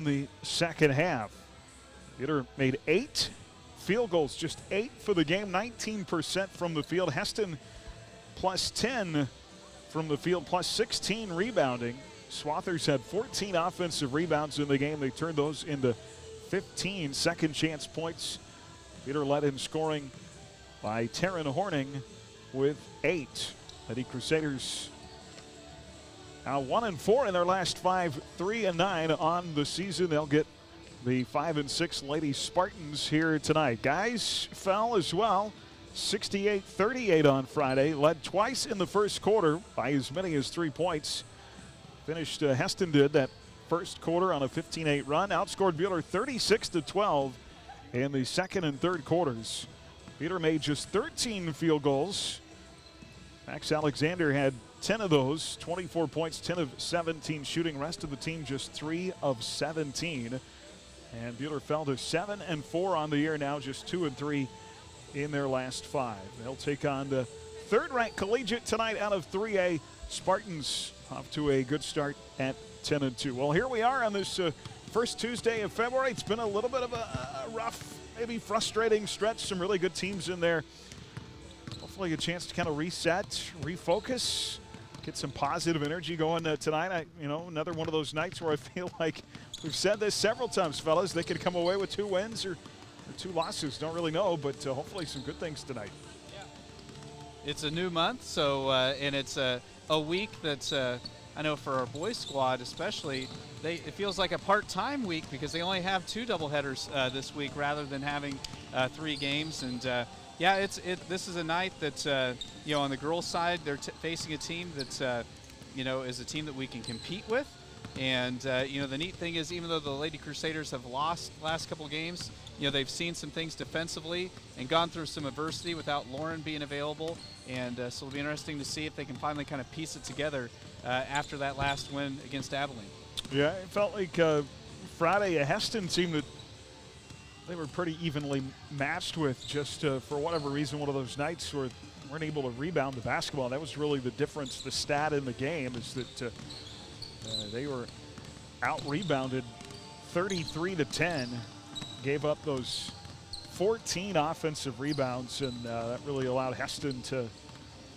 in the second half. Buhler made 8 field goals, just 8 for the game, 19% from the field. Heston plus 10 from the field, plus 16 rebounding. Swathers had 14 offensive rebounds in the game. They turned those into 15 second chance points. Buhler led in scoring by Taryn Horning with 8. Lady Crusaders now 1-4 in their last 5, 3-9 on the season. They'll get the 5-6 Lady Spartans here tonight. Guys fell as well. 68-38 on Friday. Led twice in the first quarter by as many as 3 points. Finished, Heston did that first quarter on a 15-8 run. Outscored Buhler 36-12 in the second and third quarters. Buhler made just 13 field goals. Max Alexander had 10 of those, 24 points, 10 of 17 shooting. Rest of the team just 3 of 17. And Buhler fell to 7-4 on the year now, just 2-3 in their last 5. They'll take on the third-ranked Collegiate tonight out of 3A. Spartans off to a good start at 10-2. Well, here we are on this first Tuesday of February. It's been a little bit of a rough, maybe frustrating stretch. Some really good teams in there. Hopefully a chance to kind of reset, refocus, get some positive energy going tonight. Another one of those nights where I feel like we've said this several times, fellas. They could come away with 2 wins or 2 losses. Don't really know, but hopefully some good things tonight. Yeah. It's a new month, so and it's a week that's I know for our boys squad especially, it feels like a part-time week because they only have 2 doubleheaders this week rather than having 3 games. And yeah, this is a night that on the girls' side they're facing a team that is a team that we can compete with. And the neat thing is, even though the Lady Crusaders have lost the last couple games, they've seen some things defensively and gone through some adversity without Lauren being available. And so it'll be interesting to see if they can finally kind of piece it together after that last win against Abilene. Yeah, it felt like Friday a Heston team that they were pretty evenly matched with. Just for whatever reason, one of those nights where they weren't able to rebound the basketball. That was really the difference. The stat in the game is that they were out-rebounded 33-10, gave up those 14 offensive rebounds, and that really allowed Heston to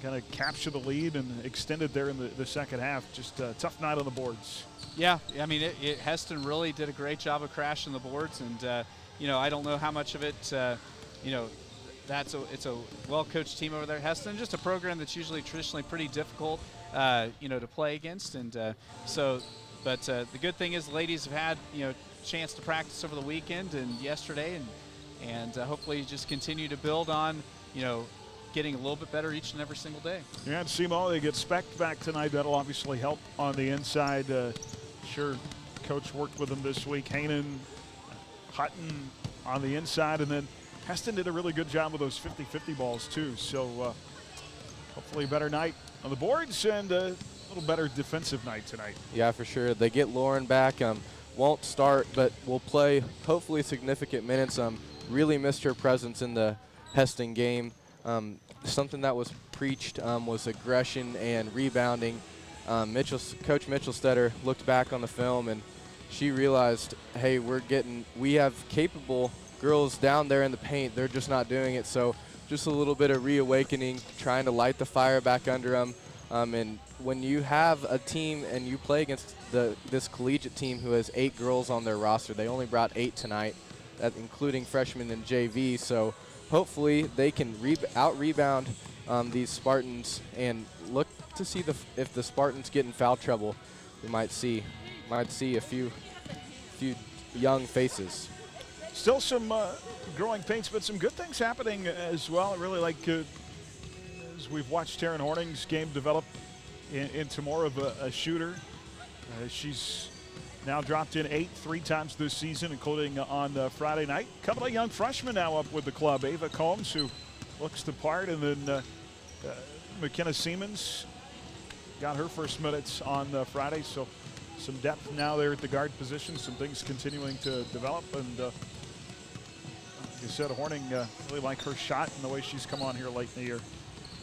kind of capture the lead and extend it there in the second half. Just a tough night on the boards. Yeah, I mean, Heston really did a great job of crashing the boards, and I don't know how much of it, it's a well-coached team over there. Heston, just a program that's usually traditionally pretty difficult, to play against, and but the good thing is the ladies have had chance to practice over the weekend and yesterday, and hopefully just continue to build on getting a little bit better each and every single day. Yeah, and Simo, they get Speck back tonight. That'll obviously help on the inside. Sure, coach worked with them this week. Hainan, Hutton on the inside, and then Heston did a really good job with those 50-50 balls too. So hopefully a better night on the boards and a little better defensive night tonight. Yeah, for sure. They get Lauren back. Won't start, but will play hopefully significant minutes. Really missed her presence in the Heston game. Something that was preached was aggression and rebounding. Coach Mitchellstetter looked back on the film and she realized, hey, we have capable girls down there in the paint. They're just not doing it. So just a little bit of reawakening, trying to light the fire back under them. And when you have a team and you play against this collegiate team who has 8 girls on their roster, they only brought 8 tonight, including freshmen and JV. So hopefully they can out-rebound these Spartans and look to see if the Spartans get in foul trouble. We might see a few young faces. Still some growing pains, but some good things happening as well. I really like as we've watched Taryn Horning's game develop into more of a shooter. She's now dropped in 8 3 times this season, including on Friday night. A couple of young freshmen now up with the club. Ava Combs, who looks the part, and then McKenna Siemens got her first minutes on Friday. So some depth now there at the guard position, some things continuing to develop. And like you said, Horning, really like her shot and the way she's come on here late in the year.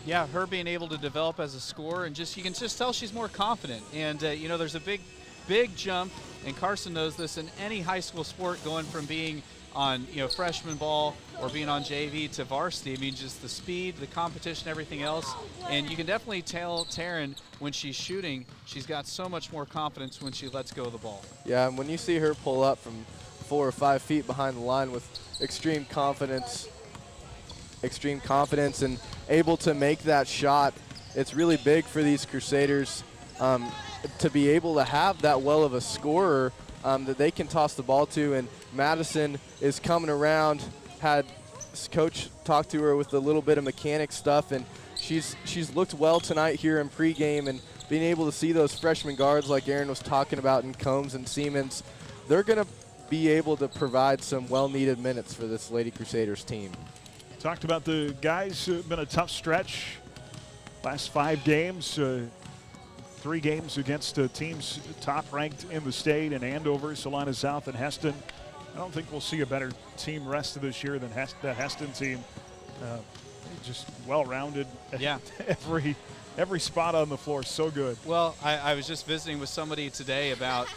Yeah, her being able to develop as a scorer, and you can just tell she's more confident. And there's a big big jump, and Carson knows this, in any high school sport, going from being on freshman ball or being on JV to varsity. I mean, just the speed, the competition, everything else. And you can definitely tell Taryn when she's shooting, she's got so much more confidence when she lets go of the ball. Yeah, and when you see her pull up from 4 or 5 feet behind the line with extreme confidence and able to make that shot, it's really big for these Crusaders to be able to have that well of a scorer that they can toss the ball to. And Madison is coming around, had coach talk to her with a little bit of mechanic stuff, and she's looked well tonight here in pregame, and being able to see those freshman guards like Aaron was talking about in Combs and Siemens, they're going to be able to provide some well-needed minutes for this Lady Crusaders team. Talked about the guys who have been a tough stretch. Last 5 games, 3 games against teams top ranked in the state in Andover, Salina South, and Heston. I don't think we'll see a better team rest of this year than that Heston team. Just well-rounded. Yeah. Every spot on the floor, so good. Well, I was just visiting with somebody today about,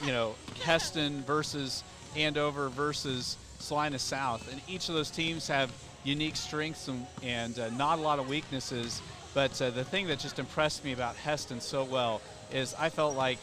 Heston versus Andover versus Salina South, and each of those teams have unique strengths and not a lot of weaknesses. But the thing that just impressed me about Heston so well is I felt like,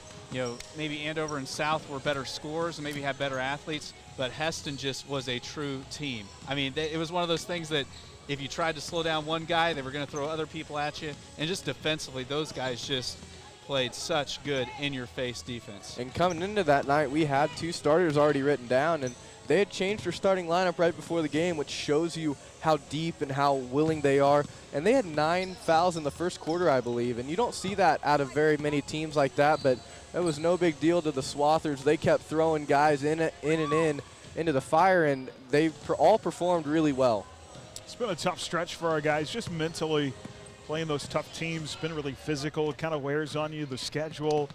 maybe Andover and South were better scorers and maybe had better athletes, but Heston just was a true team. I mean, it was one of those things that if you tried to slow down one guy, they were going to throw other people at you. And just defensively, those guys just played such good in-your-face defense. And coming into that night, we had 2 starters already written down, and they had changed their starting lineup right before the game, which shows you how deep and how willing they are. And they had 9 fouls in the first quarter, I believe. And you don't see that out of very many teams like that, but that was no big deal to the Swathers. They kept throwing guys into the fire, and they all performed really well. It's been a tough stretch for our guys, just mentally playing those tough teams. Been really physical. It kind of wears on you, the schedule.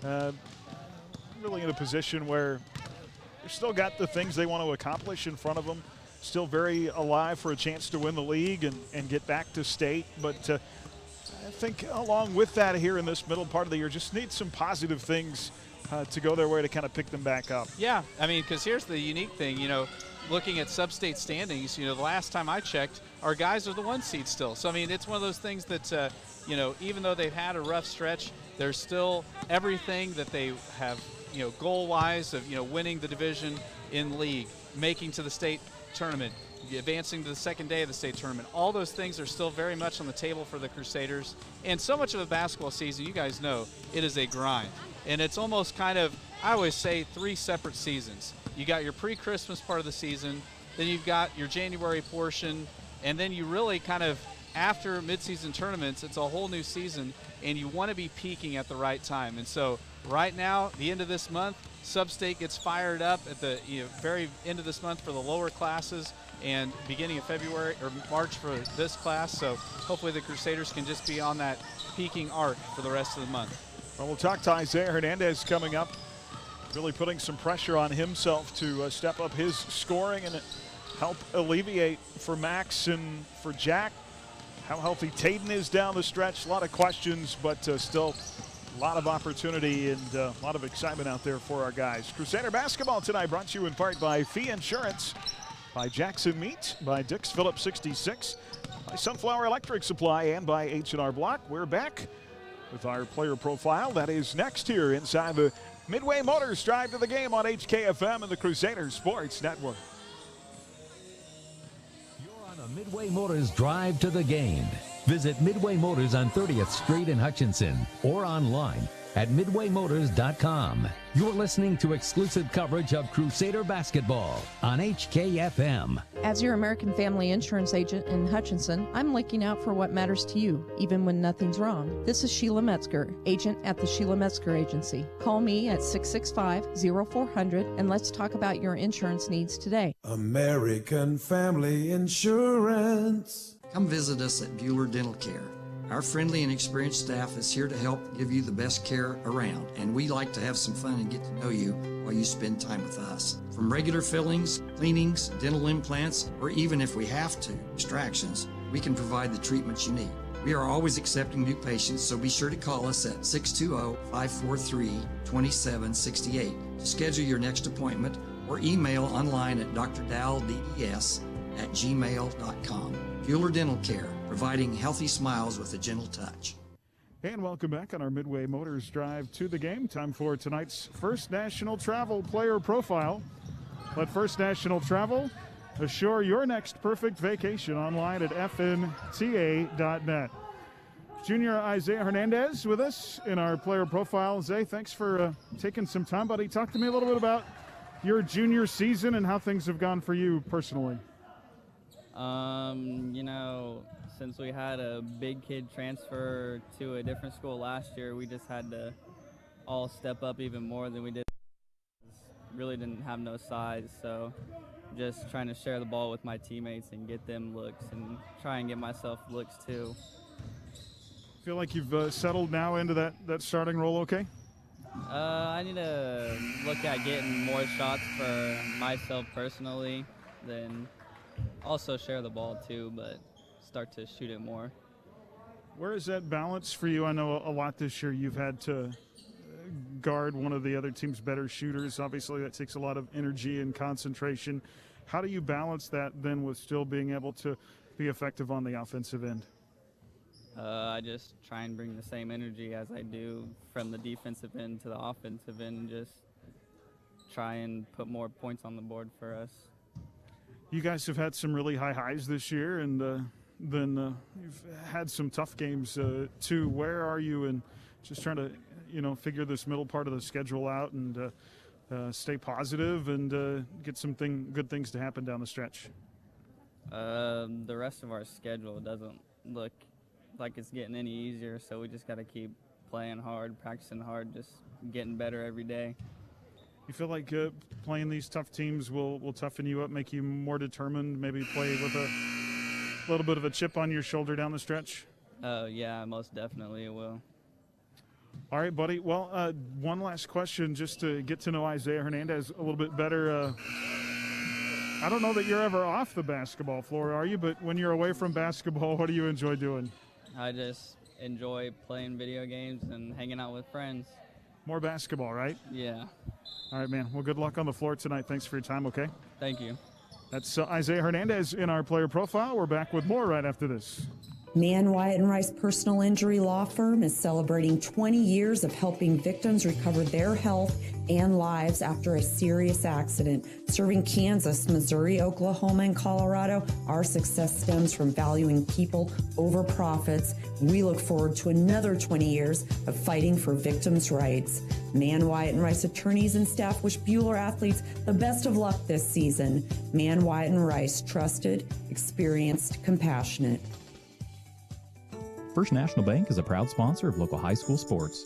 Really in a position where they've still got the things they want to accomplish in front of them. Still very alive for a chance to win the league and get back to state. But I think along with that here in this middle part of the year, just need some positive things to go their way to kind of pick them back up. Yeah, I mean, because here's the unique thing, looking at sub-state standings, the last time I checked, our guys are the 1 seed still. So, I mean, it's one of those things that, even though they've had a rough stretch, there's still everything that they have, goal-wise of, winning the division in league, making to the state tournament, advancing to the second day of the state tournament. All those things are still very much on the table for the Crusaders. And so much of a basketball season, you guys know, it is a grind. And it's almost kind of, I always say, 3 separate seasons. You got your pre-Christmas part of the season, then you've got your January portion, and then you really kind of, after midseason tournaments, it's a whole new season, and you want to be peaking at the right time. And so right now, the end of this month, Sub-State gets fired up at the very end of this month for the lower classes, and beginning of February or March for this class. So hopefully the Crusaders can just be on that peaking arc for the rest of the month. Well, we'll talk to Isaiah Hernandez coming up, really putting some pressure on himself to step up his scoring and help alleviate for Max and for Jack. How healthy Tayden is down the stretch. A lot of questions, but still a lot of opportunity and a lot of excitement out there for our guys. Crusader basketball tonight brought to you in part by Fee Insurance, by Jackson Meat, by Dix Phillips 66, by Sunflower Electric Supply, and by H&R Block. We're back with our player profile. That is next here inside the Midway Motors Drive to the Game on HKFM and the Crusader Sports Network. You're on a Midway Motors Drive to the Game. Visit Midway Motors on 30th Street in Hutchinson or online at midwaymotors.com. You're listening to exclusive coverage of Crusader basketball on HKFM. As your American Family Insurance agent in Hutchinson, I'm looking out for what matters to you, even when nothing's wrong. This is Sheila Metzger, agent at the Sheila Metzger Agency. Call me at 665-0400 and let's talk about your insurance needs today. American Family Insurance. Come visit us at Buhler Dental Care. Our friendly and experienced staff is here to help give you the best care around, and we like to have some fun and get to know you while you spend time with us. From regular fillings, cleanings, dental implants, or even if we have to, extractions, we can provide the treatments you need. We are always accepting new patients, so be sure to call us at 620-543-2768 to schedule your next appointment, or email online at drdalldds@gmail.com. Buhler Dental Care, providing healthy smiles with a gentle touch. And welcome back on our Midway Motors drive to the game. Time for tonight's First National Travel Player Profile. Let First National Travel assure your next perfect vacation online at fnta.net. Junior Isaiah Hernandez with us in our player profile. Zay, thanks for taking some time, buddy. Talk to me a little bit about your junior season and how things have gone for you personally. Since we had a big kid transfer to a different school last year, we just had to all step up even more than we did. Really didn't have no size, so just trying to share the ball with my teammates and get them looks and try and get myself looks too. Feel like you've settled now into that starting role okay? I need to look at getting more shots for myself personally, then also share the ball too, but start to shoot it more. Where is that balance for you? I know a lot this year you've had to guard one of the other team's better shooters. Obviously that takes a lot of energy and concentration. How do you balance that then with still being able to be effective on the offensive end? I just try and bring the same energy as I do from the defensive end to the offensive end and just try and put more points on the board for us. You guys have had some really high highs this year, and then you've had some tough games too. Where are you in just trying to, figure this middle part of the schedule out and stay positive and get some good things to happen down the stretch? The rest of our schedule doesn't look like it's getting any easier, so we just got to keep playing hard, practicing hard, just getting better every day. You feel like playing these tough teams will toughen you up, make you more determined, maybe play with a little bit of a chip on your shoulder down the stretch? Yeah, most definitely it will. All right, buddy. Well, one last question just to get to know Isaiah Hernandez a little bit better. I don't know that you're ever off the basketball floor, are you? But when you're away from basketball, what do you enjoy doing? I just enjoy playing video games and hanging out with friends. More basketball, right? Yeah. All right, man. Well, good luck on the floor tonight. Thanks for your time, okay? Thank you. That's Isaiah Hernandez in our player profile. We're back with more right after this. Mann, Wyatt & Rice Personal Injury Law Firm is celebrating 20 years of helping victims recover their health and lives after a serious accident. Serving Kansas, Missouri, Oklahoma, and Colorado, our success stems from valuing people over profits. We look forward to another 20 years of fighting for victims' rights. Mann, Wyatt & Rice attorneys and staff wish Buhler athletes the best of luck this season. Mann, Wyatt & Rice, trusted, experienced, compassionate. First National Bank is a proud sponsor of local high school sports.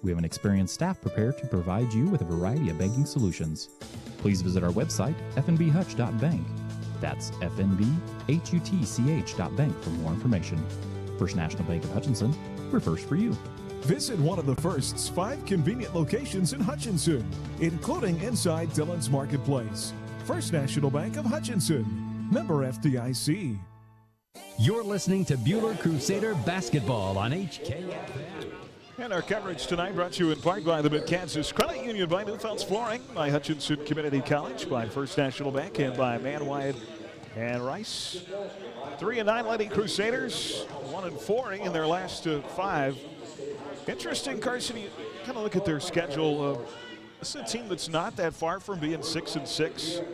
We have an experienced staff prepared to provide you with a variety of banking solutions. Please visit our website, fnbhutch.bank. That's fnbhutch.bank for more information. First National Bank of Hutchinson, we're first for you. Visit one of the First's 5 convenient locations in Hutchinson, including inside Dillon's Marketplace. First National Bank of Hutchinson, member FDIC. You're listening to Buhler Crusader Basketball on HKFM. And our coverage tonight brought to you in part by the Mid-Kansas Credit Union, by Newfeld's Flooring, by Hutchinson Community College, by First National Bank, and by Mann, Wyatt & Rice. 3-9 Lady Crusaders, 1-4 in their last 5. Interesting, Carson, you kind of look at their schedule. This is a team that's not that far from being 6-6.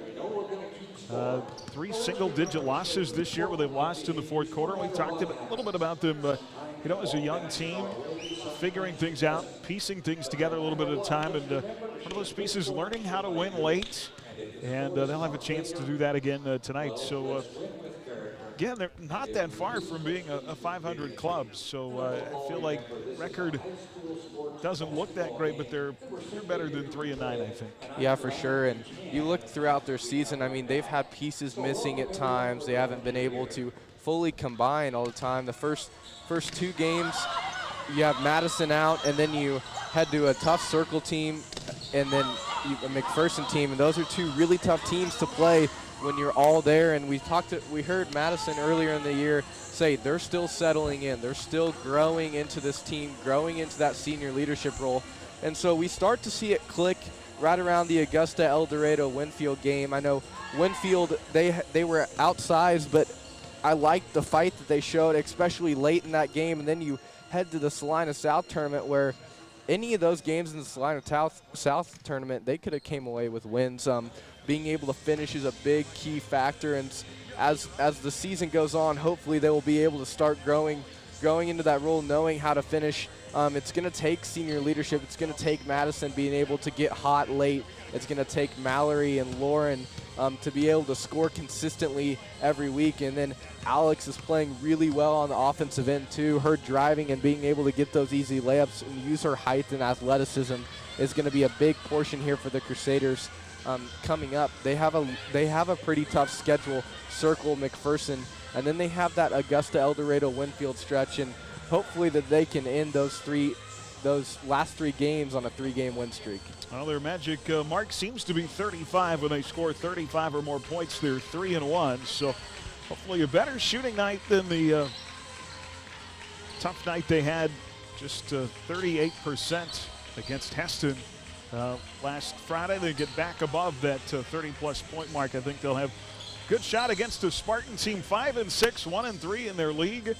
3 single-digit losses this year, where they've lost in the fourth quarter. We talked a little bit about them, as a young team, figuring things out, piecing things together a little bit at a time, and one of those pieces, learning how to win late, and they'll have a chance to do that again tonight. So, again, they're not that far from being a 500 club, so I feel like record doesn't look that great, but they're better than 3-9, I think. Yeah, for sure. And you look throughout their season, I mean, they've had pieces missing at times. They haven't been able to fully combine all the time. The first 2 games, you have Madison out, and then you head to a tough circle team, and then McPherson team, and those are two really tough teams to play when you're all there. And we heard Madison earlier in the year say they're still settling in. They're still growing into this team, growing into that senior leadership role. And so we start to see it click right around the Augusta El Dorado Winfield game. I know Winfield, they were outsized, but I liked the fight that they showed, especially late in that game. And then you head to the Salina South tournament, where any of those games in the Salina South tournament, they could have came away with wins. Being able to finish is a big key factor, and as the season goes on, hopefully they will be able to start growing into that role, knowing how to finish. It's going to take senior leadership. It's going to take Madison being able to get hot late. It's going to take Mallory and Lauren to be able to score consistently every week. And then Alex is playing really well on the offensive end too. Her driving and being able to get those easy layups and use her height and athleticism is going to be a big portion here for the Crusaders coming up. They have a pretty tough schedule. Circle, McPherson, and then they have that Augusta El Dorado Winfield stretch, and hopefully that they can end those last 3 games on a 3-game win streak. Well, their magic mark seems to be 35 when they score 35 or more points. They're 3-1, so hopefully a better shooting night than the tough night they had, just 38% against Heston last Friday. They get back above that 30-plus point mark. I think they'll have good shot against the Spartan team, 5-6, 1-3 in their league,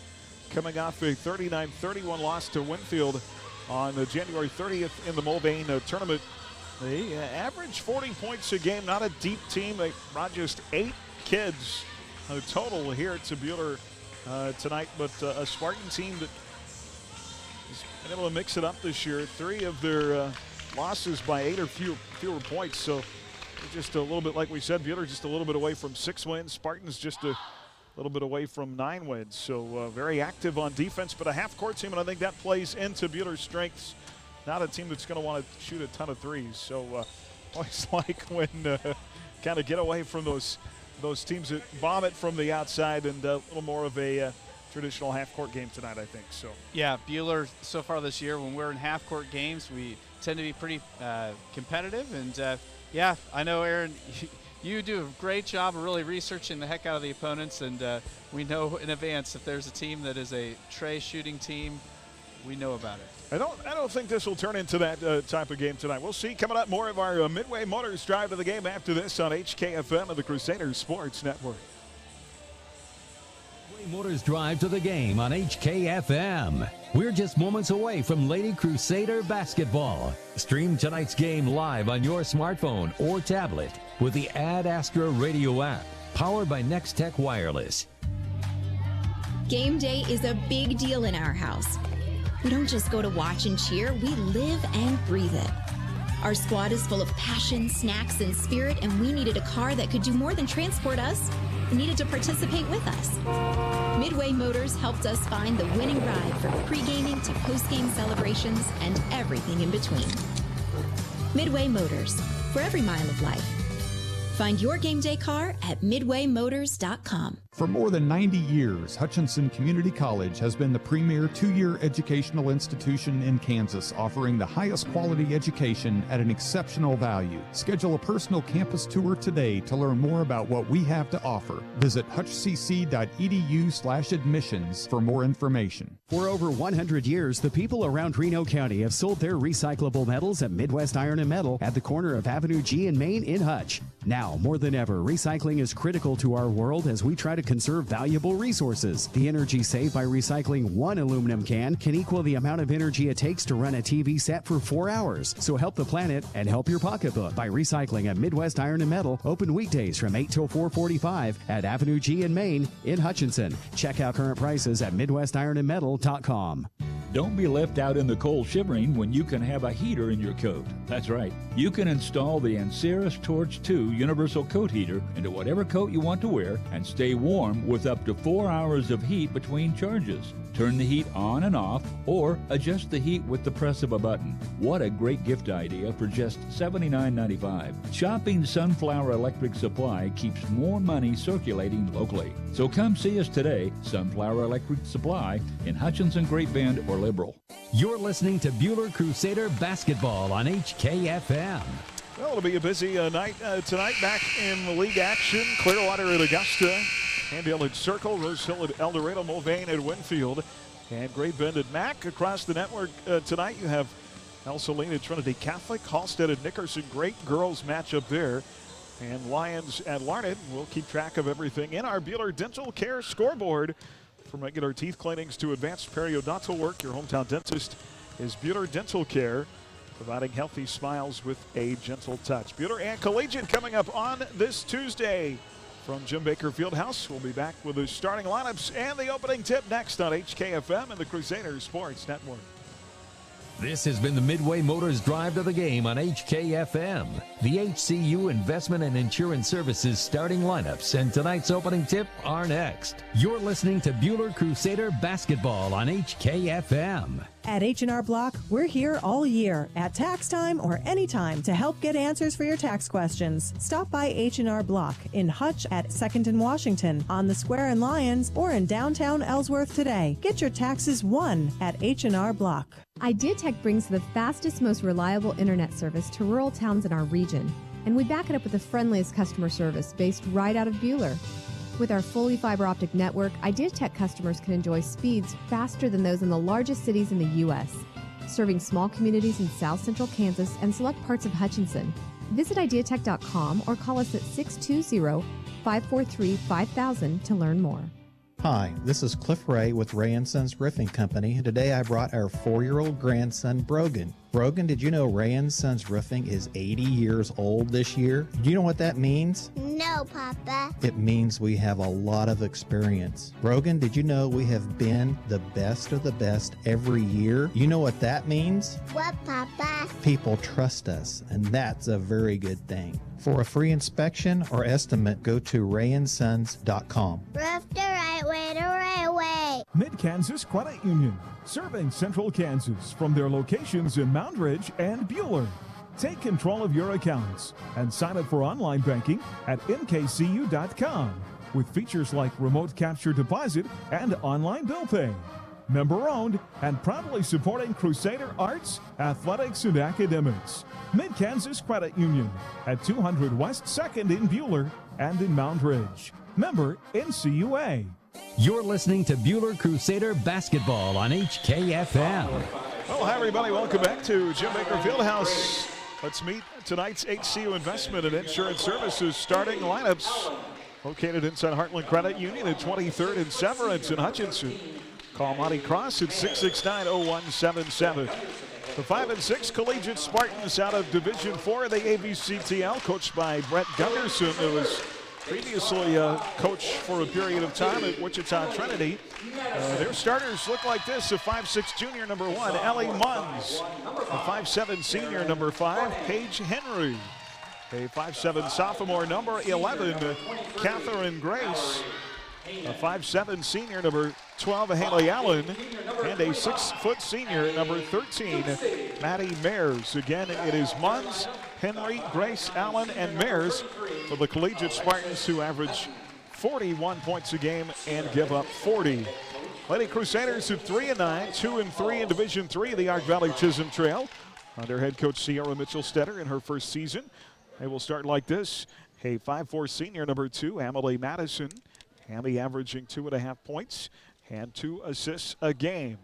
coming off a 39-31 loss to Winfield on January 30th in the Mulvane tournament. They average 40 points a game, not a deep team. They brought just 8 kids total here to Buhler tonight, but a Spartan team that has been able to mix it up this year. 3 of their losses by 8 or fewer points, so just a little bit, like we said, Buhler just a little bit away from 6 wins. Spartans just a little bit away from 9 wins. So very active on defense, but a half-court team, and I think that plays into Buhler's strengths. Not a team that's going to want to shoot a ton of threes. So always like when kind of get away from those teams that bomb it from the outside, and a little more of a traditional half-court game tonight, I think. So yeah, Buhler so far this year, when we're in half-court games, we tend to be pretty competitive, and yeah, I know, Aaron, you do a great job of really researching the heck out of the opponents, and we know in advance if there's a team that is a tray shooting team, we know about it. I don't think this will turn into that type of game tonight. We'll see. Coming up, more of our Midway Motors drive to the game after this on HKFM of the Crusaders Sports Network. Motors drive to the game on HKFM. We're just moments away from Lady Crusader basketball. Stream tonight's game live on your smartphone or tablet with the Ad Astra Radio app, powered by Next Tech Wireless. Game day is a big deal in our house. We don't just go to watch and cheer, we live and breathe it. Our squad is full of passion, snacks, and spirit, and we needed a car that could do more than transport us. We needed to participate with us. Midway Motors helped us find the winning ride from pre-gaming to post-game celebrations and everything in between. Midway Motors, for every mile of life. Find your game day car at midwaymotors.com. For more than 90 years, Hutchinson Community College has been the premier 2-year educational institution in Kansas, offering the highest quality education at an exceptional value. Schedule a personal campus tour today to learn more about what we have to offer. Visit hutchcc.edu/admissions for more information. For over 100 years, the people around Reno County have sold their recyclable metals at Midwest Iron and Metal at the corner of Avenue G and Main in Hutch. Now, more than ever, recycling is critical to our world as we try to conserve valuable resources. The energy saved by recycling one aluminum can can equal the amount of energy it takes to run a TV set for 4 hours. So help the planet and help your pocketbook by recycling at Midwest Iron and Metal, open weekdays from 8 till 4:45 at Avenue G and Main in Hutchinson. Check out current prices at MidwestIronandMetal.com. Don't be left out in the cold shivering when you can have a heater in your coat. That's right. You can install the Anceris Torch 2 universal coat heater into whatever coat you want to wear and stay warm with up to 4 hours of heat between charges. Turn the heat on and off or adjust the heat with the press of a button. What a great gift idea for just $79.95. Shopping Sunflower Electric Supply keeps more money circulating locally. So come see us today, Sunflower Electric Supply in Hutchinson, Great Bend, or Liberal. You're listening to Buhler Crusader basketball on HKFM. Well, it'll be a busy night tonight. Back in the league action, Clearwater at Augusta, Handale at Circle, Rose Hill at El Dorado, Mulvane at Winfield, and Great Bend at Mac. Across the network tonight, you have El Salina at Trinity Catholic, Halstead at Nickerson. Great girls matchup there. And Lions at Larned. We'll keep track of everything in our Buhler Dental Care scoreboard. From regular teeth cleanings to advanced periodontal work, your hometown dentist is Buhler Dental Care, providing healthy smiles with a gentle touch. Buhler and Collegiate coming up on this Tuesday from Jim Baker Fieldhouse. We'll be back with the starting lineups and the opening tip next on HKFM and the Crusaders Sports Network. This has been the Midway Motors Drive to the Game on HKFM. The HCU Investment and Insurance Services starting lineups and tonight's opening tip are next. You're listening to Buhler Crusader Basketball on HKFM. At H&R Block, we're here all year at tax time or anytime to help get answers for your tax questions. Stop by H&R Block in Hutch at 2nd and Washington, on the Square in Lyons, or in downtown Ellsworth today. Get your taxes won at H&R Block. IdeaTech brings the fastest, most reliable internet service to rural towns in our region, and we back it up with the friendliest customer service based right out of Buhler. With our fully fiber optic network, IdeaTech customers can enjoy speeds faster than those in the largest cities in the U.S., serving small communities in south central Kansas and select parts of Hutchinson. Visit ideatech.com or call us at 620-543-5000 to learn more. Hi, this is Cliff Ray with Ray & Sons Roofing Company. Today I brought our 4-year-old grandson, Brogan. Brogan, did you know Ray & Sons Roofing is 80 years old this year? Do you know what that means? No, Papa. It means we have a lot of experience. Brogan, did you know we have been the best of the best every year? You know what that means? What, Papa? People trust us, and that's a very good thing. For a free inspection or estimate, go to rayandsons.com. Roof the right way, the right way. Mid-Kansas Credit Union, serving Central Kansas from their locations in Moundridge and Buhler. Take control of your accounts and sign up for online banking at mkcu.com with features like remote capture deposit and online bill pay. Member-owned and proudly supporting Crusader arts, athletics, and academics. Mid-Kansas Credit Union at 200 West 2nd in Buhler and in Moundridge. Member NCUA. You're listening to Buhler Crusader Basketball on HKFM. Well, hi, everybody. Welcome back to Jim Baker Fieldhouse. Let's meet tonight's HCU Investment and Insurance Services starting lineups. Located inside Heartland Credit Union at 23rd and Severance in Hutchinson. Call Monty Cross at 669-0177. The 5 and 6 Collegiate Spartans out of Division 4 of the ABCTL, coached by Brett Gunderson, who was previously coach for a period of time at Wichita Trinity. Their starters look like this: a 5'6" junior, number 1, Ellie Munns; a 5'7" senior, number 5, Paige Henry; a 5'7" sophomore, number 11, Catherine Grace; a 5'7" senior, number 12, Haley Allen; and a 6' senior, number 13, Maddie Mayers. Again, it is Munns, Henry, Grace, Allen, and Mayers for the Collegiate Spartans, who average 41 points a game and give up 40. Lady Crusaders at 3-9, 2-3 in Division 3 of the Ark Valley Chisholm Trail, under head coach Sierra Mitchell-Stetter in her first season. They will start like this: a 5'4" senior, number 2, Emily Madison. Hammy averaging 2.5 points and 2 assists a game.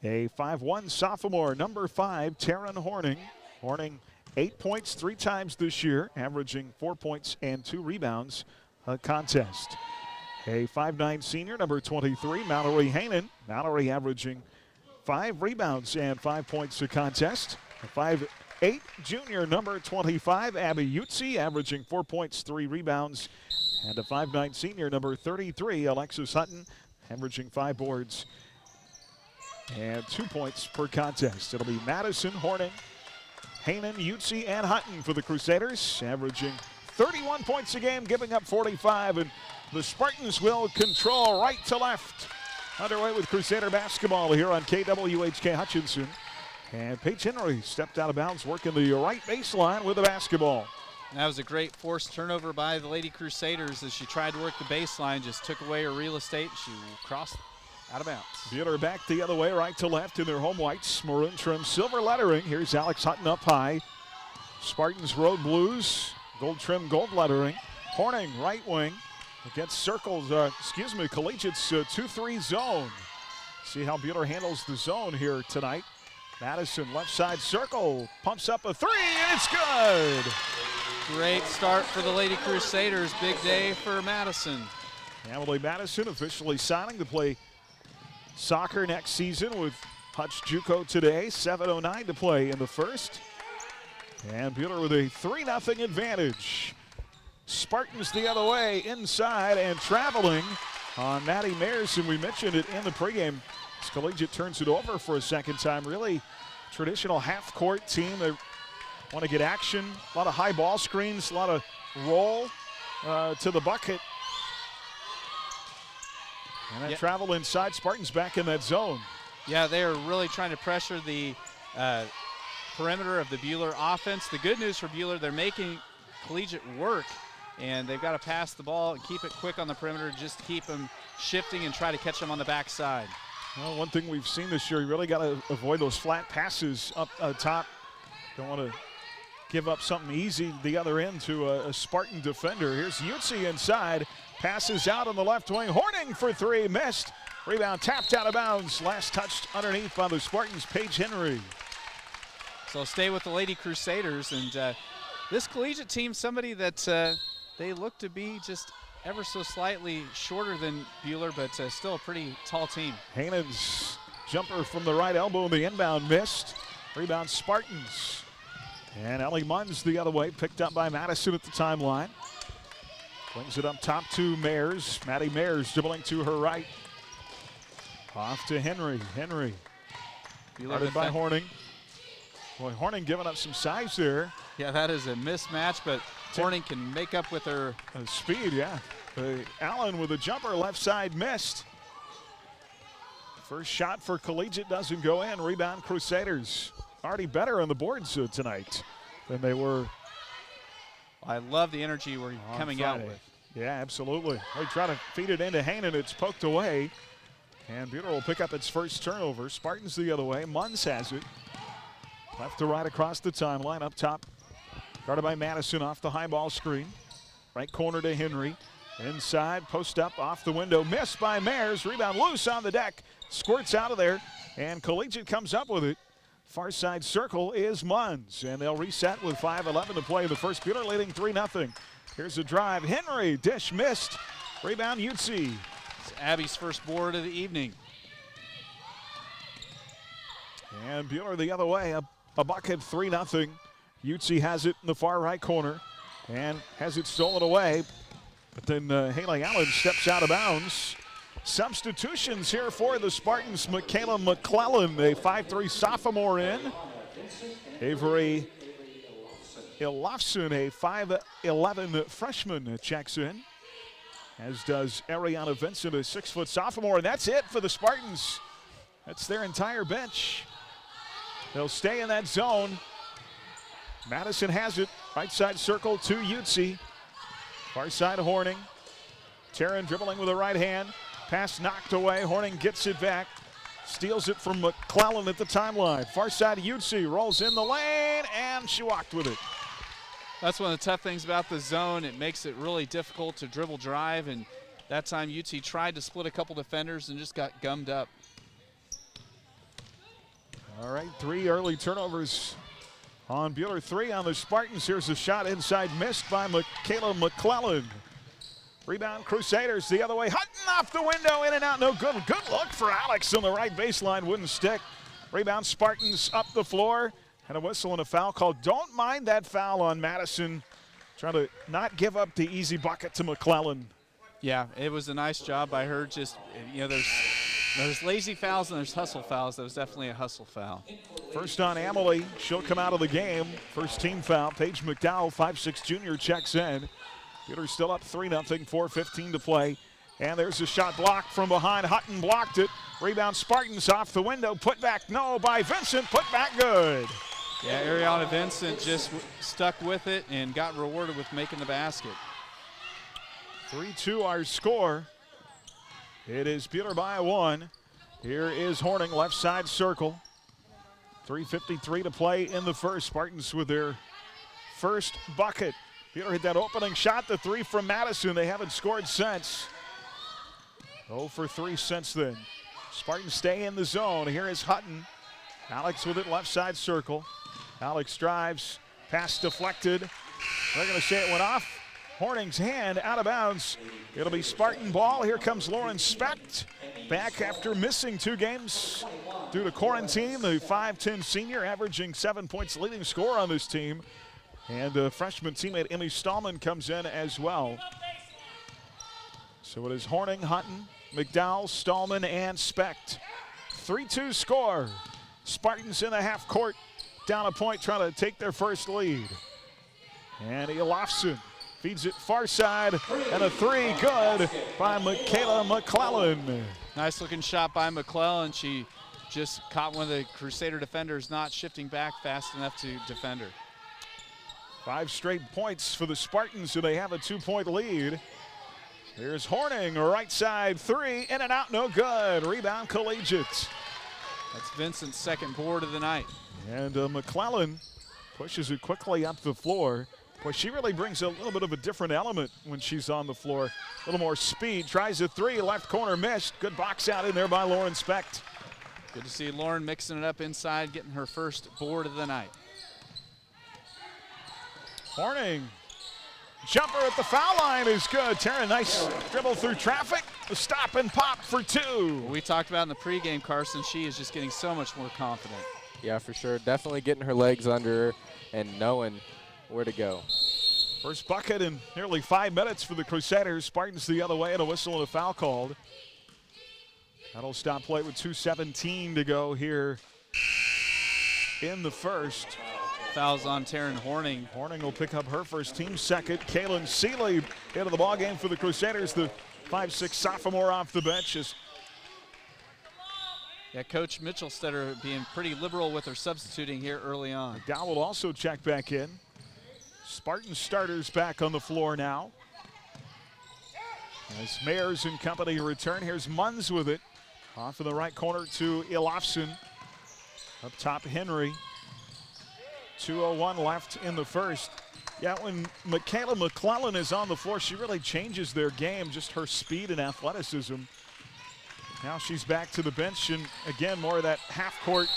A 5'1" sophomore, number 5, Taryn Horning. Horning 8 points 3 times this year, averaging 4 points and 2 rebounds a contest. A 5'9" senior, number 23, Mallory Hainan. Mallory averaging 5 rebounds and 5 points a contest. A 5'8" junior, number 25, Abby Utzi, averaging 4 points, 3 rebounds. And a 5'9" senior, number 33, Alexis Hutton, averaging 5 boards and 2 points per contest. It'll be Madison, Horning, Hainan, Utzi, and Hutton for the Crusaders, averaging 31 points a game, giving up 45. And the Spartans will control right to left. Underway with Crusader basketball here on KWHK Hutchinson. And Paige Henry stepped out of bounds, working the right baseline with the basketball. That was a great forced turnover by the Lady Crusaders as she tried to work the baseline, just took away her real estate. She crossed out of bounds. Buhler back the other way, right to left in their home whites. Maroon trim, silver lettering. Here's Alex Hutton up high. Spartans road blues, gold trim, gold lettering. Horning, right wing, against Collegiate's 2-3 zone. See how Buhler handles the zone here tonight. Madison, left side circle, pumps up a three, and it's good. Great start for the Lady Crusaders. Big day for Madison. Emily Madison officially signing to play soccer next season with Hutch JUCO today. 7:09 to play in the first. And Buhler with a 3-0 advantage. Spartans the other way, inside and traveling on Maddie Mayers, and we mentioned it in the pregame. Collegiate turns it over for a second time. Really traditional half-court team. They want to get action. A lot of high ball screens, a lot of roll to the bucket. And that travel inside. Spartans back in that zone. Yeah, they are really trying to pressure the perimeter of the Buhler offense. The good news for Buhler, they're making Collegiate work, and they've got to pass the ball and keep it quick on the perimeter, just keep them shifting and try to catch them on the backside. Well, one thing we've seen this year, you really got to avoid those flat passes up top. Don't want to give up something easy the other end to a Spartan defender. Here's Utsi inside, passes out on the left wing. Horning for three, missed. Rebound tapped out of bounds. Last touched underneath by the Spartans, Paige Henry. So stay with the Lady Crusaders, and this Collegiate team, somebody that they look to be just ever so slightly shorter than Buhler, but still a pretty tall team. Hernandez jumper from the right elbow in the inbound, missed. Rebound Spartans. And Ellie Munns the other way, picked up by Madison at the timeline. Brings it up top to Mayers. Maddie Mayers dribbling to her right. Off to Henry. Henry. Guarded by Horning. Boy, Horning giving up some size there. Yeah, that is a mismatch, but Horning can make up with her speed, yeah. Allen with a jumper, left side missed. First shot for Collegiate doesn't go in. Rebound Crusaders. Already better on the boards tonight than they were. I love the energy we're coming out with. Yeah, absolutely. They try to feed it into Hanan. It's poked away. And Buhler will pick up its first turnover. Spartans the other way. Munns has it. Left to right across the timeline. Up top, guarded by Madison off the high ball screen. Right corner to Henry. Inside, post up, off the window. Missed by Mayers. Rebound loose on the deck. Squirts out of there. And Collegiate comes up with it. Far side circle is Munns. And they'll reset with 5:11 to play. The first Buhler leading 3-0. Here's a drive. Henry, dish missed. Rebound Utsi. It's Abby's first board of the evening. And Buhler the other way. A bucket, 3-0. Utsi has it in the far right corner and has it stolen away. But then Haley Allen steps out of bounds. Substitutions here for the Spartans. Michaela McClellan, a 5'3" sophomore in. Avery Ilofsson, a 5'11" freshman, checks in. As does Ariana Vincent, a 6' sophomore. And that's it for the Spartans. That's their entire bench. They'll stay in that zone. Madison has it. Right side circle to Utsi. Far side Horning. Taryn dribbling with the right hand. Pass knocked away. Horning gets it back. Steals it from McClellan at the timeline. Far side Utsi rolls in the lane, and she walked with it. That's one of the tough things about the zone. It makes it really difficult to dribble drive, and that time Utsi tried to split a couple defenders and just got gummed up. All right, 3 early turnovers on Buhler, 3 on the Spartans. Here's a shot inside, missed by Michaela McClellan. Rebound Crusaders the other way. Hutton off the window, in and out, no good. Good look for Alex on the right baseline, wouldn't stick. Rebound Spartans up the floor. And a whistle and a foul call. Don't mind that foul on Madison. Trying to not give up the easy bucket to McClellan. Yeah, it was a nice job by her. Just, you know, there's lazy fouls and there's hustle fouls. That was definitely a hustle foul. First on Emily. She'll come out of the game. First team foul. Paige McDowell, 5'6" junior, checks in. Buhler still up 3-0, 4:15 to play. And there's a shot blocked from behind. Hutton blocked it. Rebound Spartans off the window. Put back no by Vincent. Put back good. Yeah, Ariana Vincent just stuck with it and got rewarded with making the basket. 3-2 our score. It is Buhler by 1. Here is Horning, left side circle. 3:53 to play in the first. Spartans with their first bucket. Buhler hit that opening shot, the three from Madison. They haven't scored since. 0 for 3 since then. Spartans stay in the zone. Here is Hutton. Alex with it, left side circle. Alex drives, pass deflected. They're going to say it went off Horning's hand, out of bounds. It'll be Spartan ball. Here comes Lauren Specht, back after missing 2 games due to quarantine. The 5'10 senior averaging 7 points, leading scorer on this team. And freshman teammate Emmy Stallman comes in as well. So it is Horning, Hutton, McDowell, Stallman, and Specht. 3-2 score. Spartans in the half court, down a point, trying to take their first lead. And Elofsson feeds it far side, and a 3 good by Michaela McClellan. Nice looking shot by McClellan. She just caught one of the Crusader defenders not shifting back fast enough to defend her. 5 straight points for the Spartans, so they have a 2-point lead. Here's Horning, right side 3, in and out, no good. Rebound Collegiate. That's Vincent's second board of the night. And McClellan pushes it quickly up the floor. Boy, she really brings a little bit of a different element when she's on the floor. A little more speed, tries a 3, left corner missed. Good box out in there by Lauren Specht. Good to see Lauren mixing it up inside, getting her first board of the night. Horning, jumper at the foul line is good. Tara, nice dribble through traffic. A stop and pop for 2. We talked about in the pregame, Carson, she is just getting so much more confident. Yeah, for sure. Definitely getting her legs under her and knowing where to go. First bucket in nearly 5 minutes for the Crusaders. Spartans the other way, and a whistle and a foul called. That'll stop play with 2:17 to go here in the first. Fouls on Taryn Horning. Horning will pick up her first, team second. Kaylin Seeley into the ballgame for the Crusaders, the 5'6" sophomore off the bench. Yeah, Coach Mitchellstetter being pretty liberal with her substituting here early on. McDowell will also check back in. Spartan starters back on the floor now. As Mayers and company return, here's Munns with it. Off in the right corner to Elofsson. Up top, Henry. 2:01 left in the first. Yeah, when Michaela McClellan is on the floor, she really changes their game, just her speed and athleticism. Now she's back to the bench, and again, more of that half-court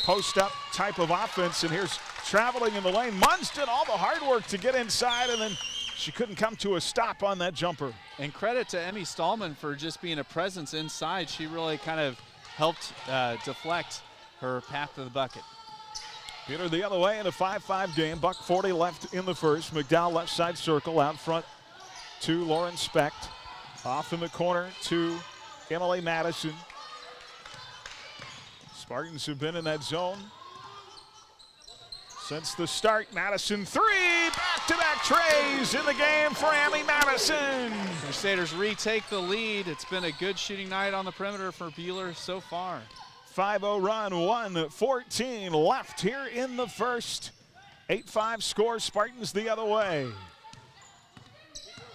post-up type of offense. And here's traveling in the lane. Munns did all the hard work to get inside, and then she couldn't come to a stop on that jumper. And credit to Emmy Stallman for just being a presence inside. She really kind of helped deflect her path to the bucket. Buhler the other way in a 5-5 game. $1:40 left in the first. McDowell left side circle, out front to Lauren Specht. Off in the corner to Emily Madison. Spartans have been in that zone since the start. Madison 3, back-to-back trays in the game for Emmy Madison. Crusaders retake the lead. It's been a good shooting night on the perimeter for Buhler so far. 5-0 run, 1:14 left here in the first. 8-5 score, Spartans the other way.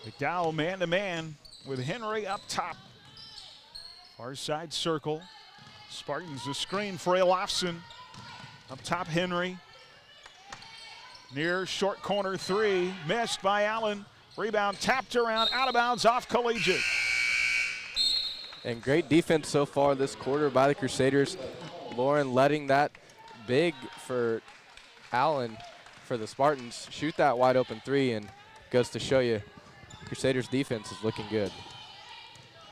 McDowell man-to-man with Henry up top. Far side circle. Spartans a screen for Elofsson. Up top, Henry. Near short corner 3, missed by Allen. Rebound tapped around, out of bounds, off Collegiate. And great defense so far this quarter by the Crusaders. Lauren letting that big for Allen for the Spartans shoot that wide open 3, and goes to show you Crusaders defense is looking good.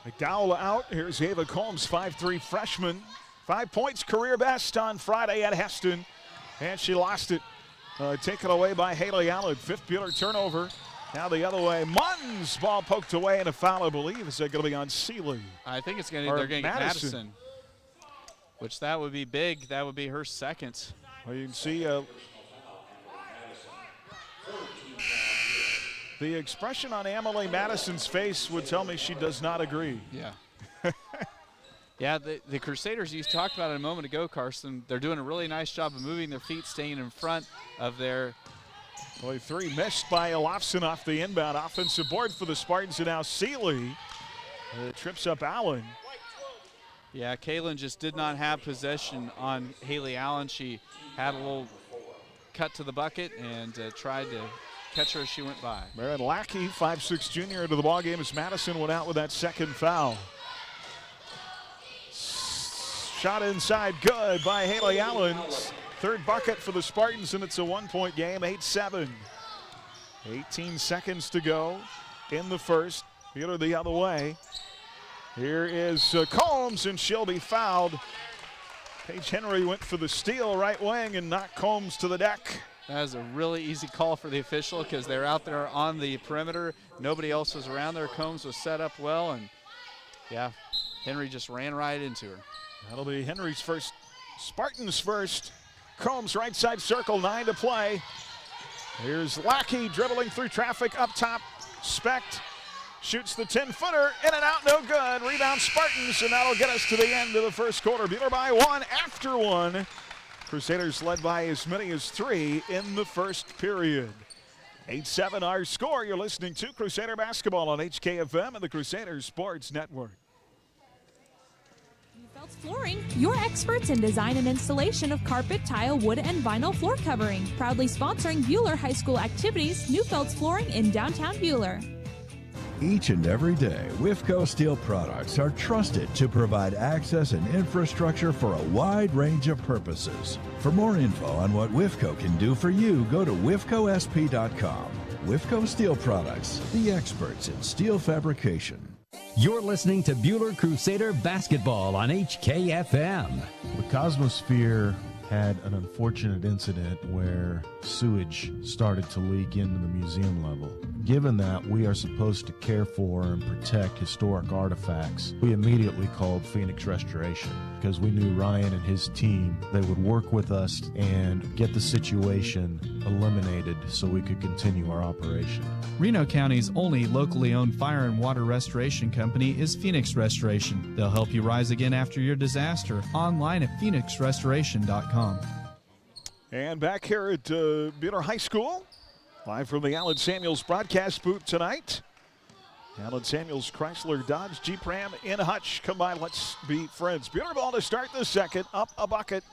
McDowell out. Here's Ava Combs, 5'3" freshman. 5 points, career best on Friday at Heston. And she lost it. Taken away by Haley Allen. 5th Buhler turnover. Now the other way. Munns ball poked away, and a foul, I believe, is going to be on Seeley. I think it's going to. They're going to get Madison, which that would be big. That would be her second. Well, you can see the expression on Emily Madison's face would tell me she does not agree. Yeah. Yeah, the Crusaders, you talked about it a moment ago, Carson. They're doing a really nice job of moving their feet, staying in front of their. Boy, 3 missed by Elofsson off the inbound. Offensive board for the Spartans, and now Seeley trips up Allen. Yeah, Kaylin just did not have possession on Haley Allen. She had a little cut to the bucket and tried to catch her as she went by. Marin Lackey, 5'6" junior, into the ballgame as Madison went out with that second foul. Shot inside, good by Haley Allen. Third bucket for the Spartans, and it's a 1-point game, 8-7. 18 seconds to go in the first. Buhler the other way. Here is Combs, and she'll be fouled. Paige Henry went for the steal right wing and knocked Combs to the deck. That was a really easy call for the official because they're out there on the perimeter. Nobody else was around there. Combs was set up well, and yeah, Henry just ran right into her. That'll be Henry's first, Spartans first. Combs right side circle, 9 to play. Here's Lackey dribbling through traffic up top. Specht shoots the 10-footer, in and out, no good. Rebound Spartans, and that'll get us to the end of the first quarter. Buhler by 1 after 1. Crusaders led by as many as 3 in the first period. 8-7 our score. You're listening to Crusader Basketball on HKFM and the Crusaders Sports Network. Neufield's Flooring, your experts in design and installation of carpet, tile, wood, and vinyl floor covering. Proudly sponsoring Buhler High School activities, Neufield's Flooring in downtown Buhler. Each and every day, WIFCO Steel products are trusted to provide access and infrastructure for a wide range of purposes. For more info on what WIFCO can do for you, go to wifcosp.com. WIFCO Steel Products, the experts in steel fabrication. You're listening to Buhler Crusader Basketball on HKFM. The Cosmosphere had an unfortunate incident where sewage started to leak into the museum level. Given that we are supposed to care for and protect historic artifacts, we immediately called Phoenix Restoration because we knew Ryan and his team, they would work with us and get the situation eliminated so we could continue our operation. Reno County's only locally owned fire and water restoration company is Phoenix Restoration. They'll help you rise again after your disaster. Online at phoenixrestoration.com. And back here at Buhler High School, live from the Allen Samuels broadcast booth tonight. Allen Samuels, Chrysler, Dodge, Jeep Ram in Hutch. Come by, let's be friends. Buhler ball to start the second, up a bucket.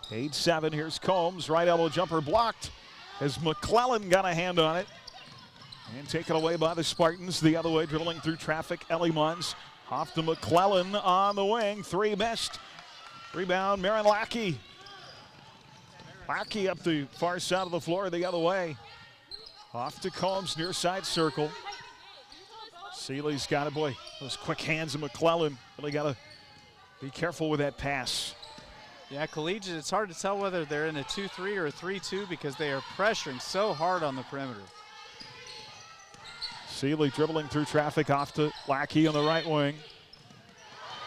8-7, here's Combs, right elbow jumper blocked as McClellan got a hand on it. And taken away by the Spartans. The other way, dribbling through traffic, Ellie Munns. Off to McClellan on the wing, 3 missed. Rebound, Marin Lackey. Lackey up the far side of the floor, the other way. Off to Combs, near side circle. Seeley's got it, boy. Those quick hands of McClellan. Really got to be careful with that pass. Yeah, Collegiate, it's hard to tell whether they're in a 2-3 or a 3-2 because they are pressuring so hard on the perimeter. Seeley dribbling through traffic off to Lackey on the right wing.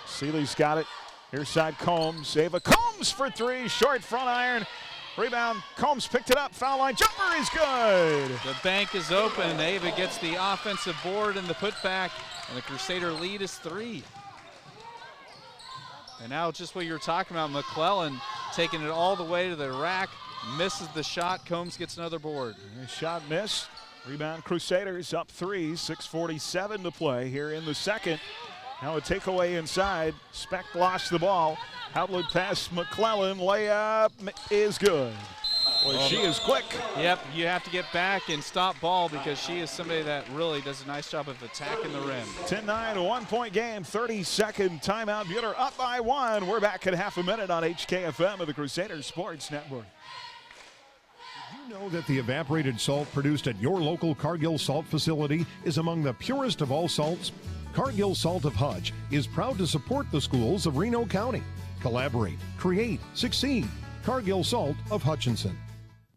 Seeley's got it. Near side Combs. Ava Combs for 3. Short front iron. Rebound. Combs picked it up. Foul line jumper is good. The bank is open. Ava gets the offensive board and the putback, and the Crusader lead is 3. And now just what you were talking about, McClellan taking it all the way to the rack, misses the shot. Combs gets another board. Shot missed. Rebound Crusaders up 3. 6:47 to play here in the second. Now a takeaway inside. Specht lost the ball. Outlet pass McClellan. Layup is good. Boy, she is quick. Yep, you have to get back and stop ball because she is somebody that really does a nice job of attacking the rim. 10-9, a 1-point game, 30-second timeout. Buhler up by 1. We're back at half a minute on HKFM of the Crusader Sports Network. Did you know that the evaporated salt produced at your local Cargill salt facility is among the purest of all salts? Cargill Salt of Hutch is proud to support the schools of Reno County. Collaborate, create, succeed. Cargill Salt of Hutchinson.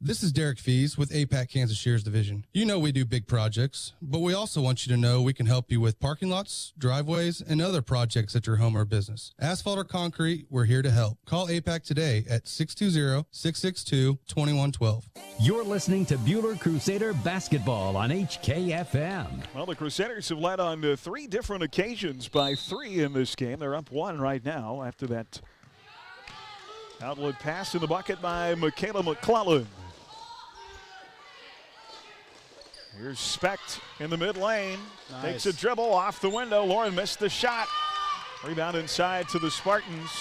This is Derek Fees with APAC Kansas Shears Division. You know we do big projects, but we also want you to know we can help you with parking lots, driveways, and other projects at your home or business. Asphalt or concrete, we're here to help. Call APAC today at 620-662-2112. You're listening to Buhler Crusader Basketball on HKFM. Well, the Crusaders have led on 3 different occasions by 3 in this game. They're up 1 right now after that outlet pass in the bucket by Michaela McClellan. Here's Specht in the mid lane. Nice. Takes a dribble off the window. Lauren missed the shot. Rebound inside to the Spartans.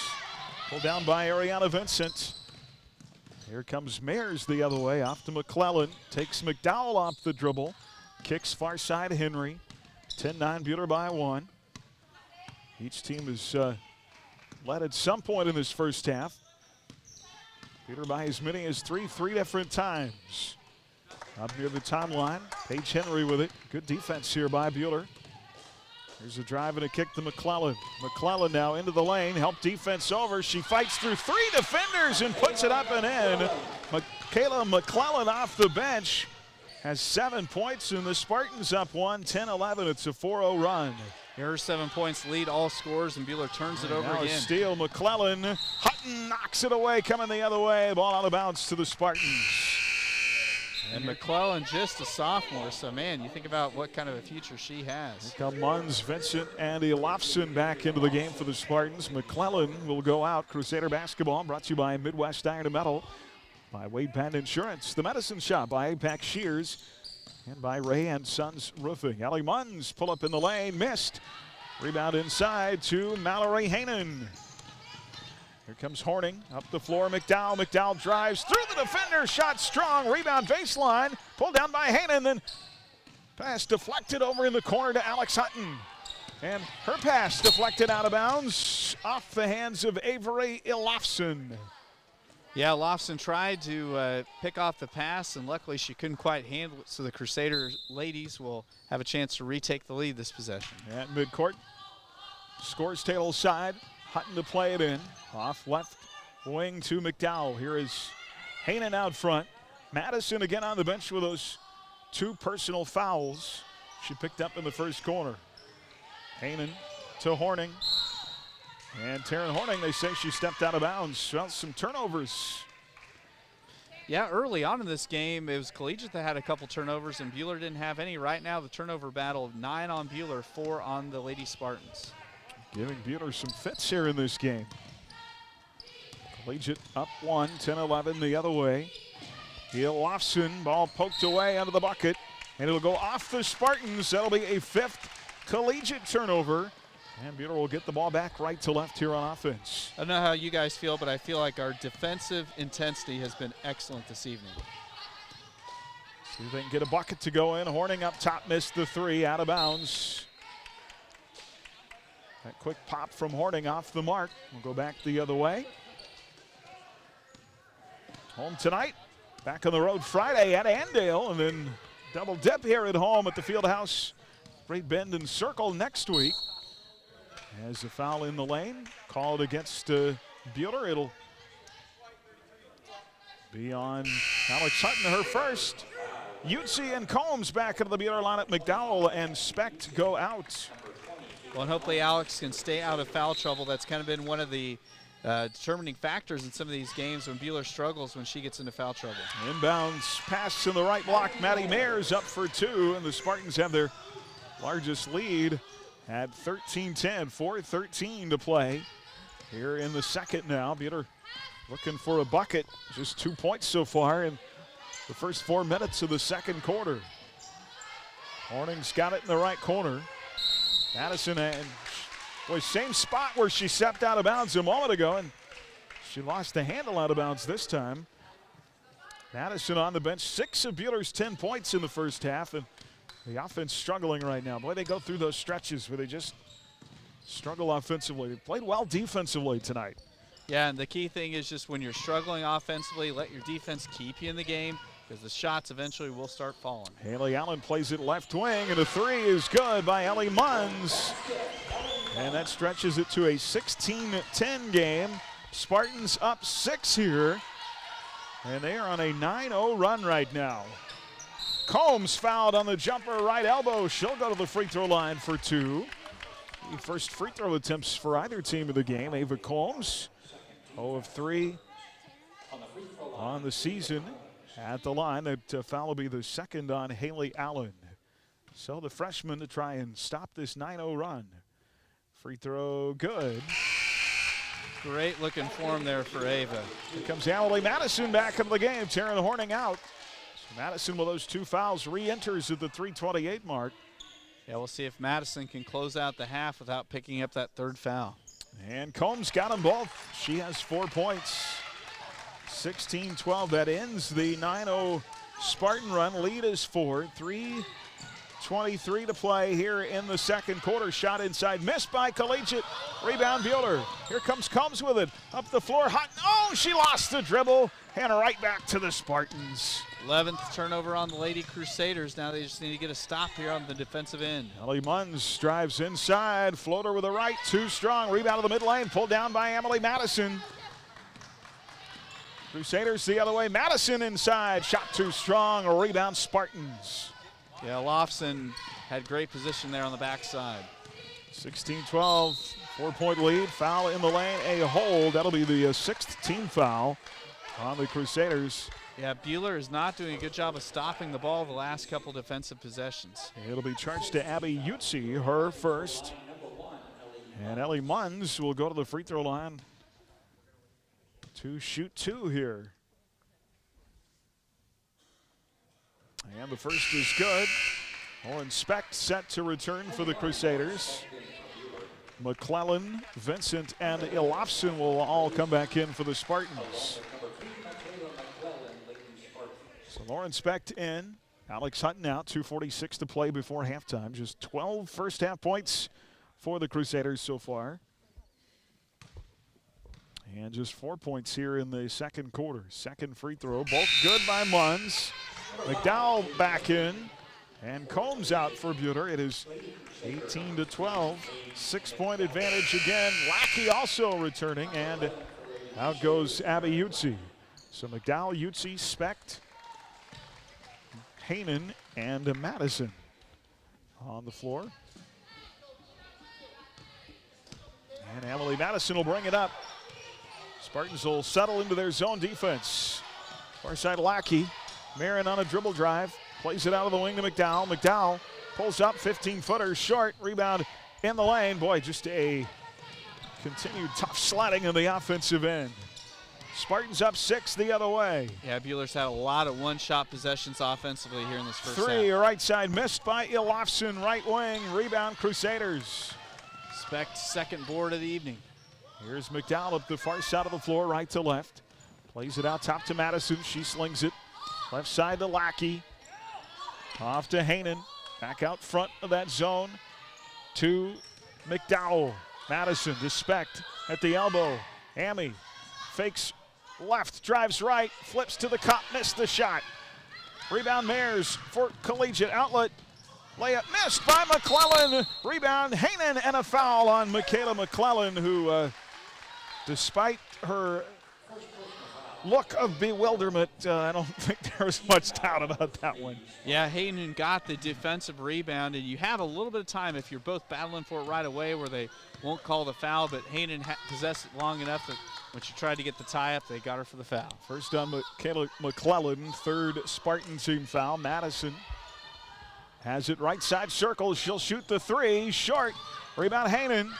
Pulled down by Ariana Vincent. Here comes Mayers the other way, off to McClellan. Takes McDowell off the dribble. Kicks far side Henry. 10-9 Buhler by 1. Each team has led at some point in this first half. Buhler by as many as three different times. Up near the timeline, Paige Henry with it. Good defense here by Buhler. Here's a drive and a kick to McClellan. McClellan now into the lane, help defense over. She fights through 3 defenders and puts it up and in. Michaela McClellan off the bench has 7 points, and the Spartans up 1, 10-11. It's a 4-0 run. Her 7 points lead all scores, and Buhler turns it over now again. A steal, McClellan. Hutton knocks it away, coming the other way. Ball out of bounds to the Spartans. And McClellan just a sophomore, so man, you think about what kind of a future she has. Here come Munns, Vincent, and Elofsson back into the game for the Spartans. McClellan will go out. Crusader basketball brought to you by Midwest Iron and Metal, by Wade Penn Insurance, The Medicine Shop, by APAC Shears, and by Ray and Sons Roofing. Ellie Munns pull up in the lane, missed. Rebound inside to Mallory Hainan. Here comes Horning, up the floor, McDowell. McDowell drives through the defender, shot strong, rebound baseline, pulled down by Hainan, then pass deflected over in the corner to Alex Hutton. And her pass deflected out of bounds, off the hands of Avery Elofsson. Yeah, Lofson tried to pick off the pass, and luckily she couldn't quite handle it, so the Crusader ladies will have a chance to retake the lead this possession. At midcourt, scores table side, Hutton to play it in. Off left wing to McDowell. Here is Hainan out front. Madison again on the bench with those 2 personal fouls she picked up in the first corner. Hainan to Horning. And Taryn Horning, they say she stepped out of bounds. Well, some turnovers. Yeah, early on in this game, it was Collegiate that had a couple turnovers, and Buhler didn't have any. Right now, the turnover battle, 9 on Buhler, 4 on the Lady Spartans. Giving Buhler some fits here in this game. Collegiate up 1, 10-11 the other way. Elofsson, ball poked away under the bucket, and it'll go off the Spartans. That'll be a 5th Collegiate turnover. And Buhler will get the ball back right to left here on offense. I don't know how you guys feel, but I feel like our defensive intensity has been excellent this evening. See if they can get a bucket to go in. Horning up top, missed the 3, out of bounds. That quick pop from Horning off the mark. We'll go back the other way. Home tonight, back on the road Friday at Andale, and then double dip here at home at the Fieldhouse Great Bend and Circle next week. As a foul in the lane, called against Buhler. It'll be on Alex Hutton, her first. Utsi and Combs back into the Buhler lineup. McDowell and Specht go out. Well, and hopefully Alex can stay out of foul trouble. That's kind of been one of the determining factors in some of these games when Buhler struggles when she gets into foul trouble. Inbounds pass in the right block. Maddie Mayers up for 2, and the Spartans have their largest lead at 13-10, 4:13 to play here in the second now. Buhler looking for a bucket, just 2 points so far in the first 4 minutes of the second quarter. Horning's got it in the right corner. Madison, and was same spot where she stepped out of bounds a moment ago, and she lost the handle out of bounds this time. Madison on the bench, 6 of Buhler's 10 points in the first half, and the offense struggling right now. Boy, they go through those stretches where they just struggle offensively. They played well defensively tonight. Yeah, and the key thing is just when you're struggling offensively, let your defense keep you in the game, because the shots eventually will start falling. Haley Allen plays it left wing, and a 3 is good by Ellie Munns. And that stretches it to a 16-10 game. Spartans up 6 here, and they are on a 9-0 run right now. Combs fouled on the jumper, right elbow. She'll go to the free throw line for 2. The first free throw attempts for either team of the game. Ava Combs, 0 of 3 on the season at the line. That foul will be the second on Haley Allen. So the freshman to try and stop this 9-0 run. Free throw good. Great looking form there for Ava. Here comes Allie Madison back into the game. Taryn Horning out. Madison with those 2 fouls re-enters at the 3:28 mark. Yeah, we'll see if Madison can close out the half without picking up that 3rd foul. And Combs got them both. She has 4 points. 16-12. That ends the 9-0 Spartan run. Lead is 4. 3:23 to play here in the second quarter. Shot inside, missed by Collegiate. Rebound Buhler. Here comes Combs with it. Up the floor, hot. Oh, she lost the dribble. And right back to the Spartans. 11th turnover on the Lady Crusaders. Now they just need to get a stop here on the defensive end. Ellie Munns drives inside. Floater with the right, too strong. Rebound to the mid lane, pulled down by Emily Madison. Crusaders the other way. Madison inside. Shot too strong. A rebound Spartans. Yeah, Lofson had great position there on the backside. 16-12. 4-point lead. Foul in the lane. A hold. That'll be the sixth team foul on the Crusaders. Yeah, Buhler is not doing a good job of stopping the ball the last couple defensive possessions. It'll be charged to Abby Utsi, her first. And Ellie Munns will go to the free throw line to shoot 2 here. And the first is good. Lauren Speck set to return for the Crusaders. McClellan, Vincent, and Ilofsson will all come back in for the Spartans. So Lauren Speck in, Alex Hutton out, 2:46 to play before halftime. Just 12 first half points for the Crusaders so far. And just 4 points here in the second quarter. Second free throw, both good by Munns. McDowell back in, and Combs out for Buhler. It is 18-12, 6-point advantage again. Lackey also returning, and out goes Abby Utsi. So McDowell, Utsi, Specht, Hainan, and Madison on the floor. And Emily Madison will bring it up. Spartans will settle into their zone defense. Far side Lackey. Marin on a dribble drive. Plays it out of the wing to McDowell. McDowell pulls up, 15-footer, short. Rebound in the lane. Boy, just a continued tough sledding in the offensive end. Spartans up 6 the other way. Yeah, Buhler's had a lot of one-shot possessions offensively here in this first 3 half. right side missed by Ilofsson, right wing. Rebound Crusaders. Specht's second board of the evening. Here's McDowell up the far side of the floor, right to left. Plays it out top to Madison. She slings it. Left side to Lackey. Off to Hainan. Back out front of that zone to McDowell. Madison to Specht at the elbow. Amy fakes left, drives right, flips to the cup, missed the shot. Rebound Mayers for Collegiate outlet. Layup missed by McClellan. Rebound Hainan, and a foul on Michaela McClellan, who despite her look of bewilderment, I don't think there was much doubt about that one. Yeah, Hainan got the defensive rebound, and you have a little bit of time if you're both battling for it right away where they won't call the foul, but Hainan possessed it long enough that when she tried to get the tie-up, they got her for the foul. First on Michaela McClellan, third Spartan team foul. Madison has it right side circle. She'll shoot the 3, short. Rebound Hainan,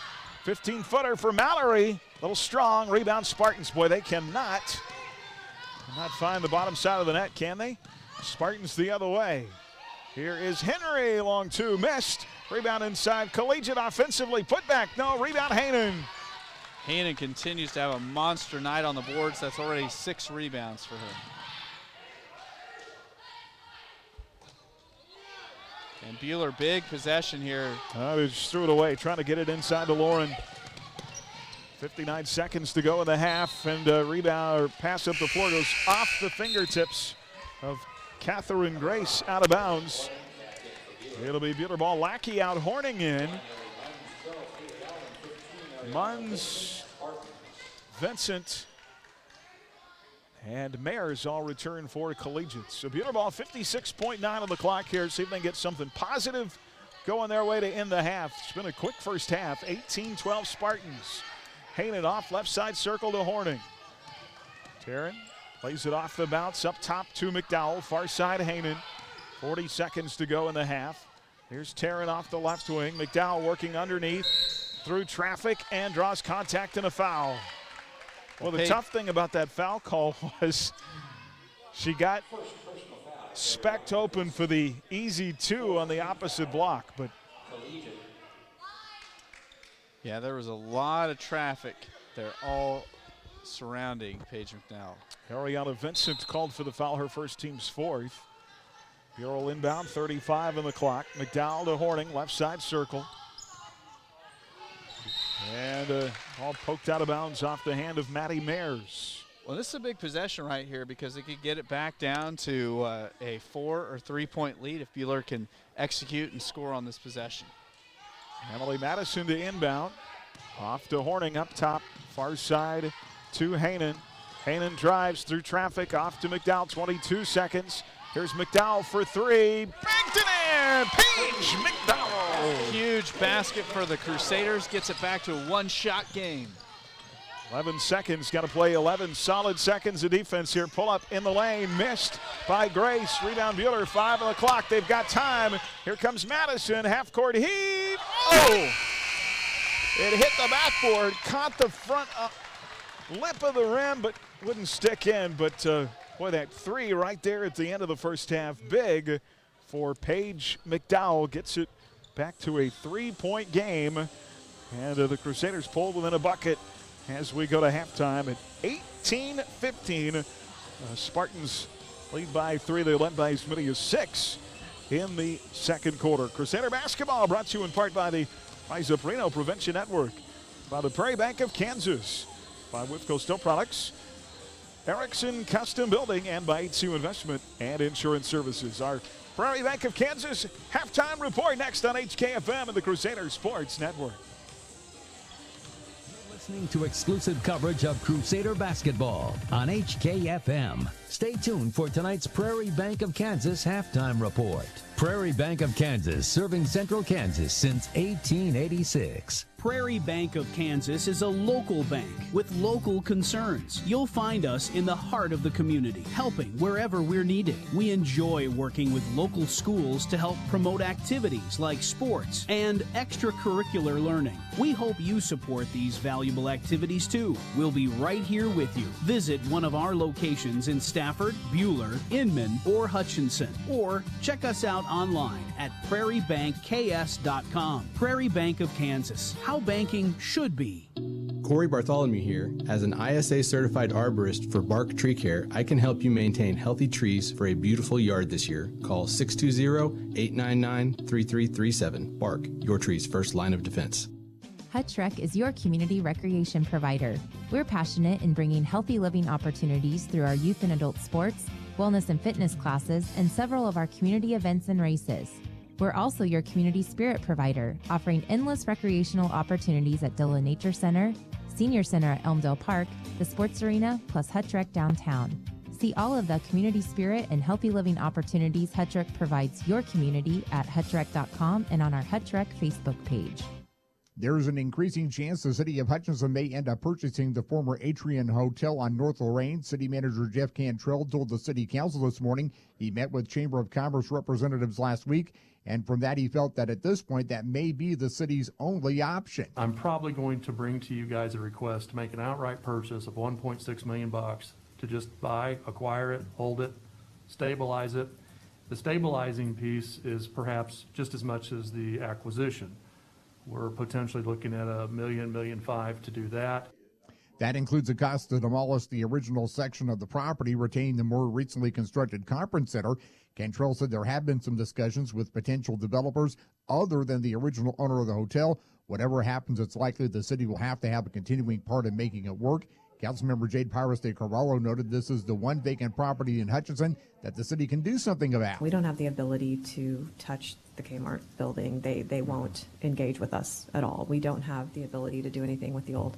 15-footer for Mallory. Little strong, rebound Spartans. Boy, they cannot find the bottom side of the net, can they? Spartans the other way. Here is Henry, long 2, missed. Rebound inside, Collegiate offensively, put back, no, rebound Hainan. Hainan continues to have a monster night on the boards. That's already 6 rebounds for her. And Buhler, big possession here. They just threw it away, trying to get it inside to Lauren. 59 seconds to go in the half, and rebound or pass up the floor goes off the fingertips of Catherine Grace, out of bounds. It'll be Buhler ball. Lackey out, Horning in. Munns, Vincent, and Mayers all return for Collegiate. So Buhler ball, 56.9 on the clock here. See if they can get something positive going their way to end the half. It's been a quick first half. 18-12 Spartans. Hainan off left side circle to Horning. Taryn plays it off the bounce up top to McDowell. Far side Hainan. 40 seconds to go in the half. Here's Taryn off the left wing. McDowell working underneath through traffic and draws contact and a foul. Well, the tough thing about that foul call was she got Specht open for the easy 2 on the opposite block, but yeah, there was a lot of traffic there all surrounding Paige McDowell. Ariana Vincent called for the foul, her first, team's fourth. Buell inbound, 35 on the clock. McDowell to Horning, left side circle. And all poked out of bounds off the hand of Maddie Mayers. Well, this is a big possession right here because it could get it back down to a 4 or 3 point lead if Buhler can execute and score on this possession. Emily Madison to inbound. Off to Horning up top, far side to Haanen. Haanen drives through traffic, off to McDowell, 22 seconds. Here's McDowell for three, back to there, Paige McDowell. Huge basket for the Crusaders, gets it back to a one-shot game. 11 seconds, got to play 11 solid seconds of defense here. Pull up in the lane, missed by Grace. Rebound Buhler, 5 on the clock. They've got time. Here comes Madison, half-court heave. Oh! It hit the backboard, caught the front lip of the rim, but wouldn't stick in. But boy, that three right there at the end of the first half, big for Paige McDowell. Gets it back to a 3-point game. And the Crusaders pulled within a bucket as we go to halftime at 18-15. Spartans lead by 3. They led by as many as 6 in the second quarter. Crusader basketball brought to you in part by the Reno Prevention Network, by the Prairie Bank of Kansas, by Whitco Steel Products, Erickson Custom Building, and by HCU Investment and Insurance Services. Our Prairie Bank of Kansas halftime report next on HKFM and the Crusader Sports Network. Listening to exclusive coverage of Crusader basketball on HKFM. Stay tuned for tonight's Prairie Bank of Kansas halftime report. Prairie Bank of Kansas, serving Central Kansas since 1886. Prairie Bank of Kansas is a local bank with local concerns. You'll find us in the heart of the community, helping wherever we're needed. We enjoy working with local schools to help promote activities like sports and extracurricular learning. We hope you support these valuable activities too. We'll be right here with you. Visit one of our locations in Stafford, Buhler, Inman, or Hutchinson, or check us out online at prairiebankks.com. Prairie Bank of Kansas, how banking should be. Corey Bartholomew here. As an ISA certified arborist for Bark Tree Care, I can help you maintain healthy trees for a beautiful yard this year. Call 620-899-3337. Bark, your tree's first line of defense. Hutch Rec is your community recreation provider. We're passionate in bringing healthy living opportunities through our youth and adult sports, wellness and fitness classes, and several of our community events and races. We're also your community spirit provider, offering endless recreational opportunities at Dillon Nature Center, Senior Center at Elmdale Park, the Sports Arena, plus Hutch Rec downtown. See all of the community spirit and healthy living opportunities Hutch Rec provides your community at hutchrec.com and on our Hutch Rec Facebook page. There's an increasing chance the city of Hutchinson may end up purchasing the former Atrium Hotel on North Lorraine. City Manager Jeff Cantrell told the City Council this morning he met with Chamber of Commerce representatives last week, and from that he felt that at this point that may be the city's only option. I'm probably going to bring to you guys a request to make an outright purchase of $1.6 million to just buy, acquire it, hold it, stabilize it. The stabilizing piece is perhaps just as much as the acquisition. We're potentially looking at $1 million, $1.5 million to do that. That includes a cost to demolish the original section of the property, retaining the more recently constructed conference center. Cantrell said there have been some discussions with potential developers other than the original owner of the hotel. Whatever happens, it's likely the city will have to have a continuing part in making it work. Councilmember Jade Pyrus de Carvalho noted this is the one vacant property in Hutchinson that the city can do something about. We don't have the ability to touch the Kmart building. They won't engage with us at all. We don't have the ability to do anything with the old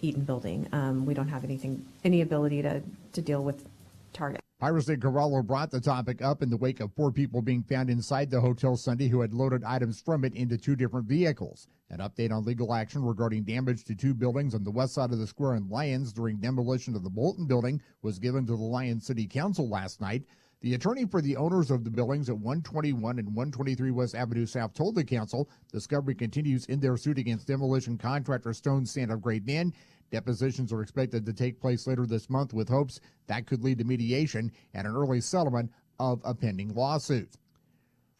Eaton building. We don't have any ability to deal with Target. Pyrus de Carvalho brought the topic up in the wake of 4 people being found inside the hotel Sunday who had loaded items from it into 2 different vehicles. An update on legal action regarding damage to 2 buildings on the west side of the square in Lyons during demolition of the Bolton building was given to the Lyons City Council last night. The attorney for the owners of the buildings at 121 and 123 West Avenue South told the council discovery continues in their suit against demolition contractor Stone Stand of Great Men. Depositions are expected to take place later this month with hopes that could lead to mediation and an early settlement of a pending lawsuit.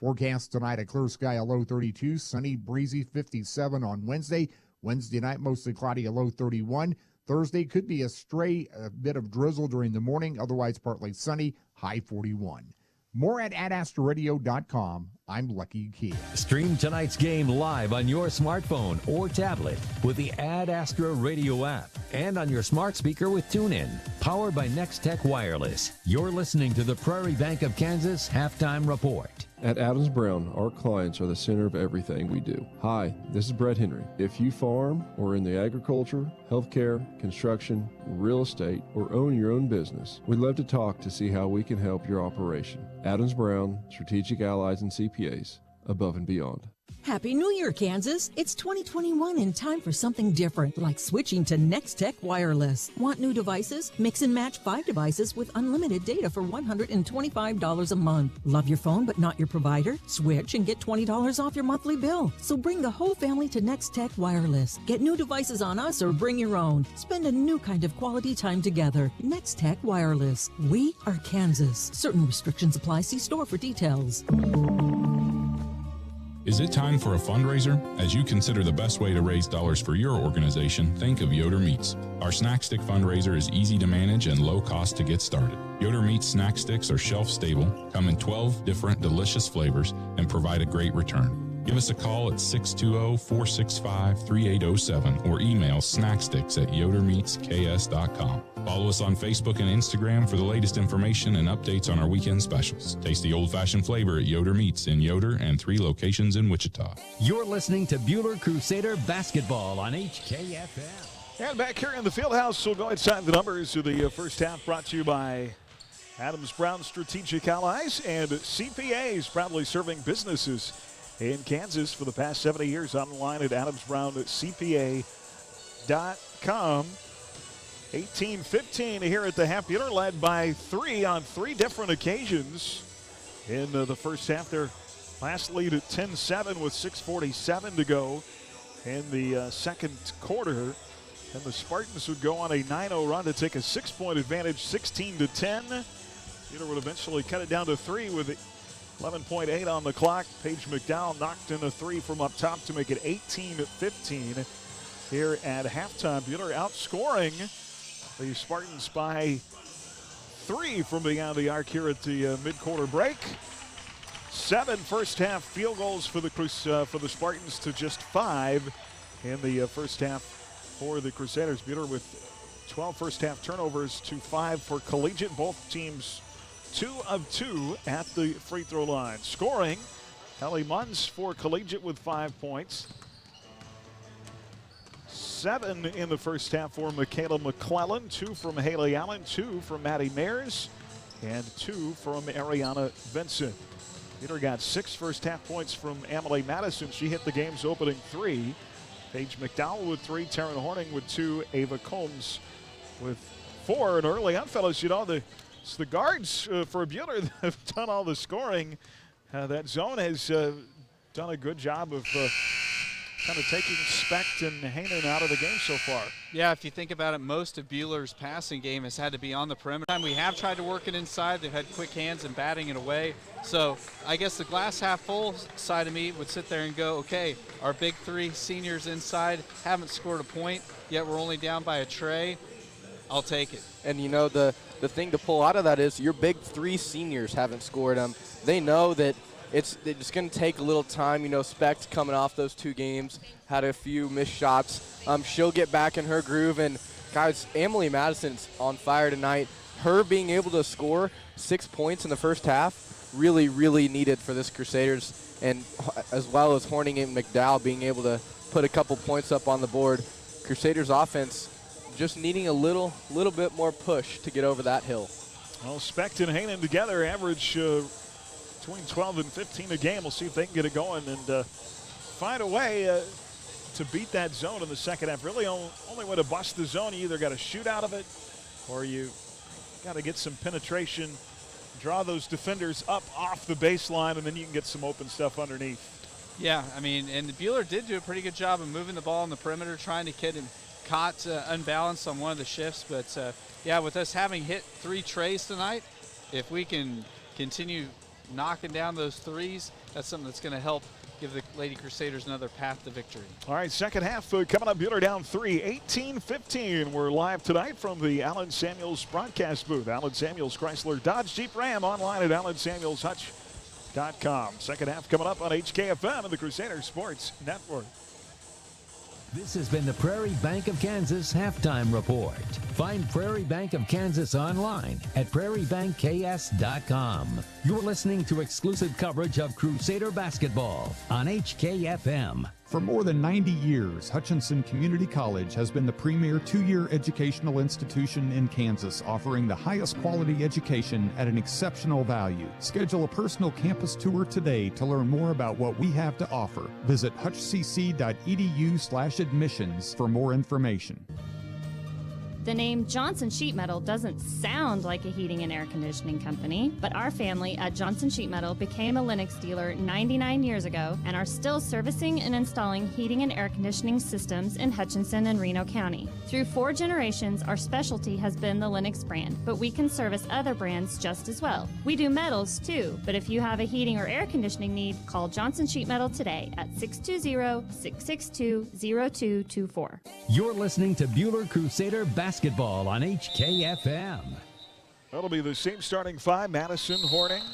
Forecast tonight, a clear sky, a low 32, sunny, breezy 57 on Wednesday. Wednesday night, mostly cloudy, a low 31. Thursday could be a bit of drizzle during the morning, otherwise partly sunny, high 41. More at adastraradio.com. I'm Lucky Key. Stream tonight's game live on your smartphone or tablet with the Ad Astra Radio app and on your smart speaker with TuneIn. Powered by Next Tech Wireless. You're listening to the Prairie Bank of Kansas Halftime Report. At Adams Brown, our clients are the center of everything we do. Hi, this is Brett Henry. If you farm or in the agriculture, healthcare, construction, real estate, or own your own business, we'd love to talk to see how we can help your operation. Adams Brown, Strategic Allies and CPAs, above and beyond. Happy New Year, Kansas! It's 2021 and time for something different, like switching to Next Tech Wireless. Want new devices? Mix and match 5 devices with unlimited data for $125 a month. Love your phone but not your provider? Switch and get $20 off your monthly bill. So bring the whole family to Next Tech Wireless. Get new devices on us or bring your own. Spend a new kind of quality time together. Next Tech Wireless. We are Kansas. Certain restrictions apply. See store for details. Is it time for a fundraiser? As you consider the best way to raise dollars for your organization, think of Yoder Meats. Our snack stick fundraiser is easy to manage and low cost to get started. Yoder Meats snack sticks are shelf stable, come in 12 different delicious flavors, and provide a great return. Give us a call at 620-465-3807 or email snacksticks@yodermeatsks.com. Follow us on Facebook and Instagram for the latest information and updates on our weekend specials. Taste the old-fashioned flavor at Yoder Meats in Yoder and 3 locations in Wichita. You're listening to Buhler Crusader Basketball on HKFM. And back here in the Fieldhouse, we'll go inside the numbers of the first half, brought to you by Adams Brown Strategic Allies and CPAs, proudly serving businesses in Kansas for the past 70 years. Online at adamsbrown.cpa.com. 18-15 here at the half. Buhler led by 3 on 3 different occasions in the first half. Their last lead at 10-7 with 6:47 to go in the second quarter. And the Spartans would go on a 9-0 run to take a 6-point advantage, 16-10. Buhler would eventually cut it down to 3 with 11.8 on the clock. Paige McDowell knocked in a 3 from up top to make it 18-15 here at halftime. Buhler outscoring the Spartans by 3 from beyond the arc here at the mid-quarter break. 7 first-half field goals for the Spartans to just 5 in the first half for the Crusaders. Buhler with 12 first-half turnovers to 5 for Collegiate. Both teams 2 of 2 at the free throw line. Scoring, Ellie Munns for Collegiate with 5 points. 7 in the first half for Michaela McClellan, 2 from Haley Allen, 2 from Maddie Mayers, and 2 from Ariana Vincent. Buhler got 6 first half points from Emily Madison. She hit the game's opening 3. Paige McDowell with 3, Taryn Horning with 2, Ava Combs with 4. And early on, fellas, you know, it's the guards for Buhler that have done all the scoring. That zone has done a good job of kind of taking Specht and Hainan out of the game so far. Yeah, if you think about it, most of Buhler's passing game has had to be on the perimeter. We have tried to work it inside. They've had quick hands and batting it away. So I guess the glass half full side of me would sit there and go, okay, our big 3 seniors inside haven't scored a point, yet we're only down by a tray. I'll take it. And, you know, the thing to pull out of that is your big 3 seniors haven't scored. They know that it's going to take a little time. You know, Specht coming off those 2 games, had a few missed shots. She'll get back in her groove. And, guys, Emily Madison's on fire tonight. Her being able to score 6 points in the first half, really, really needed for this Crusaders. And as well as Horning and McDowell being able to put a couple points up on the board. Crusaders offense just needing a little bit more push to get over that hill. Well, Specht and Hainan together average between 12 and 15 a game. We'll see if they can get it going and find a way to beat that zone in the second half. Really, only way to bust the zone, you either got to shoot out of it or you got to get some penetration, draw those defenders up off the baseline, and then you can get some open stuff underneath. Yeah, I mean, and Buhler did do a pretty good job of moving the ball on the perimeter, trying to get him caught unbalanced on one of the shifts. But, yeah, with us having hit 3 trays tonight, if we can continue knocking down those threes, that's something that's going to help give the Lady Crusaders another path to victory. All right, second half coming up. Buhler down 3, 18-15. We're live tonight from the Allen Samuels broadcast booth. Allen Samuels Chrysler Dodge Jeep Ram, online at AllenSamuelsHutch.com. Second half coming up on HKFM and the Crusader Sports Network. This has been the Prairie Bank of Kansas Halftime Report. Find Prairie Bank of Kansas online at prairiebankks.com. You're listening to exclusive coverage of Crusader basketball on HKFM. For more than 90 years, Hutchinson Community College has been the premier two-year educational institution in Kansas, offering the highest quality education at an exceptional value. Schedule a personal campus tour today to learn more about what we have to offer. Visit hutchcc.edu/admissions for more information. The name Johnson Sheet Metal doesn't sound like a heating and air conditioning company, but our family at Johnson Sheet Metal became a Lennox dealer 99 years ago and are still servicing and installing heating and air conditioning systems in Hutchinson and Reno County. Through 4 generations, our specialty has been the Lennox brand, but we can service other brands just as well. We do metals too, but if you have a heating or air conditioning need, call Johnson Sheet Metal today at 620-662-0224. You're listening to Buhler Crusader basketball on HKFM. That'll be the same starting 5. Madison, Horning,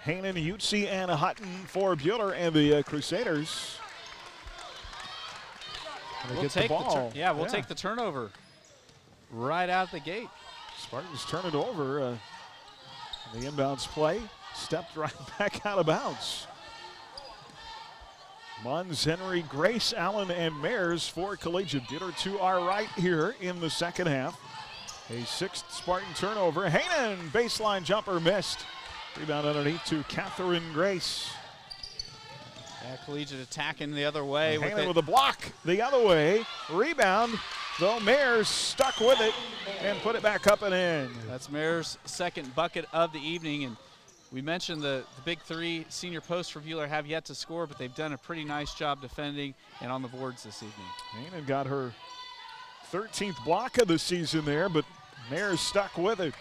Hainan, Utsi, and Hutton for Buhler and the Crusaders. We'll take take the turnover right out the gate. Spartans turn it over. The inbounds play stepped right back out of bounds. Munns, Henry, Grace, Allen, and Mayers for Collegiate. Buhler to our right here in the second half. A 6th Spartan turnover. Hainan, baseline jumper missed. Rebound underneath to Catherine Grace. Yeah, Collegiate attacking the other way. Hainan with a block the other way. Rebound, though Mayers stuck with it and put it back up and in. That's Mayers' second bucket of the evening. And we mentioned the big 3 senior posts for Buhler have yet to score, but they've done a pretty nice job defending and on the boards this evening. Hainan got her 13th block of the season there, but Mayers stuck with it.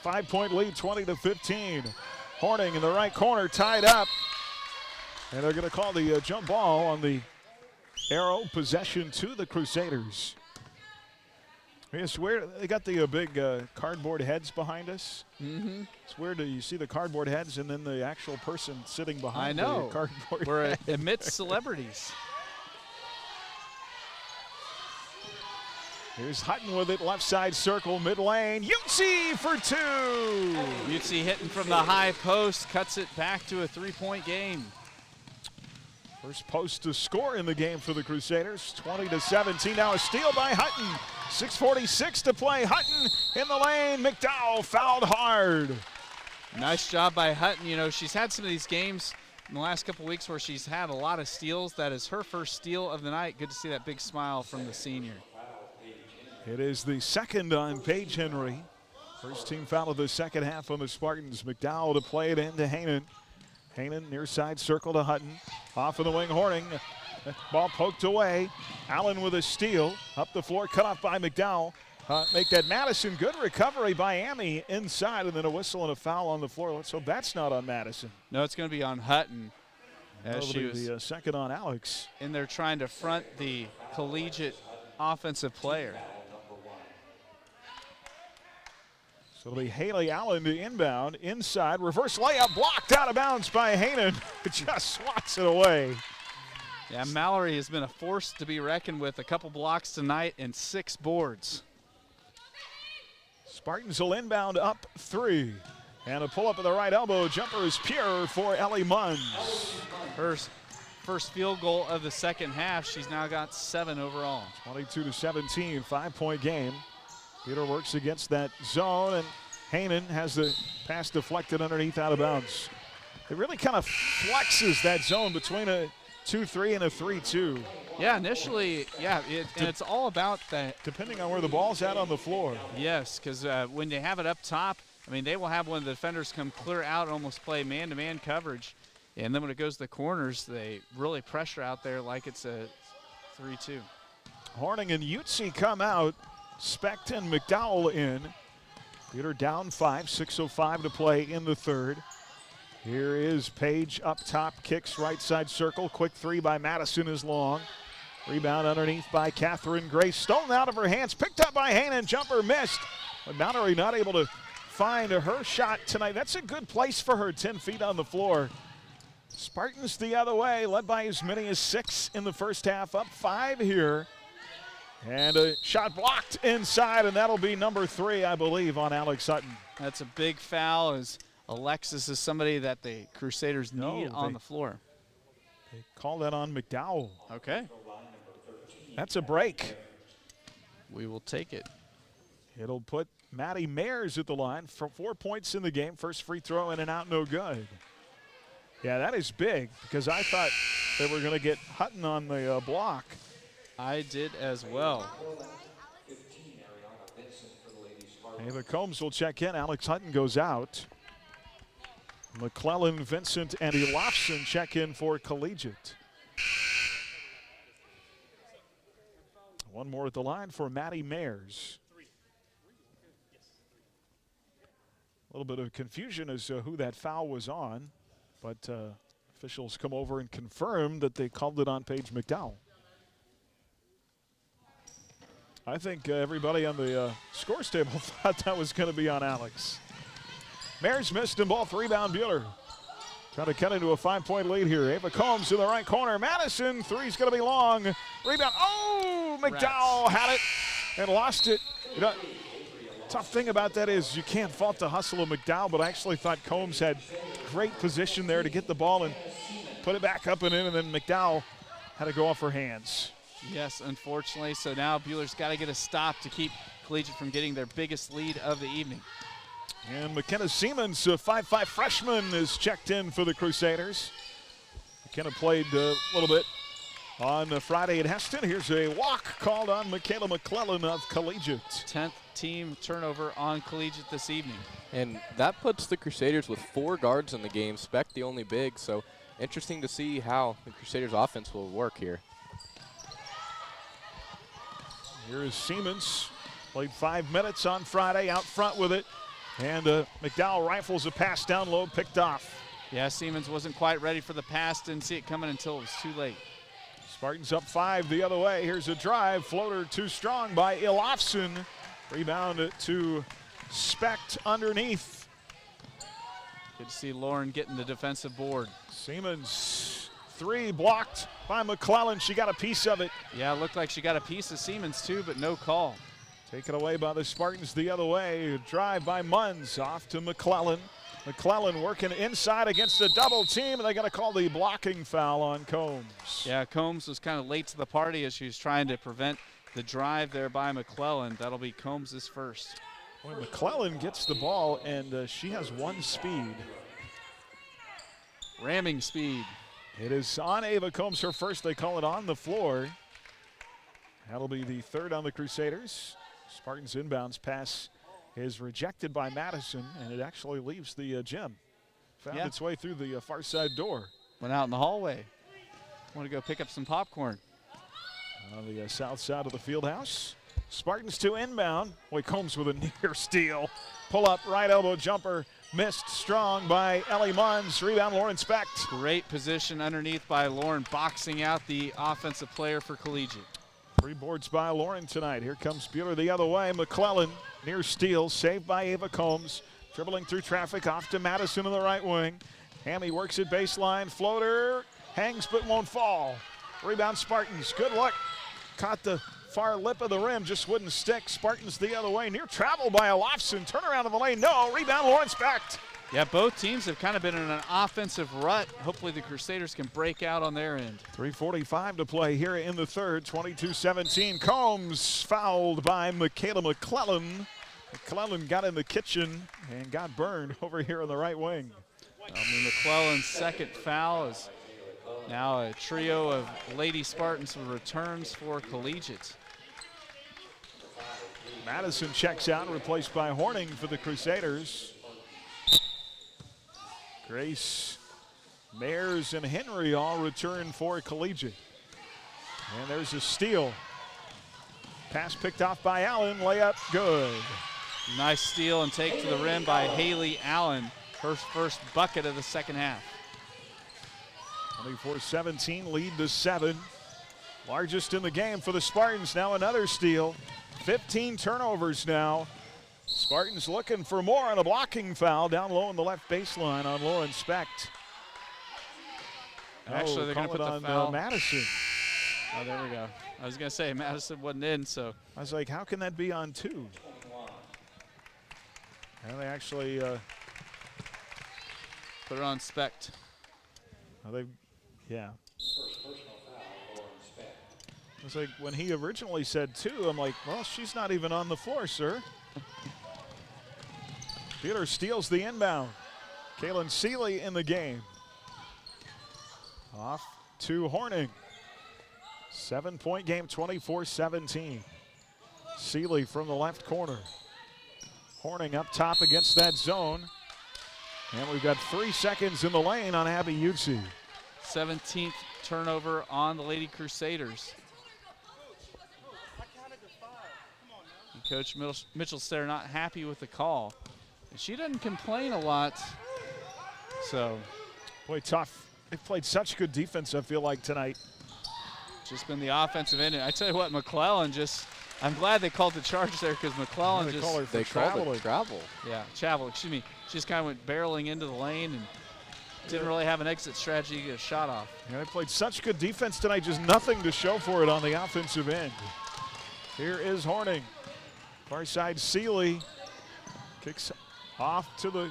5-point lead, 20-15. Horning in the right corner, tied up. And they're going to call the jump ball on the arrow. Possession to the Crusaders. It's weird. They got the big cardboard heads behind us. Mm-hmm. It's weird. You see the cardboard heads and then the actual person sitting behind the cardboard We're head. amidst celebrities. Here's Hutton with it, left side circle, mid lane. Utsi for 2. Utsi hitting from the high post, cuts it back to a 3-point game. First post to score in the game for the Crusaders, 20-17. Now a steal by Hutton. 6:46 to play. Hutton in the lane. McDowell fouled hard. Nice job by Hutton. You know, she's had some of these games in the last couple weeks where she's had a lot of steals. That is her first steal of the night. Good to see that big smile from the senior. It is the second on Paige Henry. First team foul of the second half on the Spartans. McDowell to play it into Hainan. Hainan near side circle to Hutton. Off of the wing, Horning. Ball poked away. Allen with a steal. Up the floor, cut off by McDowell. Make that Madison. Good recovery by Amy inside, and then a whistle and a foul on the floor. Let's hope that's not on Madison. No, it's going to be on Hutton. As she was the second on Alex. In there trying to front the Collegiate offensive player. So it'll be Haley Allen to inbound. Inside, reverse layup, blocked out of bounds by Hainan. Just swats it away. Yeah, Mallory has been a force to be reckoned with. A couple blocks tonight and 6 boards. Spartans will inbound up 3. And a pull up at the right elbow. Jumper is pure for Ellie Munns. Her first field goal of the second half. She's now got 7 overall. 22-17, 5-point game. Peter works against that zone, and Hainan has the pass deflected underneath out of bounds. It really kind of flexes that zone between a 2-3 and a 3-2. Yeah, initially, yeah, and it's all about that. Depending on where the ball's at on the floor. Yes, because when they have it up top, I mean, they will have one of the defenders come clear out and almost play man-to-man coverage. And then when it goes to the corners, they really pressure out there like it's a 3-2. Horning and Utsi come out. Specht and McDowell in. Peter down 5, 6:05 to play in the third. Here is Page up top, kicks right side circle. Quick three by Madison is long. Rebound underneath by Catherine Grace. Stolen out of her hands, picked up by Hanan. Jumper missed. But Mallory not able to find her shot tonight. That's a good place for her, 10 feet on the floor. Spartans the other way, led by as many as 6 in the first half, up 5 here. And a shot blocked inside, and that'll be number 3, I believe, on Alex Sutton. That's a big foul, as Alexis is somebody that the Crusaders need on the floor. They call that on McDowell. Okay. That's a break. We will take it. It'll put Maddie Mayers at the line for 4 points in the game. First free throw in and out, no good. Yeah, that is big because I thought they were going to get Hutton on the block. I did as well. Ava Combs will check in. Alex Hutton goes out. McClellan, Vincent, and Elofsson check in for Collegiate. One more at the line for Maddie Mayers. A little bit of confusion as to who that foul was on, but officials come over and confirm that they called it on Paige McDowell. I think everybody on the scores table thought that was going to be on Alex. Mayers missed and ball 3-bound Buhler. Trying to cut into a 5-point lead here. Ava Combs in the right corner. Madison, three's going to be long. Rebound. Oh, McDowell had it and lost it. You know, tough thing about that is you can't fault the hustle of McDowell, but I actually thought Combs had great position there to get the ball and put it back up and in, and then McDowell had to go off her hands. Yes, unfortunately. So now Buhler's got to get a stop to keep Collegiate from getting their biggest lead of the evening. And McKenna Siemens, a 5'5" freshman, is checked in for the Crusaders. McKenna played a little bit on Friday at Heston. Here's a walk called on Michaela McClellan of Collegiate. 10th team turnover on Collegiate this evening. And that puts the Crusaders with 4 guards in the game, Speck the only big, so interesting to see how the Crusaders offense will work here. Here is Siemens, played 5 minutes on Friday, out front with it. And McDowell rifles a pass down low, picked off. Yeah, Siemens wasn't quite ready for the pass, didn't see it coming until it was too late. Spartans up 5 the other way. Here's a drive, floater too strong by Elofsson. Rebound to Specht underneath. Good to see Lauren getting the defensive board. Siemens, 3 blocked by McClellan. She got a piece of it. Yeah, it looked like she got a piece of Siemens too, but no call. Taken away by the Spartans the other way. A drive by Munns off to McClellan. McClellan working inside against a double team, and they got to call the blocking foul on Combs. Yeah, Combs was kind of late to the party as she was trying to prevent the drive there by McClellan. That'll be Combs' first. Boy, McClellan gets the ball, and she has 1 speed. Ramming speed. It is on Ava Combs, her first. They call it on the floor. That'll be the 3rd on the Crusaders. Spartans inbounds pass is rejected by Madison, and it actually leaves the gym. Found its way through the far side door. Went out in the hallway. Want to go pick up some popcorn. On the south side of the field house. Spartans to inbound. Boy, Combs with a near steal. Pull up, right elbow jumper. Missed strong by Ellie Munns. Rebound, Lauren Specht. Great position underneath by Lauren, boxing out the offensive player for Collegiate. 3 boards by Lauren tonight. Here comes Buhler the other way. McClellan near steal, saved by Ava Combs. Dribbling through traffic off to Madison in the right wing. Hammy works at baseline. Floater hangs but won't fall. Rebound Spartans. Good luck. Caught the far lip of the rim, just wouldn't stick. Spartans the other way. Near travel by Elofsson. Turn around in the lane. No. Rebound Lauren Specht. Yeah, both teams have kind of been in an offensive rut. Hopefully the Crusaders can break out on their end. 3:45 to play here in the 3rd. 22-17. Combs fouled by Michaela McClellan. McClellan got in the kitchen and got burned over here on the right wing. McClellan's second foul is now a trio of Lady Spartans returns for Collegiate. Madison checks out, replaced by Horning for the Crusaders. Grace, Mayers, and Henry all return for Collegiate. And there's a steal. Pass picked off by Allen, layup good. Nice steal and take to the rim by Haley Allen. her first bucket of the second half. 24-17, lead to 7. Largest in the game for the Spartans. Now another steal. 15 turnovers now. Spartans looking for more on a blocking foul down low on the left baseline on Lauren Specht. Actually, they're going to put the on foul. Madison. Oh, there we go. I was going to say Madison wasn't in, so. I was like, how can that be on 2? And they actually put it on Specht. Yeah. It was like when he originally said 2, I'm like, well, she's not even on the floor, sir. Buhler steals the inbound. Kaylin Seeley in the game. Off to Horning. 7-point game, 24-17. Seeley from the left corner. Horning up top against that zone. And we've got 3 seconds in the lane on Abby Utsi. 17th turnover on the Lady Crusaders. And Coach Mitchell's there not happy with the call. And she doesn't complain a lot. So, boy, tough. They've played such good defense, I feel like, tonight. Just been the offensive end. I tell you what, McClellan just, I'm glad they called the charge there because McClellan they just. Call her for they called it travel. Yeah, travel, excuse me. She just kind of went barreling into the lane and didn't really have an exit strategy to get a shot off. Yeah, they played such good defense tonight, just nothing to show for it on the offensive end. Here is Horning. Far side Seeley. Kicks off to the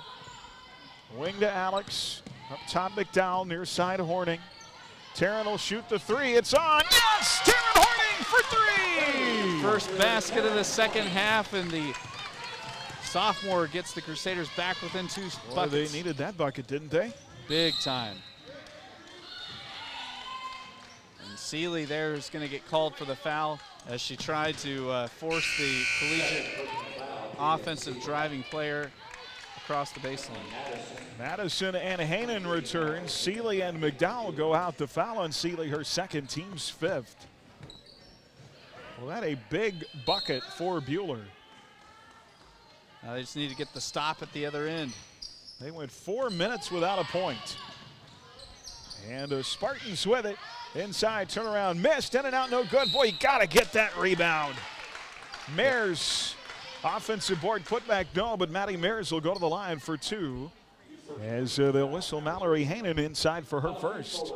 wing to Alex. Up top McDowell, near side Horning. Taryn will shoot the 3. It's on. Yes! Taryn Horning for 3! First basket of the second half, and the sophomore gets the Crusaders back within 2 buckets. They needed that bucket, didn't they? Big time. And Seeley there is going to get called for the foul as she tried to force the Collegiate offensive driving player across the baseline. Madison and Hanen return. Seeley and McDowell go out. The foul on Seeley, her second, team's 5th. Well, that a big bucket for Buhler. Now they just need to get the stop at the other end. They went 4 minutes without a point. And the Spartans with it. Inside, turnaround, missed, in and out, no good. Boy, you gotta get that rebound. Mears, offensive board putback, no, but Maddie Mears will go to the line for 2. As they'll whistle Mallory Hanen inside for her first.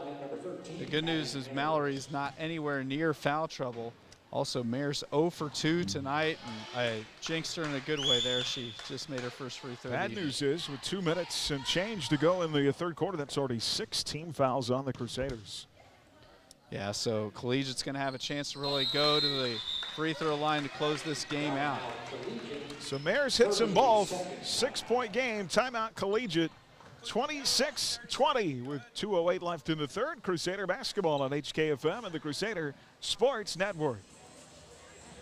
The good news is Mallory's not anywhere near foul trouble. Also, Mears 0 for 2 tonight, and I jinxed her in a good way there. She just made her first free throw. Bad news is, with 2 minutes and change to go in the third quarter, that's already 6 team fouls on the Crusaders. Yeah, so Collegiate's going to have a chance to really go to the free throw line to close this game out. So Mears hits them both. 6-point game, timeout Collegiate. 26-20 with 2:08 left in the third. Crusader basketball on HKFM and the Crusader Sports Network.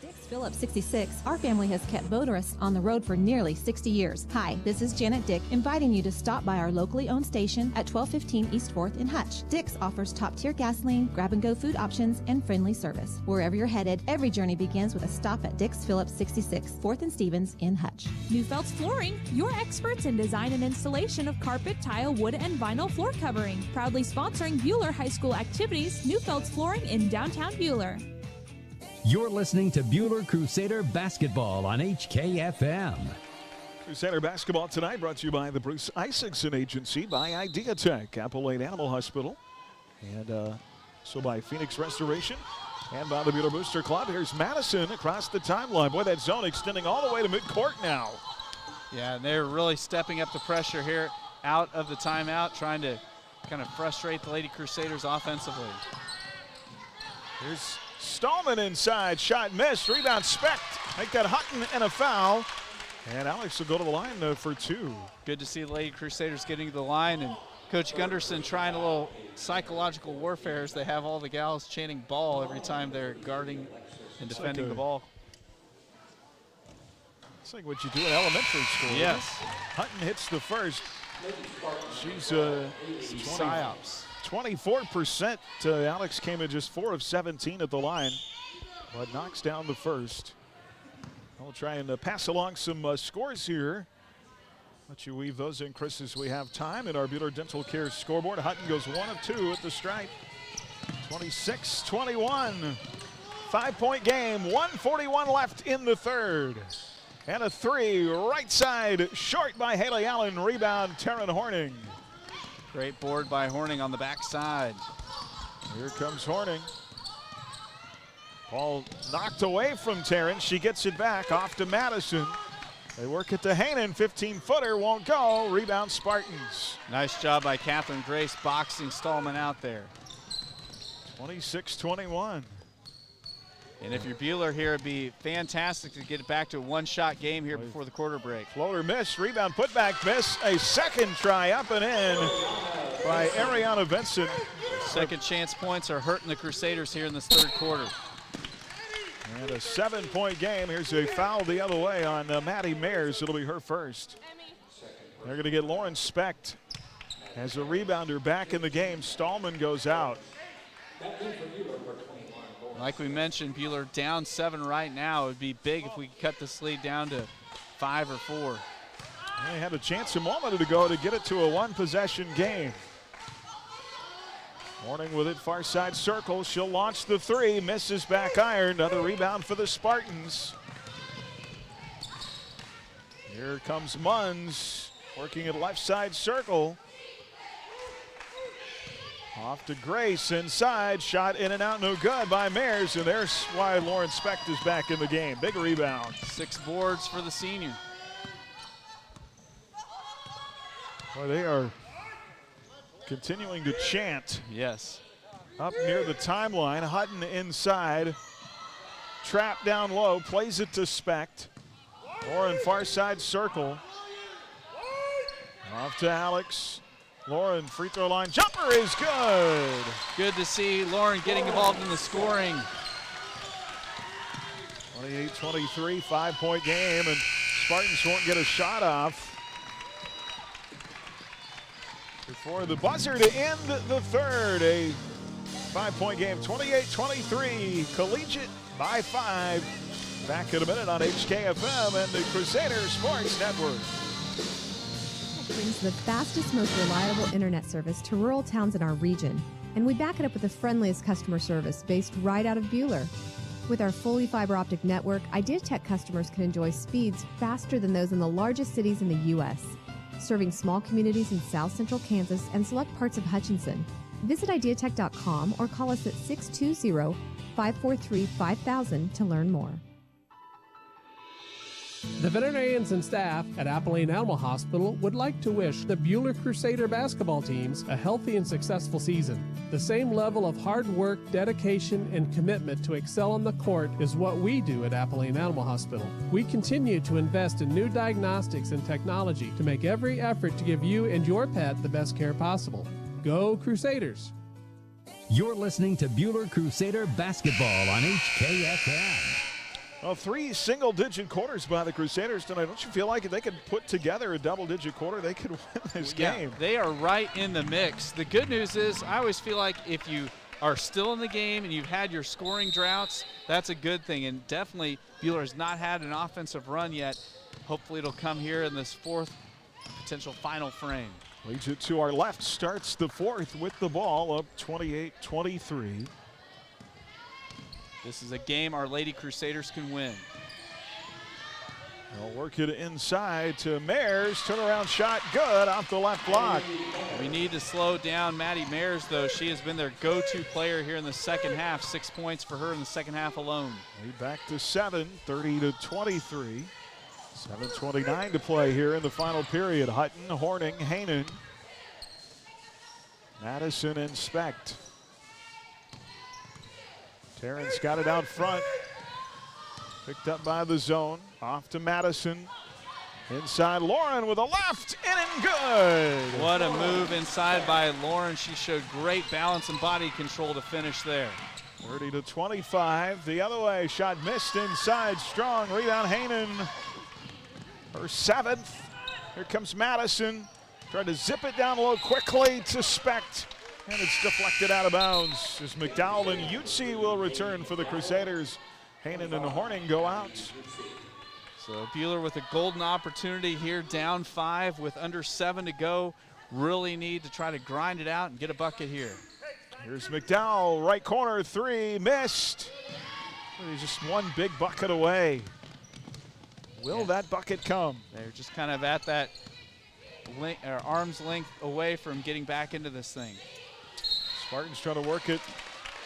Dix Phillips 66. Our family has kept motorists on the road for nearly 60 years. Hi, this is Janet Dick, inviting you to stop by our locally owned station at 1215 East 4th in Hutch. Dix offers top-tier gasoline, grab-and-go food options, and friendly service. Wherever you're headed, every journey begins with a stop at Dix Phillips 66, 4th and Stevens in Hutch. Neufeld's Flooring, your experts in design and installation of carpet, tile, wood, and vinyl floor covering. Proudly sponsoring Buhler High School activities, Neufeld's Flooring in downtown Buhler. You're listening to Buhler Crusader Basketball on HKFM. Crusader basketball tonight brought to you by the Bruce Isaacson Agency, by Idea Tech, Apple Lane Animal Hospital, and so by Phoenix Restoration, and by the Buhler Booster Club. Here's Madison across the timeline. Boy, that zone extending all the way to midcourt now. Yeah, and they're really stepping up the pressure here out of the timeout, trying to kind of frustrate the Lady Crusaders offensively. Here's Stallman inside, shot missed, rebound Specht. Make that Hutton and a foul. And Alex will go to the line for 2. Good to see the Lady Crusaders getting to the line, and Coach Gunderson trying a little psychological warfare as they have all the gals chanting ball every time they're guarding and defending the ball. It's like what you do in elementary school. Yes. Hutton hits the first. She's some psyops. 24%. Alex came in just 4 of 17 at the line, but knocks down the first. I'll try and pass along some scores here Let you weave those in, Chris, as we have time in our Buhler Dental Care scoreboard. Hutton goes 1 of 2 at the stripe. 26-21. 5-point game, 1:41 left in the third. And a three, right side, short by Haley Allen. Rebound, Taryn Horning. Great board by Horning on the backside. Here comes Horning. Ball knocked away from Taryn. She gets it back off to Madison. They work it to Hanen. 15-footer won't go. Rebound, Spartans. Nice job by Catherine Grace boxing Stallman out there. 26-21. And if you're Buhler here, it'd be fantastic to get it back to a one-shot game here before the quarter break. Floater miss, rebound, putback miss. A second try up and in by Ariana Vincent. Second chance points are hurting the Crusaders here in this third quarter. And a 7-point game. Here's a foul the other way on Maddie Mayers. It'll be her first. They're going to get Lauren Specht as a rebounder back in the game. Stallman goes out. Like we mentioned, Buhler down 7 right now. It would be big if we could cut this lead down to 5 or 4. They had a chance a moment ago to get it to a one-possession game. Horning with it, far side circle. She'll launch the three, misses back iron. Another rebound for the Spartans. Here comes Munns, working at left side circle. Off to Grace inside, shot in and out, no good by Mayers, and there's why Lauren Specht is back in the game. Big rebound. 6 boards for the senior. Boy, they are continuing to chant. Yes. Up near the timeline, Hutton inside. Trap down low, plays it to Specht. Lauren far side circle. Off to Alex. Lauren, free throw line jumper is good. Good to see Lauren getting involved in the scoring. 28-23, 5-point game, and Spartans won't get a shot off before the buzzer to end the third. A 5-point game, 28-23, Collegiate by 5. Back in a minute on HKFM and the Crusader Sports Network. Brings the fastest, most reliable internet service to rural towns in our region, and we back it up with the friendliest customer service based right out of Buhler. With our fully fiber optic network, IdeaTech customers can enjoy speeds faster than those in the largest cities in the U.S., serving small communities in South Central Kansas and select parts of Hutchinson. Visit ideatech.com or call us at 620-543-5000 to learn more. The veterinarians and staff at Abilene Animal Hospital would like to wish the Buhler Crusader basketball teams a healthy and successful season. The same level of hard work, dedication, and commitment to excel on the court is what we do at Abilene Animal Hospital. We continue to invest in new diagnostics and technology to make every effort to give you and your pet the best care possible. Go Crusaders! You're listening to Buhler Crusader basketball on HKFM. Well, 3 single-digit quarters by the Crusaders tonight. Don't you feel like if they could put together a double-digit quarter, they could win this game? They are right in the mix. The good news is I always feel like if you are still in the game and you've had your scoring droughts, that's a good thing. And definitely Buhler has not had an offensive run yet. Hopefully it'll come here in this fourth potential final frame. Collegiate to our left starts the fourth with the ball up 28-23. This is a game our Lady Crusaders can win. They'll work it inside to Mayers. Turnaround shot good off the left block. We need to slow down Maddie Mayers, though. She has been their go-to player here in the second half. 6 points for her in the second half alone. Lead back to 7, 30-23. 7:29 to play here in the final period. Hutton, Horning, Hanen, Madison, and Specht. Terrence got it out front. Picked up by the zone. Off to Madison. Inside Lauren with a left, and good. What a move inside by Lauren. She showed great balance and body control to finish there. 30-25. The other way, shot missed inside. Strong rebound, Hanen. Her 7th. Here comes Madison. Tried to zip it down low quickly to Specht. And it's deflected out of bounds as McDowell and Utsi will return for the Crusaders. Hanen and Horning go out. So Buhler with a golden opportunity here, down 5 with under 7 to go. Really need to try to grind it out and get a bucket here. Here's McDowell, right corner, 3, missed. He's just one big bucket away. Will that bucket come? They're just kind of at that arm's length away from getting back into this thing. Spartans trying to work it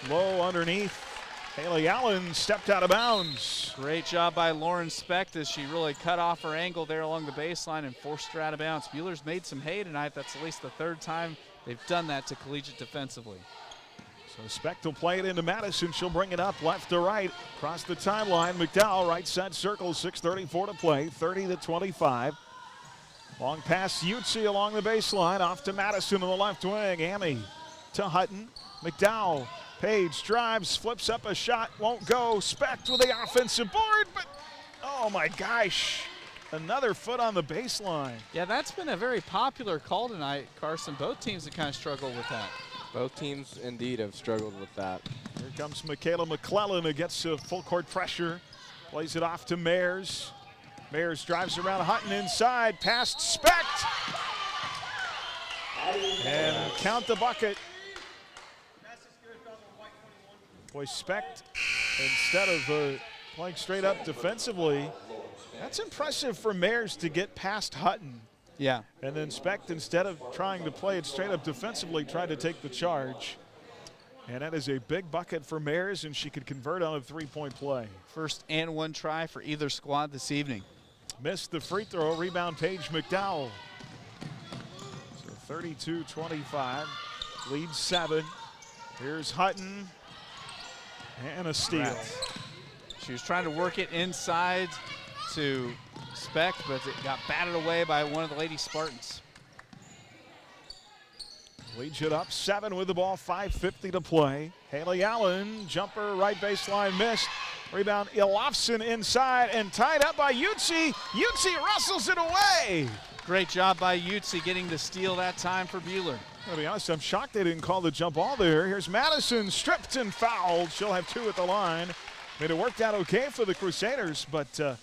low underneath. Haley Allen stepped out of bounds. Great job by Lauren Specht as she really cut off her angle there along the baseline and forced her out of bounds. Buhler's made some hay tonight. That's at least the 3rd time they've done that to Collegiate defensively. So Specht will play it into Madison. She'll bring it up left to right across the timeline. McDowell, right side circle, 6:34 to play, 30-25. Long pass, Utsi along the baseline, off to Madison on the left wing. Amy to Hutton. McDowell, Page drives, flips up a shot, won't go. Specht with the offensive board, but oh my gosh, another foot on the baseline. Yeah, that's been a very popular call tonight, Carson. Both teams have kind of struggled with that. Both teams indeed have struggled with that. Here comes Michaela McClellan who gets full court pressure. Plays it off to Mayers. Mayers drives around Hutton inside, past Specht. And count the bucket. Boy, Specht, instead of playing straight up defensively, that's impressive for Mayers to get past Hutton. Yeah. And then Specht, instead of trying to play it straight up defensively, tried to take the charge. And that is a big bucket for Mayers, and she could convert on a 3-point play. First and 1 try for either squad this evening. Missed the free throw, rebound Paige McDowell. So 32-25, lead 7. Here's Hutton, and a steal. She was trying to work it inside to Specht, but it got batted away by one of the Lady Spartans. Collegiate up 7 with the ball, 5:50 to play. Haley Allen, jumper, right baseline, missed. Rebound, Ilofsson inside and tied up by Utsi. Utsi wrestles it away. Great job by Utsi getting the steal that time for Buhler. To be honest, I'm shocked they didn't call the jump ball there. Here's Madison, stripped and fouled. She'll have 2 at the line. It worked out okay for the Crusaders, but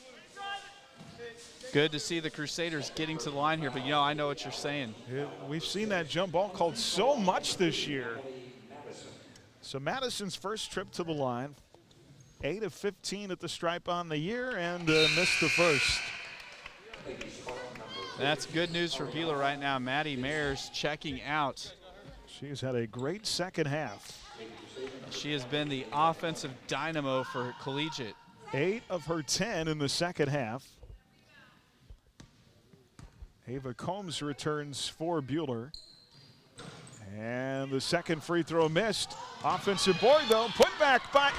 good to see the Crusaders getting to the line here, but I know what you're saying. We've seen that jump ball called so much this year. So Madison's first trip to the line, 8 of 15 at the stripe on the year, and missed the first. That's good news for Buhler right now. Maddie Mayers checking out. She's had a great second half. She has been the offensive dynamo for Collegiate. 8 of her 10 in the second half. Ava Combs returns for Buhler. And the second free throw missed. Offensive board though, put back by,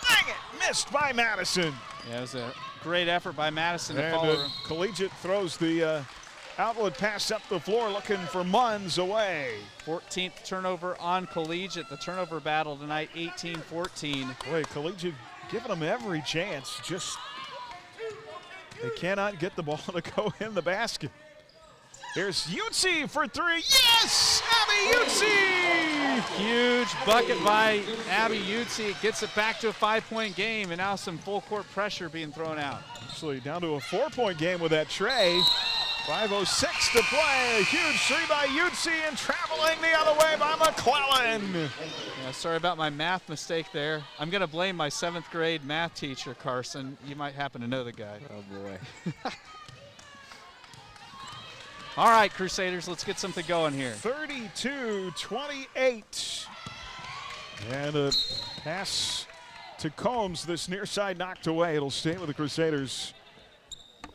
dang it, missed by Madison. Yeah, it was a great effort by Madison to and follow. Collegiate throws the outlet pass up the floor, looking for Munns away. 14th turnover on Collegiate. The turnover battle tonight, 18-14. Boy, Collegiate giving them every chance. Just they cannot get the ball to go in the basket. Here's Utsi for 3. Yes! Abby Utsi! Huge bucket by Abby Utsi. It gets it back to a 5-point game, and now some full court pressure being thrown out. Actually down to a 4-point game with that tray. 5:06 to play. A huge 3 by Utsi and traveling the other way by McClellan. Yeah, sorry about my math mistake there. I'm going to blame my 7th grade math teacher, Carson. You might happen to know the guy. Oh, boy. All right, Crusaders, let's get something going here. 32-28. And a pass to Combs. This near side knocked away. It'll stay with the Crusaders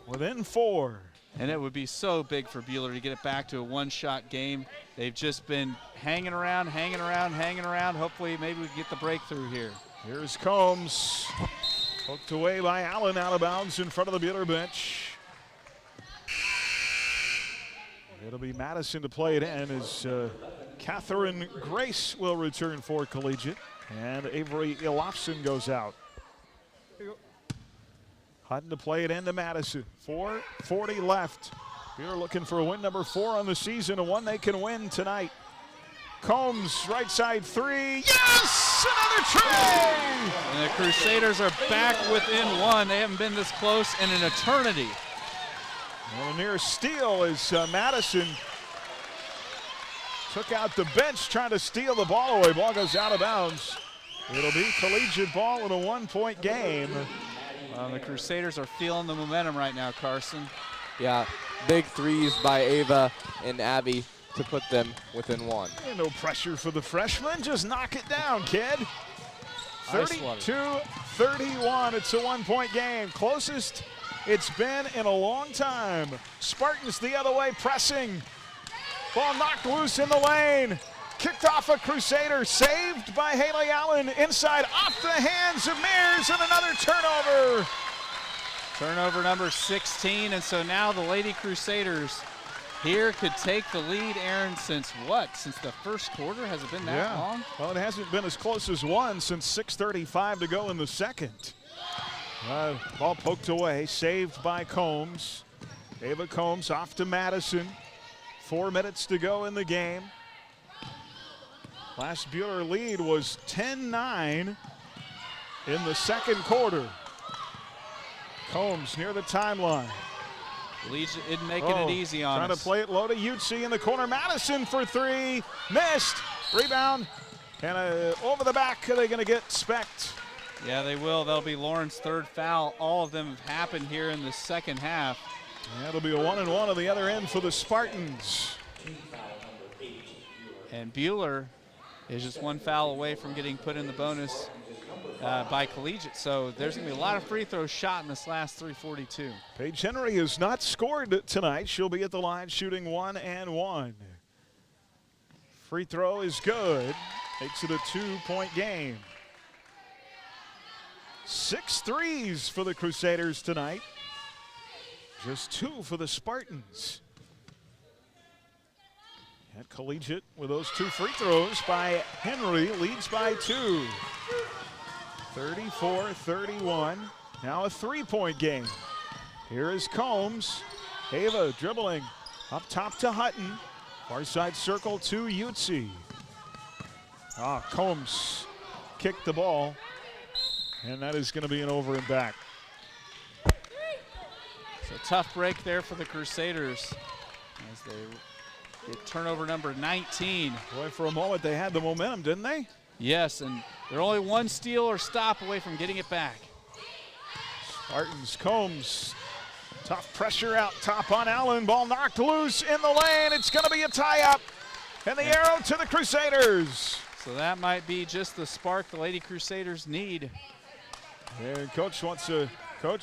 within 4. And it would be so big for Buhler to get it back to a one-shot game. They've just been hanging around. Hopefully, maybe we can get the breakthrough here. Here's Combs. Hooked away by Allen, out of bounds in front of the Buhler bench. It'll be Madison to play it in as Catherine Grace will return for Collegiate. And Avery Ilofsson goes out. Hutton to play it into Madison. 4:40 left. Buhler looking for win number 4 on the season, and one they can win tonight. Combs, right side three. Yes! Another tray! And the Crusaders are back within one. They haven't been this close in an eternity. Well, near steal is Madison. Took out the bench trying to steal the ball away. Ball goes out of bounds. It'll be Collegiate ball in a 1-point game. The Crusaders are feeling the momentum right now, Carson. Yeah, big threes by Ava and Abby to put them within one. And no pressure for the freshman. Just knock it down, kid. 32-31. It's a 1-point game. Closest it's been in a long time. Spartans the other way, pressing. Ball knocked loose in the lane. Kicked off a Crusader, saved by Haley Allen. Inside, off the hands of Mears, and another turnover. Turnover number 16, and so now the Lady Crusaders here could take the lead, Aaron, since what? Since the first quarter? Has it been that long? Well, it hasn't been as close as one since 6:35 to go in the second. Ball poked away, saved by Combs. Ava Combs off to Madison. 4 minutes to go in the game. Last Buhler lead was 10-9 in the second quarter. Combs near the timeline. Collegiate isn't making it easy on us. Trying to play it low to Utsi in the corner. Madison for three. Missed. Rebound. And over the back. Are they going to get specked? Yeah, they will. That'll be Lauren's third foul. All of them have happened here in the second half. Yeah, it'll be a 1-and-1 on the other end for the Spartans. And Buhler is just one foul away from getting put in the bonus by Collegiate. So there's going to be a lot of free throws shot in this last 3:42. Paige Henry has not scored tonight. She'll be at the line shooting 1-and-1. Free throw is good. Makes it a 2-point game. 6 threes for the Crusaders tonight. Just 2 for the Spartans. At Collegiate with those 2 free throws by Henry, leads by 2. 34-31. Now a 3-point game. Here is Combs. Ava dribbling up top to Hutton. Far side circle to Utsi. Combs kicked the ball. And that is going to be an over and back. It's a tough break there for the Crusaders as they get turnover number 19. Boy, for a moment they had the momentum, didn't they? Yes, and they're only 1 steal or stop away from getting it back. Spartans, Combs, tough pressure out top on Allen. Ball knocked loose in the lane. It's going to be a tie-up. And the arrow to the Crusaders. So that might be just the spark the Lady Crusaders need. And coach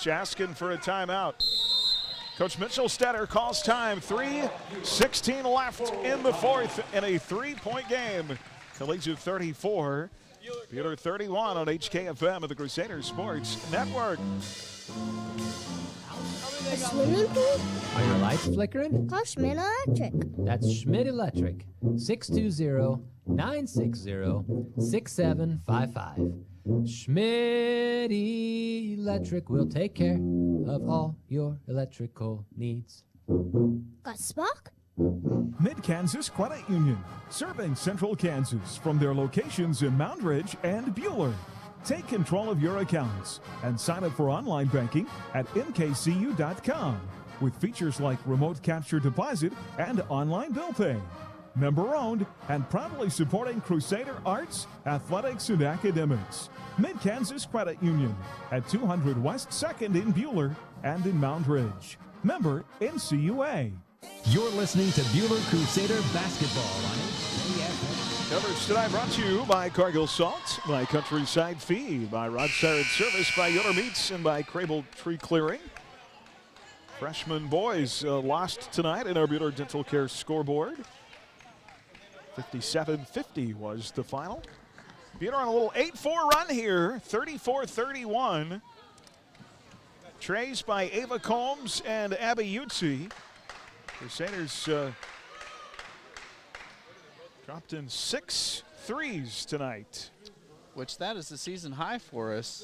asking for a timeout. Coach Mitchell-Stetter calls time. 3:16 left in the fourth in a 3-point game. Collegiate 34, Buhler 31 on HKFM of the Crusaders Sports Network. A swimming pool? Are your lights flickering? Call Schmidt Electric. That's Schmidt Electric. 620-960-6755. Schmidt Electric will take care of all your electrical needs. Got Spock? Mid-Kansas Credit Union, serving Central Kansas from their locations in Moundridge and Buhler. Take control of your accounts and sign up for online banking at mkcu.com with features like remote capture deposit and online bill pay. Member-owned and proudly supporting Crusader arts, athletics, and academics. Mid-Kansas Credit Union at 200 West 2nd in Buhler and in Moundridge. Member NCUA. You're listening to Buhler Crusader basketball on HKFM. Coverage tonight brought to you by Cargill Salt, by Countryside Feed, by Rod Sired Service, by Yoder Meats, and by Crable Tree Clearing. Freshman boys lost tonight in our Buhler Dental Care scoreboard. 57-50 was the final. Buhler on a little 8-4 run here, 34-31. Trays by Ava Combs and Abby Utsi. Crusaders dropped in 6 threes tonight. Which that is the season high for us,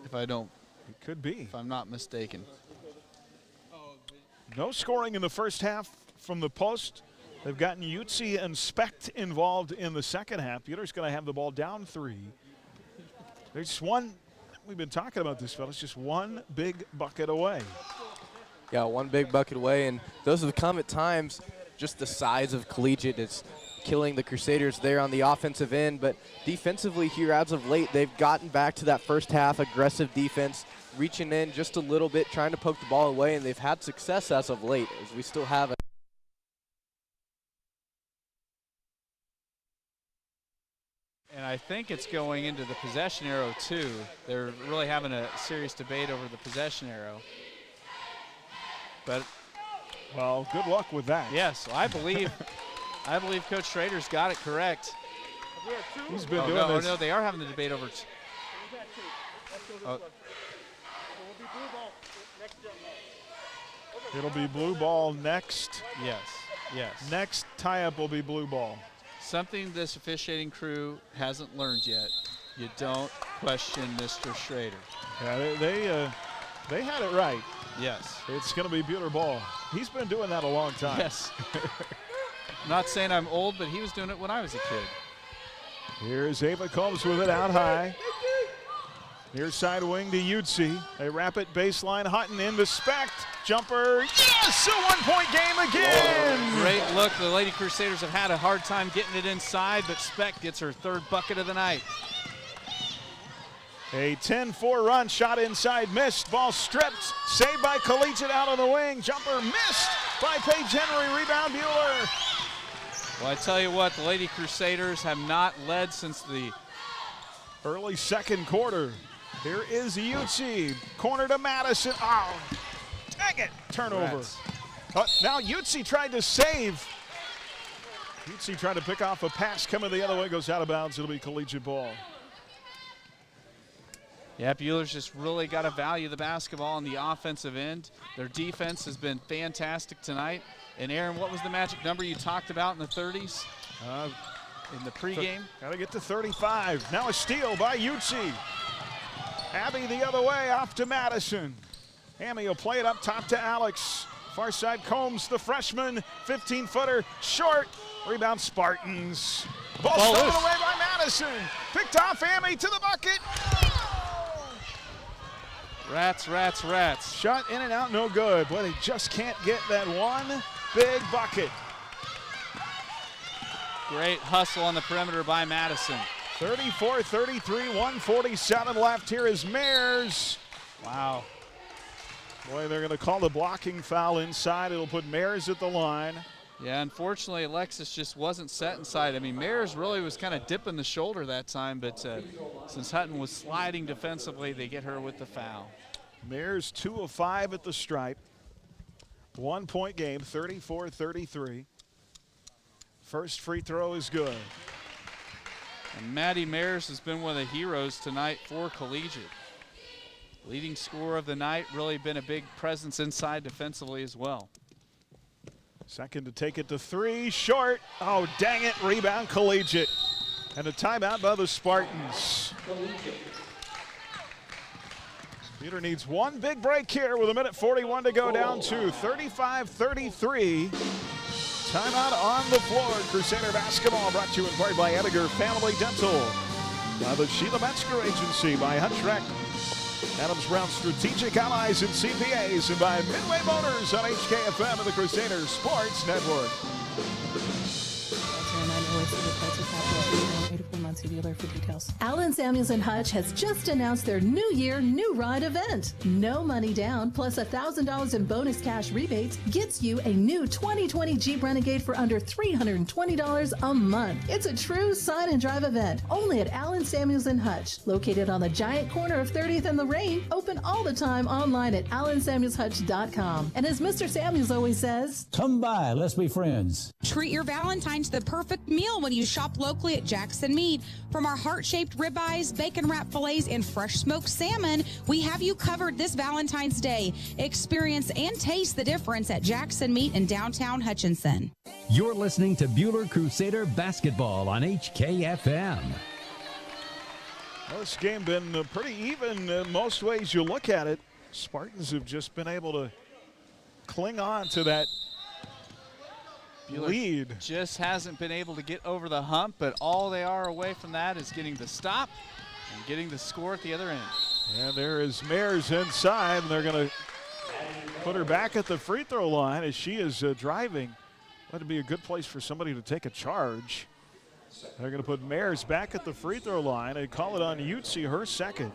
if I don't. It could be. If I'm not mistaken. No scoring in the first half from the post They've gotten Utsi and Specht involved in the second half. Buhler's going to have the ball down 3. There's one, we've been talking about this, fellas, just one big bucket away. Yeah, one big bucket away, and those have come at times. Just the size of Collegiate is killing the Crusaders there on the offensive end, but defensively here as of late, they've gotten back to that first half aggressive defense, reaching in just a little bit, trying to poke the ball away, and they've had success as of late, as we still have it. And I think it's going into the possession arrow too. They're really having a serious debate over the possession arrow. But well, good luck with that. Yes, I believe Coach Schrader's got it correct. He's been doing this. No, they are having the debate over. It'll be blue ball next. Yes. Next tie-up will be blue ball. Something this officiating crew hasn't learned yet. You don't question Mr. Schrader. Yeah, they had it right. Yes. It's going to be Buhler ball. He's been doing that a long time. Yes. I'm not saying I'm old, but he was doing it when I was a kid. Here's Ava Combs with it out high. Near side wing to Utsi. They wrap it baseline. Hutton into Specht. Jumper. Yes! A one-point game again! Whoa, great look. The Lady Crusaders have had a hard time getting it inside, but Specht gets her 3rd bucket of the night. A 10-4 run, shot inside, missed. Ball stripped, saved by Collegiate out on the wing. Jumper missed by Paige Henry. Rebound Buhler. Well, I tell you what, the Lady Crusaders have not led since the early second quarter. Here is Utsi, corner to Madison. Oh, dang it, turnover. Now Utsi tried to save. Utsi trying to pick off a pass coming the other way, goes out of bounds. It'll be Collegiate ball. Yeah, Buhler's just really got to value the basketball on the offensive end. Their defense has been fantastic tonight. And Aaron, what was the magic number you talked about in the 30s in the pregame? Got to get to 35. Now a steal by Utsi. Abby the other way, off to Madison. Hammy will play it up top to Alex. Far side Combs, the freshman, 15-footer, short. Rebound Spartans. Ball stolen away by Madison. Picked off Hammy to the bucket. Rats. Shot in and out, no good. Boy, they just can't get that one big bucket. Great hustle on the perimeter by Madison. 34-33, 147 left. Here is Mayers. Wow. Boy, they're going to call the blocking foul inside. It'll put Mayers at the line. Yeah, unfortunately, Alexis just wasn't set inside. I mean, Mayers really was kind of dipping the shoulder that time, but since Hutton was sliding defensively, they get her with the foul. Mayers 2 of 5 at the stripe. 1-point game, 34-33. First free throw is good. And Maddie Mayers has been one of the heroes tonight for Collegiate. Leading scorer of the night, really been a big presence inside defensively as well. Second to take it to 3, short. Oh, dang it, rebound Collegiate. And a timeout by the Spartans. Buhler needs one big break here with 1:41 to go, down to 35-33. Timeout on the floor. Crusader basketball brought to you in part by Edgar Family Dental, by the Sheila Metzger Agency, by Huntrek, Adams Brown Strategic Allies and CPAs, and by Midway Motors on HKFM and the Crusader Sports Network. For details. Allen Samuels and Hutch has just announced their New Year, New Ride event. No money down, plus $1,000 in bonus cash rebates gets you a new 2020 Jeep Renegade for under $320 a month. It's a true sign and drive event, only at Allen Samuels and Hutch, located on the giant corner of 30th and Lorraine, open all the time online at allensamuelshutch.com. And as Mr. Samuels always says, come by, let's be friends. Treat your Valentine's the perfect meal when you shop locally at Jackson Meat. From our heart-shaped ribeyes, bacon-wrapped fillets, and fresh smoked salmon, we have you covered this Valentine's Day. Experience and taste the difference at Jackson Meat in downtown Hutchinson. You're listening to Buhler Crusader basketball on HKFM. Well, this game been pretty even in most ways you look at it. Spartans have just been able to cling on to that lead. Just hasn't been able to get over the hump, but all they are away from that is getting the stop and getting the score at the other end. And there is Mayers inside, and they're going to put her back at the free throw line as she is driving. That'd be a good place for somebody to take a charge. They're going to put Mayers back at the free throw line and call it on Utsi, her second.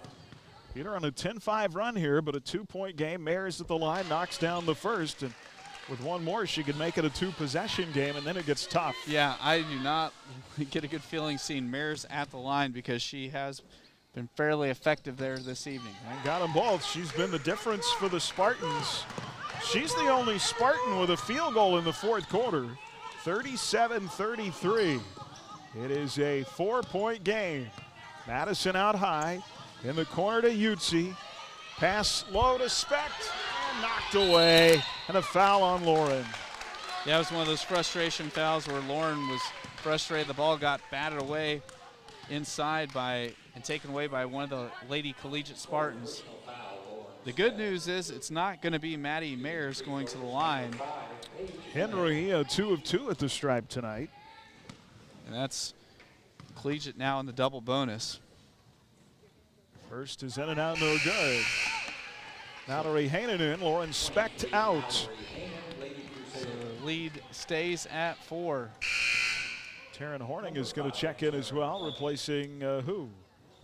Peter on a 10-5 run here, but a 2-point game. Mayers at the line, knocks down the first, and with one more, she could make it a 2-possession game, and then it gets tough. Yeah, I do not get a good feeling seeing Mayers at the line because she has been fairly effective there this evening. And got them both. She's been the difference for the Spartans. She's the only Spartan with a field goal in the fourth quarter. 37-33. It is a 4-point game. Madison out high. In the corner to Utsi. Pass low to Specht. And knocked away. And a foul on Lauren. Yeah, it was one of those frustration fouls where Lauren was frustrated. The ball got batted away inside and taken away by one of the Lady Collegiate Spartans. The good news is it's not going to be Maddie Mayers going to the line. Henry, 2 of 2 at the stripe tonight. And that's Collegiate now in the double bonus. First is in and out, no good. Mallory Hainen in, Lauren Specht out. So the lead stays at 4. Taryn Horning is going to check in as well, replacing who?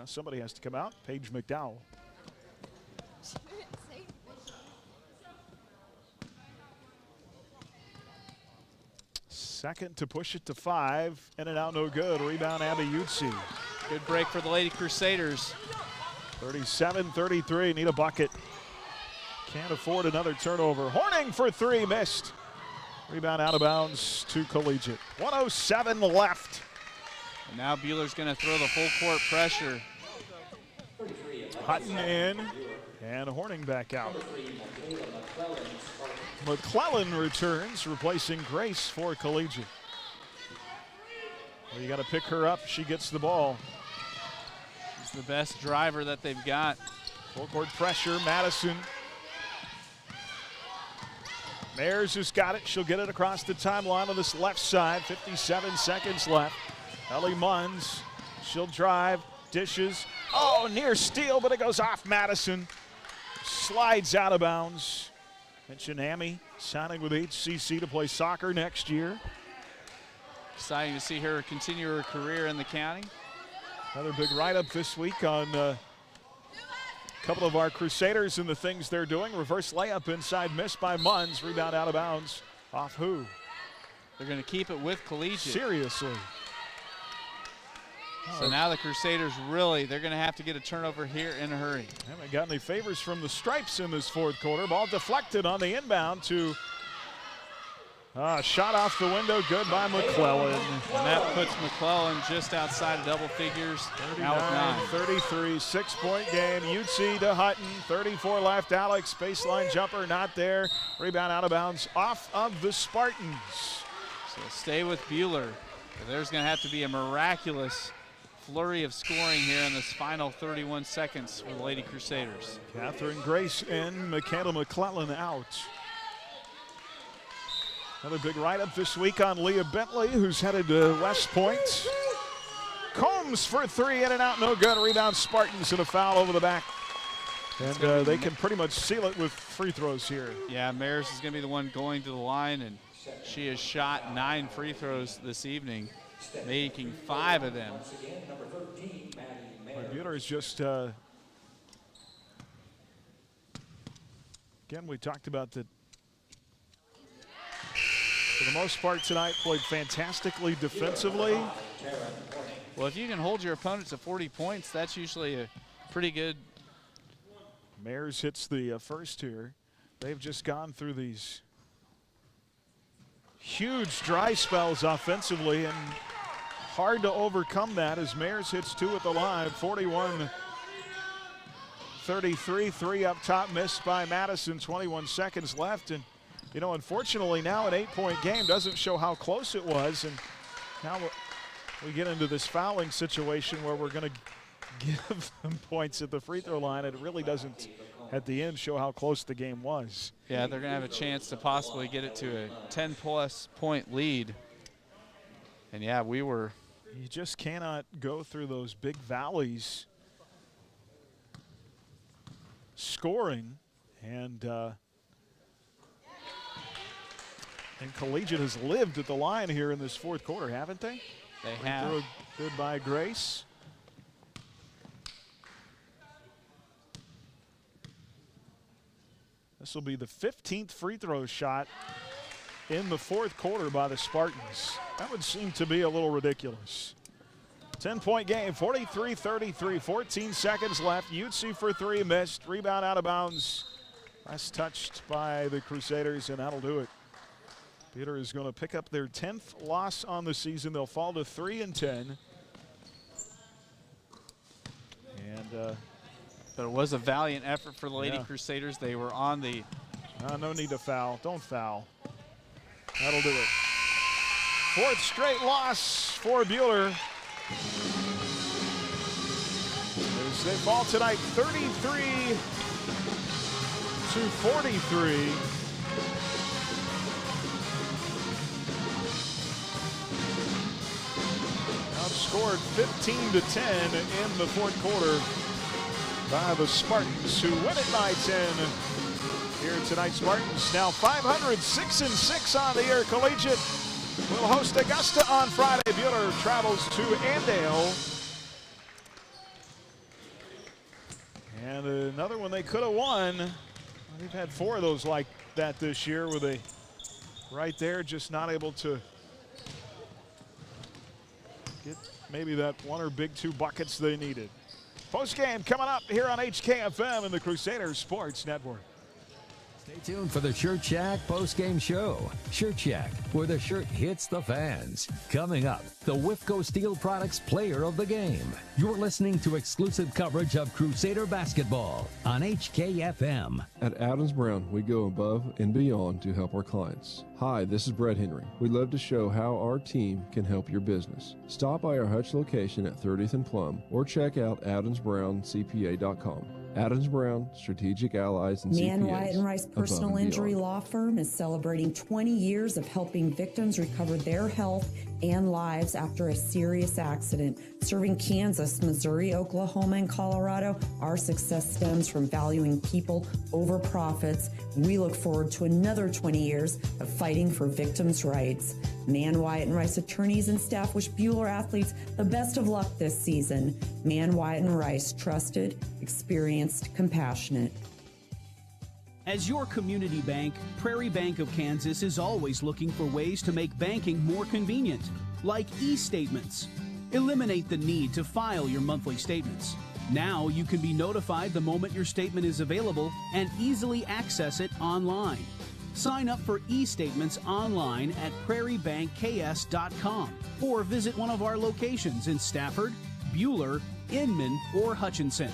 Somebody has to come out. Paige McDowell. Second to push it to 5. In and out, no good. Rebound, Abby Utsi. Good break for the Lady Crusaders. 37-33, need a bucket. Can't afford another turnover. Horning for 3, missed. Rebound out of bounds to Collegiate. 1:07 left. And now Buhler's going to throw the full court pressure. Hutton in, and Horning back out. McClellan returns, replacing Grace for Collegiate. Well, you got to pick her up. She gets the ball. She's the best driver that they've got. Full court pressure, Madison. Mayers has got it. She'll get it across the timeline on this left side. 57 seconds left. Ellie Munns, she'll drive, dishes. Oh, near steal, but it goes off Madison. Slides out of bounds. Mention Amy signing with HCC to play soccer next year. Exciting to see her continue her career in the county. Another big write-up this week on a couple of our Crusaders and the things they're doing. Reverse layup inside, missed by Munns. Rebound out of bounds. Off who? They're going to keep it with Collegiate. Seriously. So now the Crusaders they're going to have to get a turnover here in a hurry. Haven't got any favors from the Stripes in this fourth quarter. Ball deflected on the inbound to shot off the window, good by McClellan. And that puts McClellan just outside of double figures. 39-33, 6-point game. Utsi to Hutton, 34 left. Alex, baseline jumper, not there. Rebound out of bounds, off of the Spartans. So stay with Buhler. There's going to have to be a miraculous flurry of scoring here in this final 31 seconds for the Lady Crusaders. Catherine Grace in, Michaela McClellan out. Another big write-up this week on Leah Bentley, who's headed to West Point. Combs for 3, in and out, no good. Rebound Spartans and a foul over the back. And they can pretty much seal it with free throws here. Yeah, Mayers is going to be the one going to the line, and she has shot 9 free throws this evening, making 5 of them. Buhler is just, again, we talked about that. For the most part tonight, played fantastically defensively. Well, if you can hold your opponents to 40 points, that's usually a pretty good. Mayers hits the first here. They've just gone through these huge dry spells offensively, and hard to overcome that as Mayers hits 2 at the line. 41-33, 3 up top, missed by Madison. 21 seconds left, and you know, unfortunately now an 8-point game doesn't show how close it was, and now we get into this fouling situation where we're going to give them points at the free throw line. It really doesn't at the end show how close the game was. Yeah, they're going to have a chance to possibly get it to a 10-plus point lead. And, yeah, you just cannot go through those big valleys scoring. And Collegiate has lived at the line here in this fourth quarter, haven't they? They have. Good by Grace. This will be the 15th free throw shot in the fourth quarter by the Spartans. That would seem to be a little ridiculous. 10-point game, 43-33, 14 seconds left. Yutsu for three, missed. Rebound out of bounds. Last touched by the Crusaders, and that'll do it. Peter is going to pick up their 10th loss on the season. They'll fall to 3-10. And but it was a valiant effort for the Lady Crusaders. They were on the... no need to foul. Don't foul. That'll do it. Fourth straight loss for Buhler. As they fall tonight 33-43. Outscored 15-10 in the fourth quarter by the Spartans, who win it by 10 here tonight. Spartans now 500-6-6 on the year. Collegiate will host Augusta on Friday. Buhler travels to Andale. And another one they could have won. They've had 4 of those like that this year, where they right there just not able to get maybe that 1 or big 2 buckets they needed. Post game coming up here on HKFM and the Crusaders Sports Network. Stay tuned for the Shirt Shack post-game show. Shirt Shack, where the shirt hits the fans. Coming up, the Whifco Steel Products Player of the Game. You're listening to exclusive coverage of Crusader basketball on HKFM. At Adams Brown, we go above and beyond to help our clients. Hi, this is Brett Henry. We'd love to show how our team can help your business. Stop by our Hutch location at 30th and Plum or check out adamsbrowncpa.com. Adams Brown, Strategic Allies and Man, CPAs. Wyatt and Rice Personal Injury Law Firm is celebrating 20 years of helping victims recover their health and lives after a serious accident. Serving Kansas, Missouri, Oklahoma, and Colorado, our success stems from valuing people over profits. We look forward to another 20 years of fighting for victims' rights. Man, Wyatt and Rice attorneys and staff wish Buhler athletes the best of luck this season. Man, Wyatt and Rice, trusted, experienced, compassionate. As your community bank, Prairie Bank of Kansas is always looking for ways to make banking more convenient, like e-statements. Eliminate the need to file your monthly statements. Now you can be notified the moment your statement is available and easily access it online. Sign up for e-statements online at prairiebankks.com or visit one of our locations in Stafford, Buhler, Inman, or Hutchinson.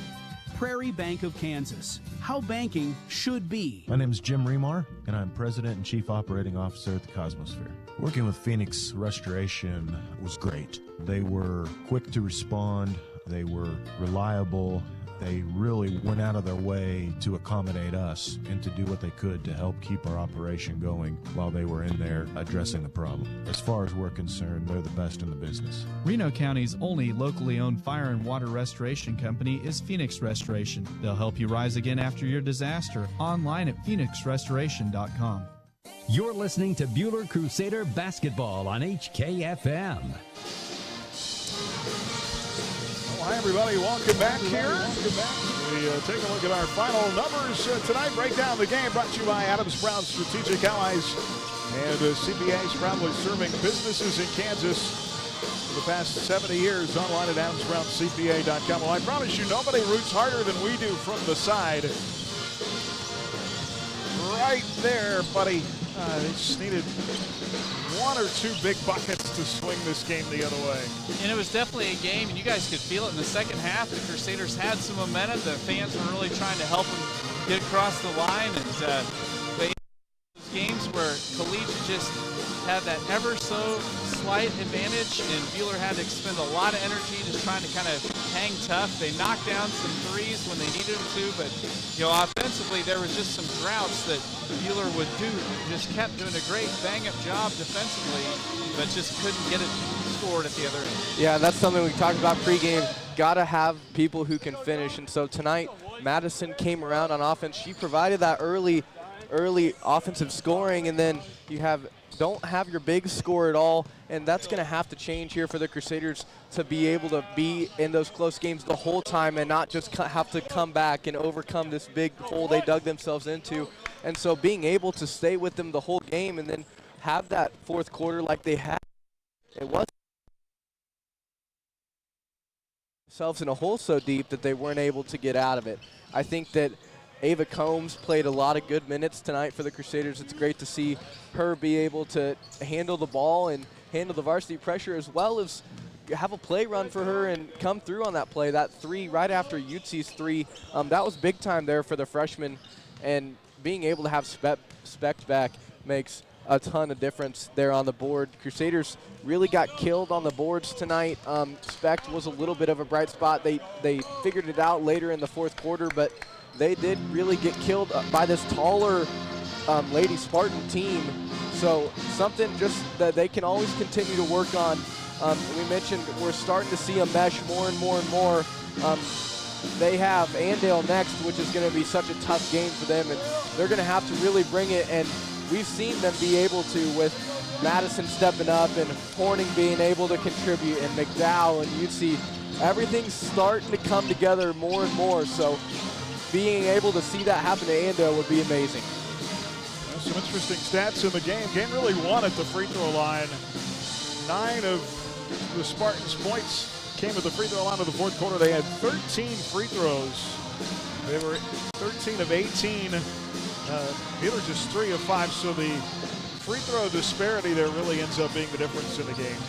Prairie Bank of Kansas. How banking should be. My name is Jim Remar, and I'm President and Chief Operating Officer at the Cosmosphere. Working with Phoenix Restoration was great. They were quick to respond. They were reliable. They really went out of their way to accommodate us and to do what they could to help keep our operation going while they were in there addressing the problem. As far as we're concerned, they're the best in the business. Reno County's only locally owned fire and water restoration company is Phoenix Restoration. They'll help you rise again after your disaster. Online at phoenixrestoration.com. You're listening to Buhler Crusader basketball on HKFM. Hi, everybody. Welcome back here. We take a look at our final numbers tonight. Break down the game brought to you by Adams Brown Strategic Allies and CPAs, proudly serving businesses in Kansas for the past 70 years. Online at adamsbrowncpa.com. Well, I promise you, nobody roots harder than we do from the side. Right there, buddy. They just needed 1 or 2 big buckets to swing this game the other way. And it was definitely a game, and you guys could feel it in the second half. The Crusaders had some momentum. The fans were really trying to help them get across the line. And they those games where Collegiate just had that ever so slight advantage, and Buhler had to expend a lot of energy just trying to kind of hang hang tough. They knocked down some threes when they needed them to, but offensively there was just some droughts that Buhler would do. Just kept doing a great bang-up job defensively, but just couldn't get it scored at the other end. Yeah, that's something we talked about pregame. Got to have people who can finish, and so tonight Madison came around on offense. She provided that early offensive scoring, and then you don't have your big score at all, and that's going to have to change here for the Crusaders to be able to be in those close games the whole time and not just have to come back and overcome this big hole they dug themselves into. And so being able to stay with them the whole game and then have that fourth quarter like they had, it was themselves in a hole so deep that they weren't able to get out of it. I think that Ava Combs played a lot of good minutes tonight for the Crusaders. It's great to see her be able to handle the ball and handle the varsity pressure, as well as have a play run for her and come through on that play. That three right after Utzi's three, that was big time there for the freshman, and being able to have Specht back makes a ton of difference there on the board. Crusaders really got killed on the boards tonight. Specht was a little bit of a bright spot. They figured it out later in the fourth quarter, but they did really get killed by this taller Lady Spartan team. So something just that they can always continue to work on. We mentioned we're starting to see a mesh more and more and more. They have Andale next, which is going to be such a tough game for them, and they're going to have to really bring it. And we've seen them be able to, with Madison stepping up and Horning being able to contribute, and McDowell and Utzi. Everything's starting to come together more and more. So being able to see that happen to Andale would be amazing. Some interesting stats in the game. Game really won at the free throw line. 9 of the Spartans' points came at the free throw line of the fourth quarter. They had 13 free throws. They were 13 of 18. Buhler just 3 of 5. So the free throw disparity there really ends up being the difference in the game.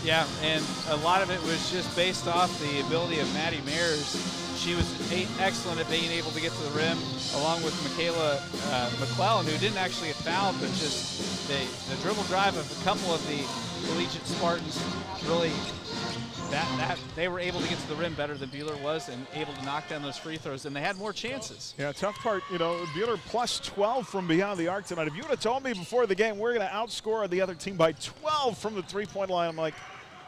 Yeah, and a lot of it was just based off the ability of Maddie Mayers. She was excellent at being able to get to the rim, along with Michaela McClellan, who didn't actually get fouled, but just the dribble drive of a couple of the Collegiate Spartans really, they were able to get to the rim better than Buhler was and able to knock down those free throws, and they had more chances. Yeah, tough part, Buhler plus 12 from beyond the arc tonight. If you would have told me before the game we're going to outscore the other team by 12 from the three-point line, I'm like,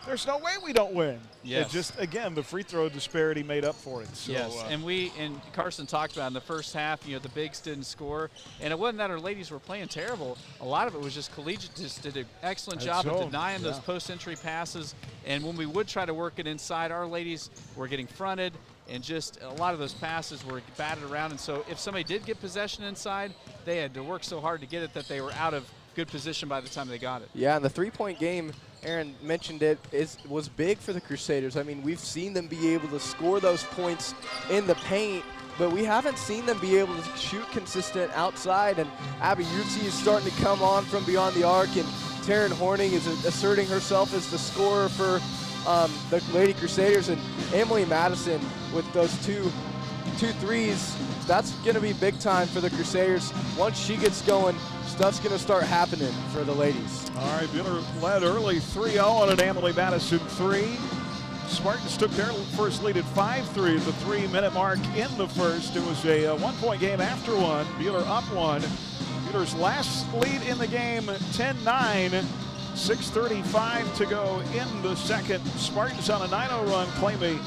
there's no way we don't win. Yes. It just, again, the free throw disparity made up for it. So, yes, and Carson talked about in the first half, the bigs didn't score. And it wasn't that our ladies were playing terrible. A lot of it was just Collegiate just did an excellent job of denying those post-entry passes. And when we would try to work it inside, our ladies were getting fronted, and just a lot of those passes were batted around. And so if somebody did get possession inside, they had to work so hard to get it that they were out of good position by the time they got it. Yeah, and the three-point game, Aaron mentioned it, was big for the Crusaders. I mean, we've seen them be able to score those points in the paint, but we haven't seen them be able to shoot consistent outside. And Abby Utzi is starting to come on from beyond the arc, and Taryn Horning is asserting herself as the scorer for the Lady Crusaders. And Emily Madison with those two threes, that's going to be big time for the Crusaders. Once she gets going, stuff's going to start happening for the ladies. All right, Buhler led early 3-0 on an Emily Madison 3. Spartans took their first lead at 5-3 at the 3-minute mark in the first. It was a one-point game after one. Buhler up one. Buhler's last lead in the game, 10-9. 6:35 to go in the second. Spartans on a 9-0 run claim a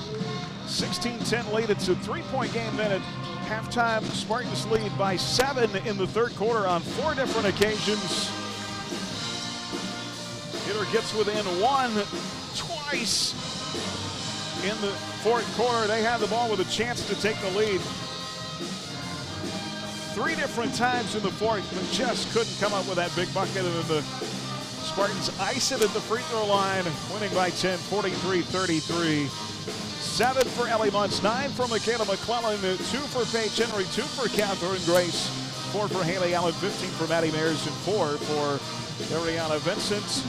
16-10 lead. It's a three-point game then at halftime. Spartans lead by 7 in the third quarter on 4 different occasions. Buhler gets within 1 twice in the fourth quarter. They had the ball with a chance to take the lead 3 different times in the fourth, but just couldn't come up with that big bucket. And then the Spartans ice it at the free throw line, winning by 10, 43-33. 7 for Ellie Muntz, 9 for Michaela McClellan, 2 for Paige Henry, 2 for Catherine Grace, 4 for Haley Allen, 15 for Maddie Mayers, and 4 for Ariana Vincent.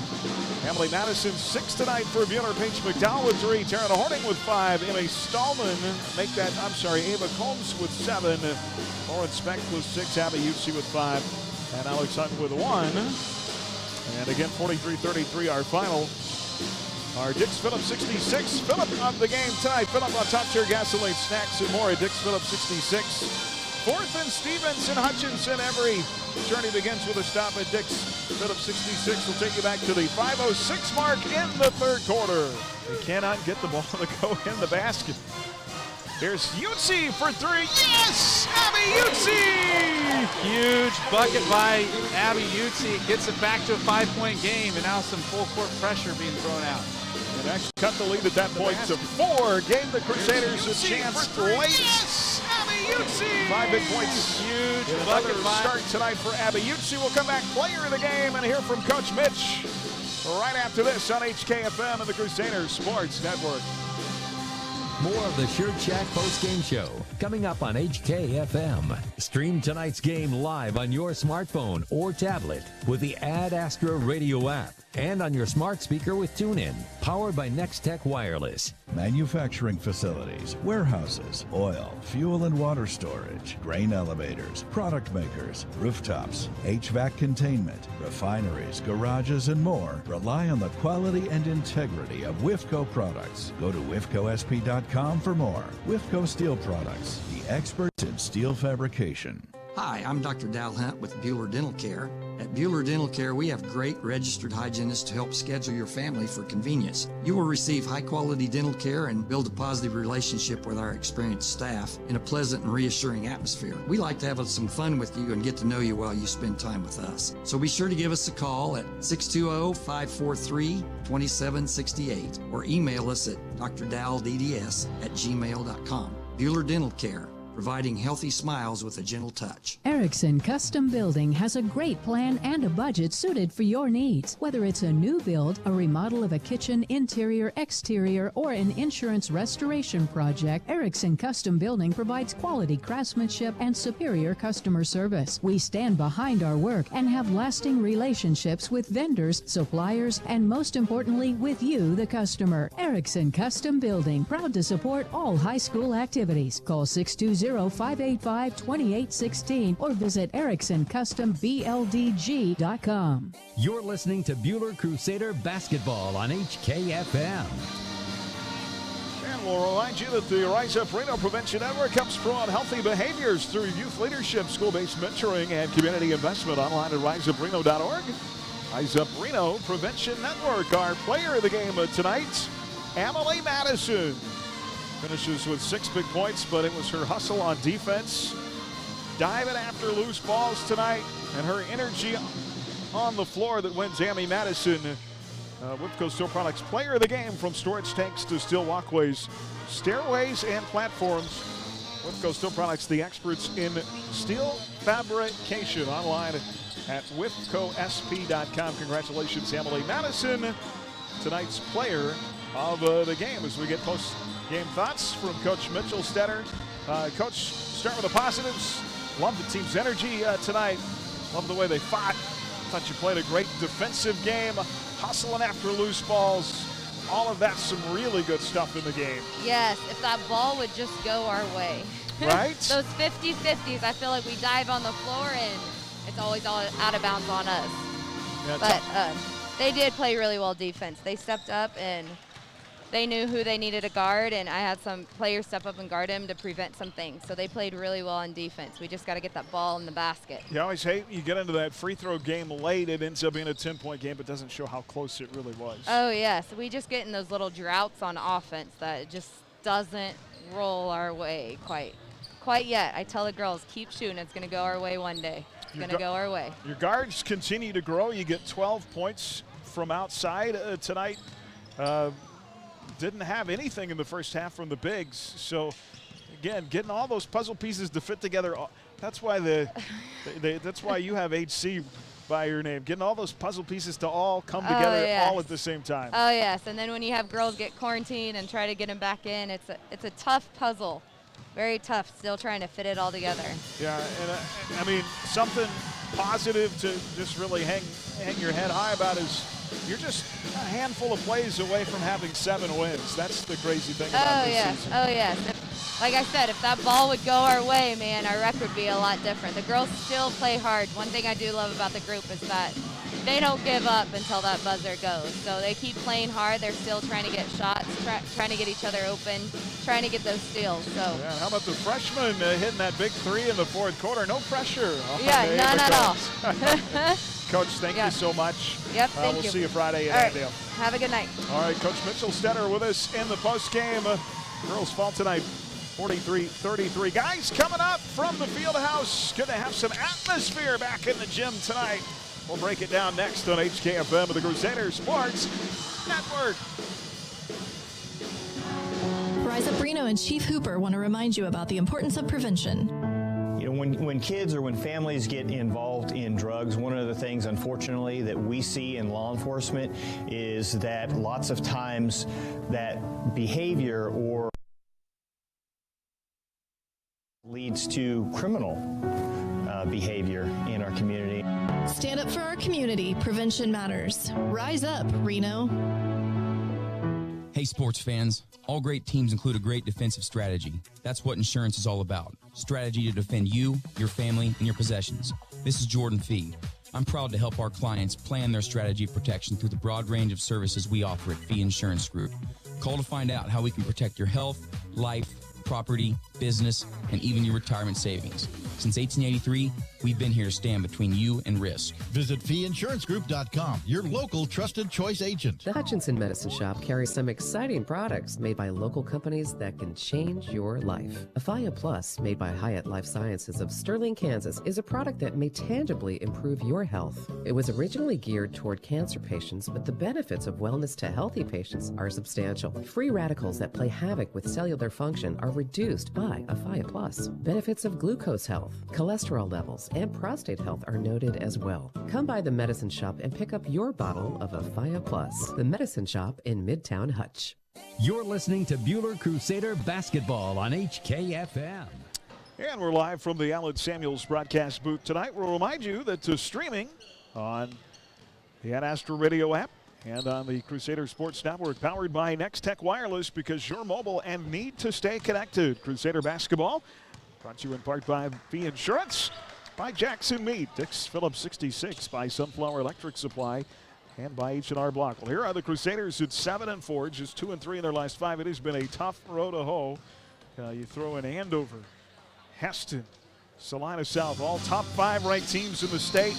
Emily Madison 6 tonight for Buhler. Paige McDowell with 3, Taryn Horning with 5, Emmy Stallman Ava Combs with 7, Lauren Specht with 6, Abby Utzi with 5, and Alex Hutton with 1. And again, 43-33 our final Our Dix Phillips 66. Phillip on the game tonight. Phillip on top tier gasoline, snacks, and more. Dix Phillips 66. 4th and Stevenson, Hutchinson. Every journey begins with a stop at Dix Phillips 66. Will take you back to the 5:06 mark in the third quarter. They cannot get the ball to go in the basket. Here's Utsi for three. Yes! Abby Utsi! Huge bucket by Abby Utsi. Gets it back to a 5-point game, and now some full court pressure being thrown out. And actually cut the lead at that point to 4. Gave the Crusaders a chance late. Yes! Abby Utsi! 5 big points. Huge Another bucket by start tonight for Abby Utsi. We'll come back player of the game and hear from Coach Mitch right after this on HKFM and the Crusaders Sports Network. More of the Shirt Shack postgame show coming up on HKFM. Stream tonight's game live on your smartphone or tablet with the Ad Astra Radio app and on your smart speaker with TuneIn, powered by Nextech Wireless. Manufacturing facilities, warehouses, oil, fuel and water storage, grain elevators, product makers, rooftops, HVAC containment, refineries, garages, and more rely on the quality and integrity of WIFCO products. Go to WIFCOSP.com for more. WIFCO Steel Products, the experts in steel fabrication. Hi, I'm Dr. Dal Hunt with Buhler Dental Care. At Buhler Dental Care, we have great registered hygienists to help schedule your family for convenience. You will receive high-quality dental care and build a positive relationship with our experienced staff in a pleasant and reassuring atmosphere. We like to have some fun with you and get to know you while you spend time with us. So be sure to give us a call at 620-543-2768 or email us at drdaldds@gmail.com. Buhler Dental Care, providing healthy smiles with a gentle touch. Erickson Custom Building has a great plan and a budget suited for your needs. Whether it's a new build, a remodel of a kitchen, interior, exterior, or an insurance restoration project, Erickson Custom Building provides quality craftsmanship and superior customer service. We stand behind our work and have lasting relationships with vendors, suppliers, and most importantly, with you, the customer. Erickson Custom Building, proud to support all high school activities. Call 620-585-2816 or visit EricksonCustomBLDG.com. You're listening to Buhler Crusader Basketball on HKFM. And we'll remind you that the Rise Up Reno Prevention Network helps promote healthy behaviors through youth leadership, school-based mentoring, and community investment. Online at riseupreno.org. Rise Up Reno Prevention Network. Our player of the game tonight, Emily Madison. Finishes with 6 big points, but it was her hustle on defense, diving after loose balls tonight, and her energy on the floor that wins Amy Madison WIFCO Steel Products Player of the Game. From storage tanks to steel walkways, stairways, and platforms, WIFCO Steel Products, the experts in steel fabrication. Online at WIFCOSP.com. Congratulations, Emily Madison, tonight's player of the game. As we get post-game thoughts from Coach Mitchell Stetter. Coach, start with the positives. Love the team's energy tonight. Love the way they fought. Thought you played a great defensive game, hustling after loose balls. All of that, some really good stuff in the game. Yes, if that ball would just go our way. Right? Those 50-50s, I feel like we dive on the floor and it's always all out of bounds on us. Yeah, but they did play really well defense. They stepped up and they knew who they needed to guard, and I had some players step up and guard him to prevent some things. So they played really well on defense. We just got to get that ball in the basket. You always hate you get into that free throw game late. It ends up being a 10-point game, but doesn't show how close it really was. Oh, yes. We just get in those little droughts on offense that it just doesn't roll our way quite yet. I tell the girls, keep shooting. It's going to go our way one day. It's going to go our way. Your guards continue to grow. You get 12 points from outside tonight. Didn't have anything in the first half from the bigs. So, again, getting all those puzzle pieces to fit together. That's why that's why you have HC by your name. Getting all those puzzle pieces to all come together all at the same time. Oh, yes. And then when you have girls get quarantined and try to get them back in, it's a tough puzzle. Very tough, still trying to fit it all together. Yeah, and I mean, something positive to just really hang your head high about is you're just a handful of plays away from having 7 wins. That's the crazy thing about this season. Oh, yes. like I said, if that ball would go our way, man, our record would be a lot different. The girls still play hard. One thing I do love about the group is that they don't give up until that buzzer goes. So they keep playing hard. They're still trying to get shots, trying to get each other open, trying to get those steals. So yeah, how about the freshmen hitting that big three in the fourth quarter? No pressure. Yeah, none at all. Coach, thank you so much. Yep, thank you. We'll see you Friday at Annandale. Have a good night. All right, Coach Mitchell Stetter with us in the postgame. Girls fall tonight 43-33. Guys, coming up from the field house. Going to have some atmosphere back in the gym tonight. We'll break it down next on HKFM of the Crusader Sports Network. Rise Up Reno and Chief Hooper want to remind you about the importance of prevention. You know, when kids or when families get involved in drugs, one of the things, unfortunately, that we see in law enforcement is that lots of times that behavior or leads to criminal behavior in our community. Stand up for our community. Prevention matters. Rise up, Reno. Hey, sports fans. All great teams include a great defensive strategy. That's what insurance is all about. Strategy to defend you, your family, and your possessions. This is Jordan Fee. I'm proud to help our clients plan their strategy of protection through the broad range of services we offer at Fee Insurance Group. Call to find out how we can protect your health, life, property, business, and even your retirement savings. Since 1883, we've been here to stand between you and risk. Visit feeinsurancegroup.com, your local trusted choice agent. The Hutchinson Medicine Shop carries some exciting products made by local companies that can change your life. Afia Plus, made by Hyatt Life Sciences of Sterling, Kansas, is a product that may tangibly improve your health. It was originally geared toward cancer patients, but the benefits of wellness to healthy patients are substantial. Free radicals that play havoc with cellular function are reduced by Afia Plus. Benefits of glucose health, cholesterol levels, and prostate health are noted as well. Come by the Medicine Shop and pick up your bottle of Afia Plus. The Medicine Shop in Midtown Hutch. You're listening to Buhler Crusader Basketball on HKFM. And we're live from the Allen Samuels broadcast booth tonight. We'll remind you that streaming on the Ad Astra Radio app and on the Crusader Sports Network, powered by Next Tech Wireless, because you're mobile and need to stay connected. Crusader Basketball brought to you in part by Fee Insurance, by Jackson Meat, Dix Phillips 66, by Sunflower Electric Supply, and by H&R Block. Well, here are the Crusaders at 7-4, just 2-3 in their last 5. It has been a tough road to hoe. You throw in Andover, Heston, Salina South, all top 5 ranked teams in the state.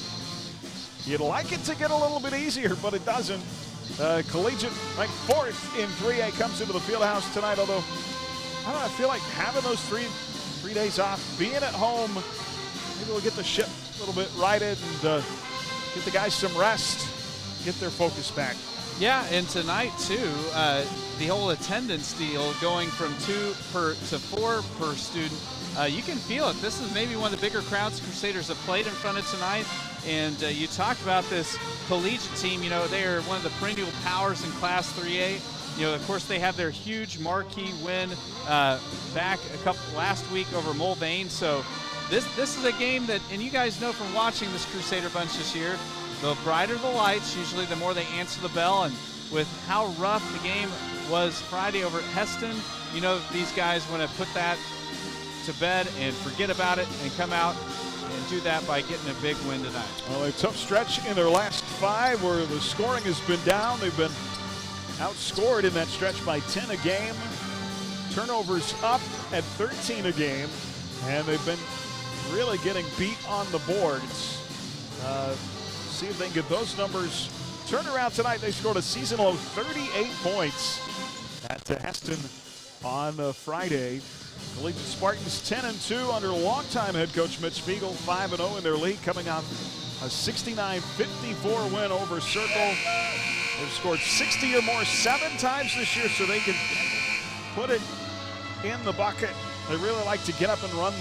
You'd like it to get a little bit easier, but it doesn't. Collegiate ranked 4th in 3A comes into the field house tonight, although I don't know, I feel like having those three days off, being at home, maybe we'll get the ship a little bit righted and get the guys some rest, get their focus back. Yeah, and tonight too, the whole attendance deal going from 2 to 4 per student, you can feel it. This is maybe one of the bigger crowds Crusaders have played in front of tonight. And you talked about this collegiate team. You know, they are one of the perennial powers in Class 3A. You know, of course, they have their huge marquee win back last week over Mulvane. So this is a game that, and you guys know from watching this Crusader bunch this year, the brighter the lights, usually the more they answer the bell. And with how rough the game was Friday over at Heston, you know, these guys want to put that to bed and forget about it and come out and do that by getting a big win tonight. Well, a tough stretch in their last 5 where the scoring has been down. They've been outscored in that stretch by 10 a game. Turnovers up at 13 a game. And they've been really getting beat on the boards. See if they can get those numbers turned around tonight. They scored a season low 38 points at Heston on Friday. Collegiate Spartans 10-2 under longtime head coach Mitch Spiegel, 5-0 in their league, coming off a 69-54 win over Circle. They've scored 60 or more 7 times this year, so they can put it in the bucket. They really like to get up and run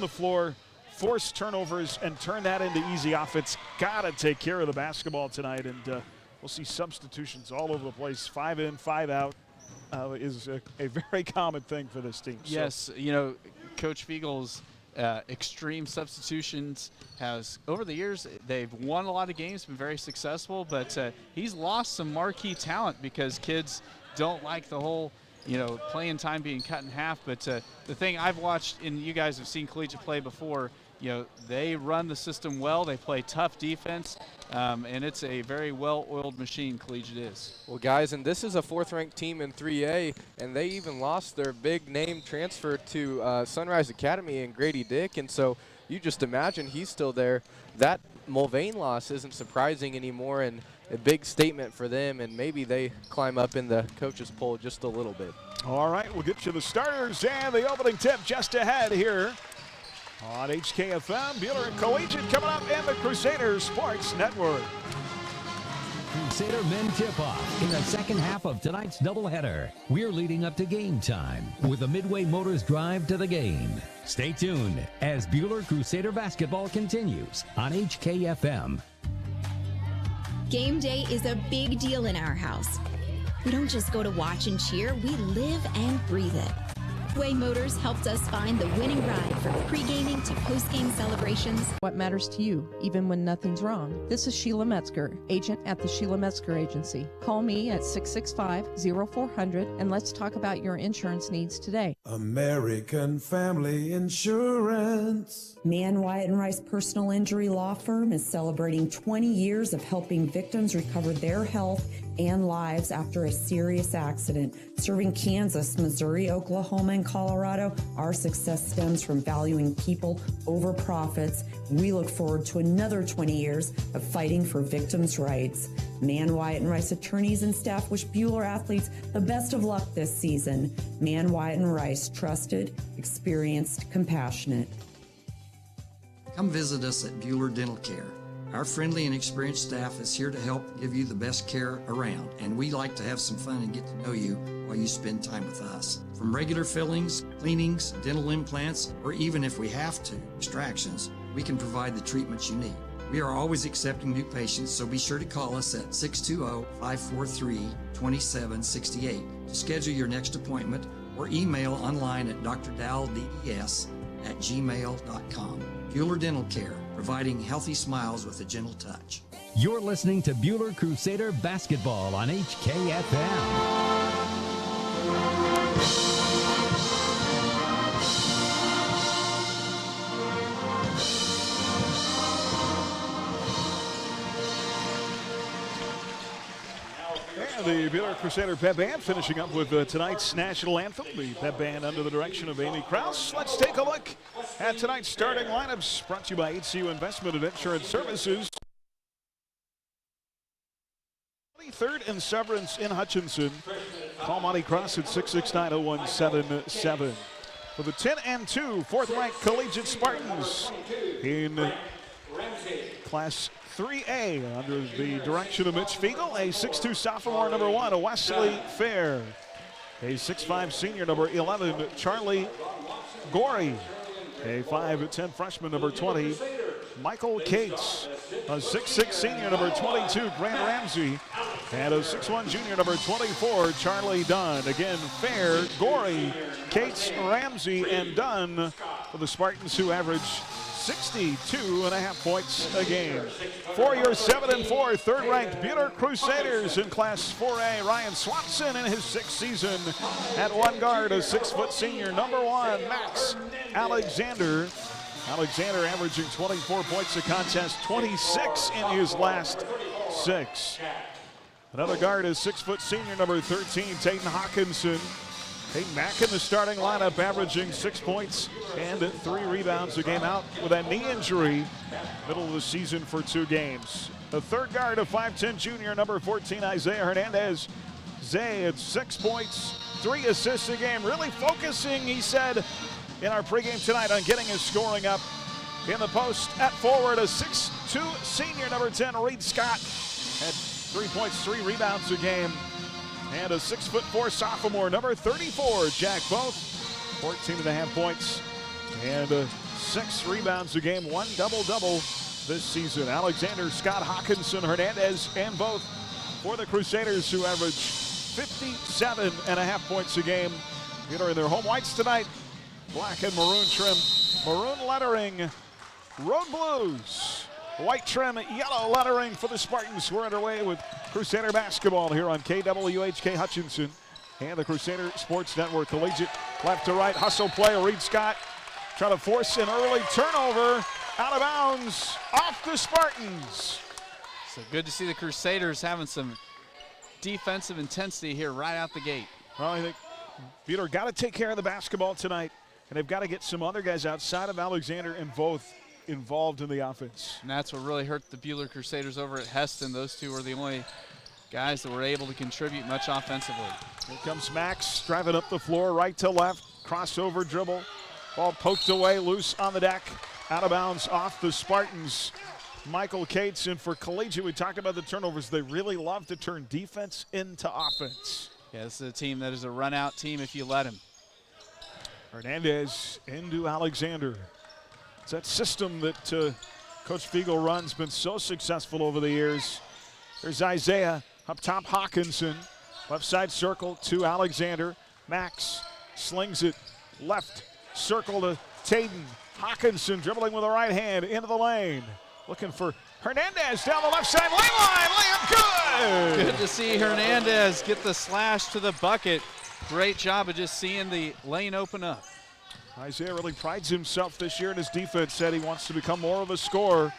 the floor, force turnovers, and turn that into easy offense. Got to take care of the basketball tonight, and we'll see substitutions all over the place. 5 in, 5 out. Is a very common thing for this team. Yes, you know, Coach Spiegel's extreme substitutions has, over the years, they've won a lot of games, been very successful, but he's lost some marquee talent because kids don't like the whole playing time being cut in half. But the thing I've watched, and you guys have seen Collegiate play before, they run the system well. They play tough defense, and it's a very well-oiled machine, Collegiate is. Well, guys, and this is a 4th-ranked team in 3A, and they even lost their big-name transfer to Sunrise Academy and Grady Dick, and so you just imagine he's still there. That Mulvane loss isn't surprising anymore, and a big statement for them, and maybe they climb up in the coaches poll just a little bit. All right, we'll get you the starters and the opening tip just ahead here on HKFM. Buhler and Collegiate coming up, and the Crusader Sports Network. Crusader men tip-off in the second half of tonight's doubleheader. We're leading up to game time with the Midway Motors drive to the game. Stay tuned as Buhler Crusader basketball continues on HKFM. Game day is a big deal in our house. We don't just go to watch and cheer, we live and breathe it. Midway Motors helped us find the winning ride from pre-gaming to post-game celebrations. What matters to you, even when nothing's wrong? This is Sheila Metzger, agent at the Sheila Metzger Agency. Call me at 665-0400 and let's talk about your insurance needs today. American Family Insurance. Mann, Wyatt & Rice Personal Injury Law Firm is celebrating 20 years of helping victims recover their health and lives after a serious accident. Serving Kansas, Missouri, Oklahoma, and Colorado, our success stems from valuing people over profits. We look forward to another 20 years of fighting for victims' rights. Mann, Wyatt & Rice attorneys and staff wish Buhler athletes the best of luck this season. Mann, Wyatt & Rice, trusted, experienced, compassionate. Come visit us at Buhler Dental Care. Our friendly and experienced staff is here to help give you the best care around, and we like to have some fun and get to know you while you spend time with us. From regular fillings, cleanings, dental implants, or even if we have to, extractions, we can provide the treatments you need. We are always accepting new patients, so be sure to call us at 620-543-2768 to schedule your next appointment, or email online at drdaldes@gmail.com. Buhler Dental Care, providing healthy smiles with a gentle touch. You're listening to Buhler Crusader basketball on HKFM. The Buhler Crusader Pep Band finishing up with tonight's national anthem. The Pep Band under the direction of Amy Krause. Let's take a look at tonight's starting lineups, brought to you by HCU Investment and Insurance Services. 23rd and Severance in Hutchinson. Call Monty Cross at 669-0177. For the 10-2, 4th-ranked Collegiate Spartans in Class 3A under the direction of Mitch Fiegel, a 6'2 sophomore, number 1, Wesley Fair, a 6'5 senior, number 11, Charlie Gorey, a 5'10 freshman, number 20, Michael Cates, a 6'6 senior, number 22, Grant Ramsey, and a 6'1 junior, number 24, Charlie Dunn. Again, Fair, Gorey, Cates, Ramsey, and Dunn for the Spartans, who average 62.5 points a game. For your 7-4, 3rd-ranked Buhler Crusaders in Class 4A, Ryan Swanson in his 6th season at one guard, a 6-foot senior, number 1, Max Alexander. Alexander averaging 24 points a contest, 26 in his last 6. Another guard is 6-foot senior, number 13, Tayton Hawkinson. Peyton Mack in the starting lineup, averaging 6 points and 3 rebounds a game, out with a knee injury middle of the season for 2 games. The third guard, a 5'10 junior, number 14, Isaiah Hernandez. Zay at 6 points, 3 assists a game. Really focusing, he said, in our pregame tonight on getting his scoring up. In the post at forward, a 6'2 senior, number 10, Reed Scott. Had 3 points, 3 rebounds a game. And a 6'4 sophomore, number 34, Jack Both, 14.5 points and 6 rebounds a game, 1 double-double this season. Alexander, Scott, Hawkinson, Hernandez, and Both for the Crusaders, who average 57.5 points a game. Buhler in their home whites tonight, black and maroon trim, maroon lettering, Road Blues. White trim, yellow lettering for the Spartans. We're underway with Crusader basketball here on KWHK Hutchinson and the Crusader Sports Network. Collegiate left to right, hustle play. Reed Scott trying to force an early turnover. Out of bounds, off the Spartans. So good to see the Crusaders having some defensive intensity here right out the gate. Well, I think Buhler got to take care of the basketball tonight, and they've got to get some other guys outside of Alexander and both involved in the offense. And that's what really hurt the Buhler Crusaders over at Heston. Those two were the only guys that were able to contribute much offensively. Here comes Max driving up the floor, right to left, crossover dribble. Ball poked away, loose on the deck. Out of bounds, off the Spartans. Michael Cates, and for Collegiate, we talked about the turnovers. They really love to turn defense into offense. Yeah, this is a team that is a run-out team if you let him. Hernandez into Alexander. It's that system that Coach Fiegel runs, been so successful over the years. There's Isaiah up top, Hawkinson. Left side circle to Alexander. Max slings it left circle to Taden. Hawkinson dribbling with the right hand into the lane. Looking for Hernandez down the left side lane line. Layup good. Good to see Hernandez get the slash to the bucket. Great job of just seeing the lane open up. Isaiah really prides himself this year in his defense. Said he wants to become more of a scorer.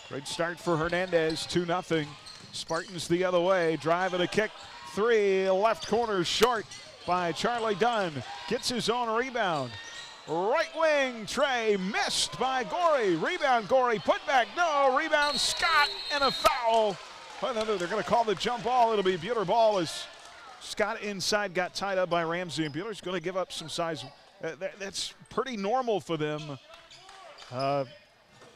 Great start for Hernandez, 2-0. Spartans the other way. Drive and a kick. Three, left corner short by Charlie Dunn. Gets his own rebound. Right wing, Trey, missed by Gorey. Rebound, Gorey, put back, no. Rebound, Scott, and a foul. They're going to call the jump ball. It'll be Buhler ball as Scott inside got tied up by Ramsey, and Buhler's going to give up some size. That's pretty normal for them.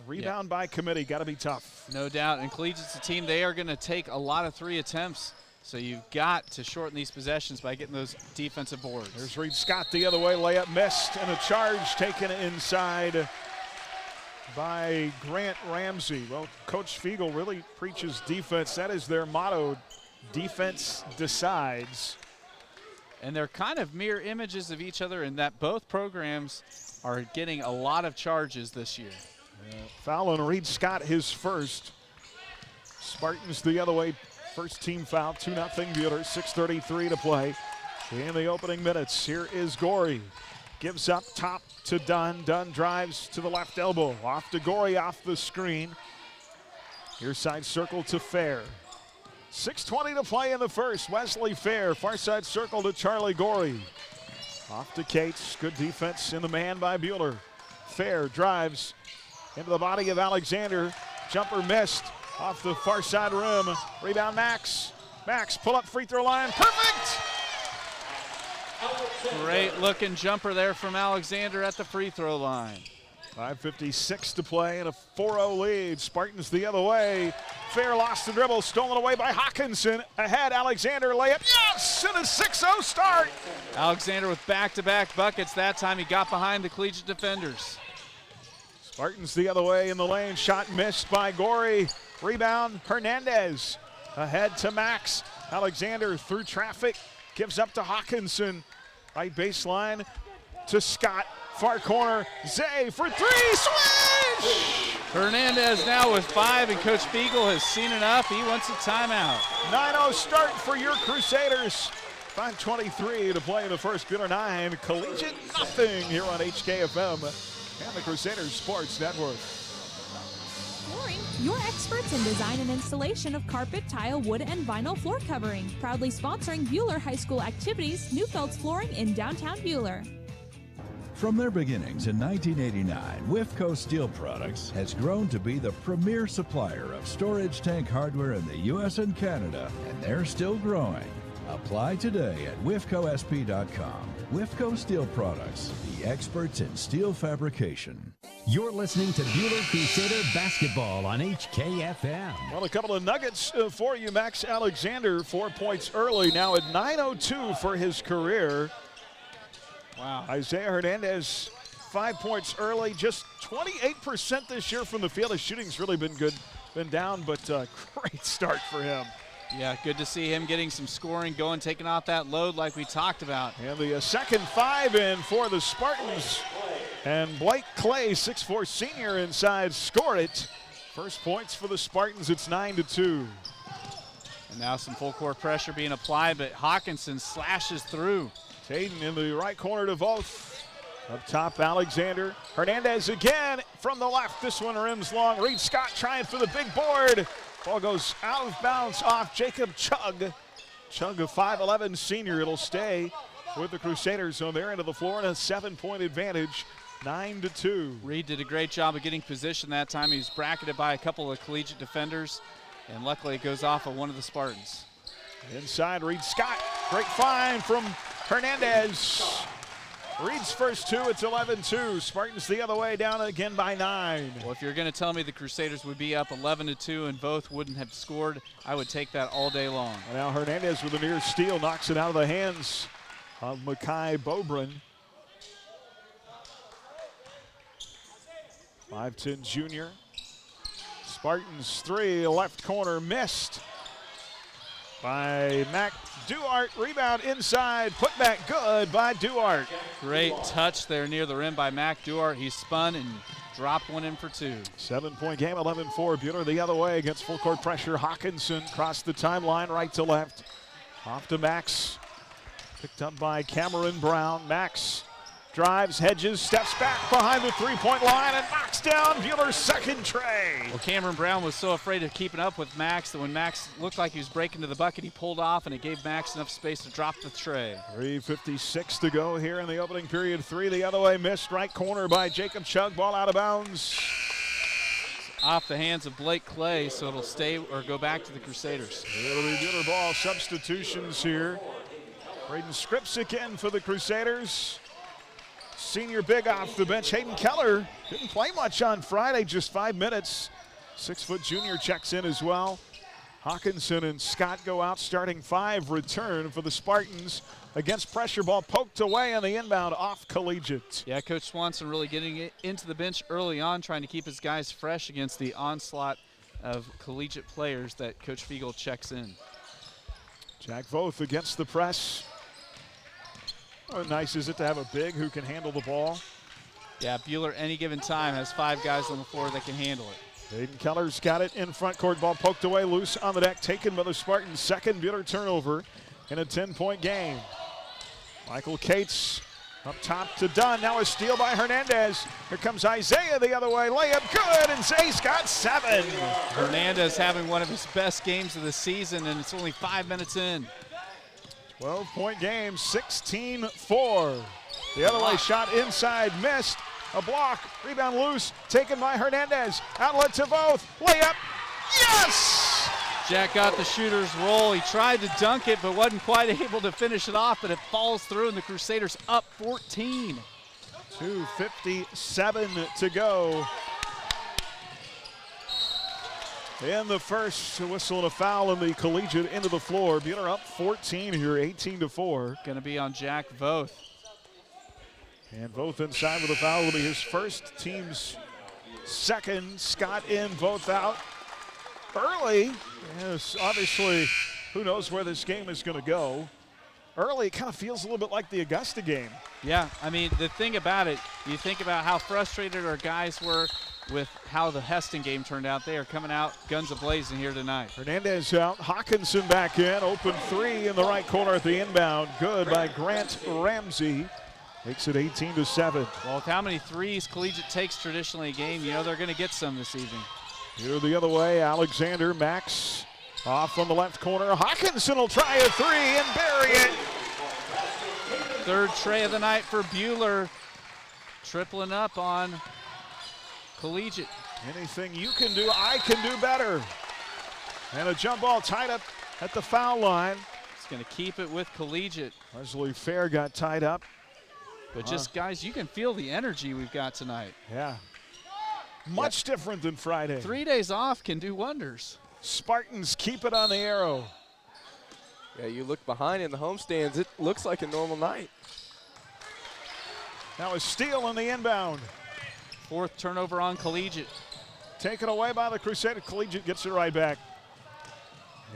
Rebound by committee, got to be tough. No doubt, and Collegiate's a team, they are going to take a lot of 3 attempts. So you've got to shorten these possessions by getting those defensive boards. There's Reed Scott the other way, layup missed, and a charge taken inside by Grant Ramsey. Well, Coach Fiegel really preaches defense. That is their motto, defense decides. And they're kind of mirror images of each other in that both programs are getting a lot of charges this year. Foul on Reed Scott, his first. Spartans the other way. First team foul, 2-0 Buhler, 6:33 to play in the opening minutes. Here is Gorey. Gives up top to Dunn. Dunn drives to the left elbow. Off to Gorey, off the screen. Near side circle to Fair. 6:20 to play in the first. Wesley Fair, far side circle to Charlie Gorey. Off to Cates. Good defense in the man by Buhler. Fair drives into the body of Alexander. Jumper missed. Off the far side rim. Rebound Max. Max pull up free throw line. Perfect! Great looking jumper there from Alexander at the free throw line. 5:56 to play and a 4-0 lead. Spartans the other way. Fair lost the dribble. Stolen away by Hawkinson. Ahead Alexander layup. Yes! And a 6-0 start. Alexander with back-to-back buckets. That time he got behind the Collegiate defenders. Spartans the other way in the lane. Shot missed by Gorey. Rebound, Hernandez. Ahead to Max. Alexander through traffic. Gives up to Hawkinson. Right baseline to Scott. Far corner. Zay for 3. Switch! Hernandez now with 5, and Coach Fiegel has seen enough. He wants a timeout. 9-0 start for your Crusaders. 5:23 to play in the first. Buhler 9, Collegiate nothing here on HKFM and the Crusaders Sports Network. Flooring, your experts in design and installation of carpet, tile, wood, and vinyl floor covering. Proudly sponsoring Buhler High School activities, Newfeld's Flooring in downtown Buhler. From their beginnings in 1989, Wifco Steel Products has grown to be the premier supplier of storage tank hardware in the U.S. and Canada, and they're still growing. Apply today at wifcosp.com. Wifco Steel Products, the experts in steel fabrication. You're listening to Buhler Crusader basketball on HKFM. Well, a couple of nuggets for you. Max Alexander, 4 points early, now at 9:02 for his career. Wow. Isaiah Hernandez, 5 points early, just 28% this year from the field. His shooting's really been good, been down, but great start for him. Yeah, good to see him getting some scoring going, taking off that load like we talked about. And the second 5 in for the Spartans. And Blake Clay, 6'4" senior inside, scored it. First points for the Spartans, it's 9-2. And now some full court pressure being applied, but Hawkinson slashes through. Taden in the right corner to Voth. Up top, Alexander. Hernandez again from the left. This one rims long. Reed Scott trying for the big board. Ball goes out of bounds off Jacob Chug. Chug, a 5'11 senior. It'll stay with the Crusaders on their end of the floor, and a 7-point advantage, 9-2. Reed did a great job of getting position that time. He was bracketed by a couple of Collegiate defenders, and luckily it goes off of one of the Spartans. Inside, Reed Scott. Great find from Hernandez. Reed's first two, it's 11-2. Spartans the other way, down again by 9. Well, if you're going to tell me the Crusaders would be up 11-2 and both wouldn't have scored, I would take that all day long. And now Hernandez with a near steal, knocks it out of the hands of Makai Bobrin. 5'10 junior. Spartans 3, left corner missed by Mac Duarte. Rebound inside, put back good by Duarte. Great touch there near the rim by Mac Duarte. He spun and dropped one in for 2. 7-point game, 11-4. Buhler the other way against full court pressure. Hawkinson crossed the timeline right to left. Off to Max. Picked up by Cameron Brown. Max drives, hedges, steps back behind the three-point line and knocks down Buhler's second tray. Well, Cameron Brown was so afraid of keeping up with Max that when Max looked like he was breaking to the bucket, he pulled off, and it gave Max enough space to drop the tray. 3:56 to go here in the opening period. 3 the other way, missed right corner by Jacob Chug. Ball out of bounds. It's off the hands of Blake Clay, so it'll stay or go back to the Crusaders. It'll be Buhler ball. Substitutions here. Braden Scripps again for the Crusaders. Senior big off the bench. Hayden Keller didn't play much on Friday, just 5 minutes. 6-foot junior checks in as well. Hawkinson and Scott go out, starting 5 return for the Spartans against pressure ball poked away on the inbound off Collegiate. Yeah, Coach Swanson really getting it into the bench early on, trying to keep his guys fresh against the onslaught of Collegiate players that Coach Fiegel checks in. Jack Voth against the press. How nice is it to have a big who can handle the ball? Yeah, Buhler any given time has 5 guys on the floor that can handle it. Hayden Keller's got it in front court. Ball poked away, loose on the deck, taken by the Spartans. Second Buhler turnover in a 10-point game. Michael Cates up top to Dunn. Now a steal by Hernandez. Here comes Isaiah the other way. Layup good, and Zay's got 7. Hernandez having one of his best games of the season, and it's only 5 minutes in. 12-point game, 16-4. The other way shot inside, missed. A block, rebound loose, taken by Hernandez. Outlet to both, layup, yes! Jack got the shooter's roll. He tried to dunk it, but wasn't quite able to finish it off, but it falls through, and the Crusaders up 14. 2:57 to go. In the first, whistle and a foul in the Collegiate into the floor. Buhler up 14 here, 18-4. Going to be on Jack Voth. And Voth inside with a foul will be his first, team's second. Scott in, Voth out. Early, yes, obviously, who knows where this game is going to go. Early, it kind of feels a little bit like the Augusta game. Yeah, I mean, the thing about it, you think about how frustrated our guys were with how the Heston game turned out. They are coming out guns a-blazing here tonight. Hernandez out, Hawkinson back in, open 3 in the right corner at the inbound. Good by Grant Ramsey. Makes it 18-7. Well, with how many threes Collegiate takes traditionally a game, you know they're going to get some this evening. Here the other way, Alexander, Max off on the left corner. Hawkinson will try a 3 and bury it. Third tray of the night for Buhler. Tripling up on Collegiate. Anything you can do, I can do better. And a jump ball tied up at the foul line. It's going to keep it with Collegiate. Leslie Fair got tied up. But just, guys, you can feel the energy we've got tonight. Yeah. Much different than Friday. 3 days off can do wonders. Spartans keep it on the arrow. Yeah, you look behind in the homestands, it looks like a normal night. Now a steal on the inbound. 4th turnover on Collegiate. Taken away by the Crusader. Collegiate gets it right back.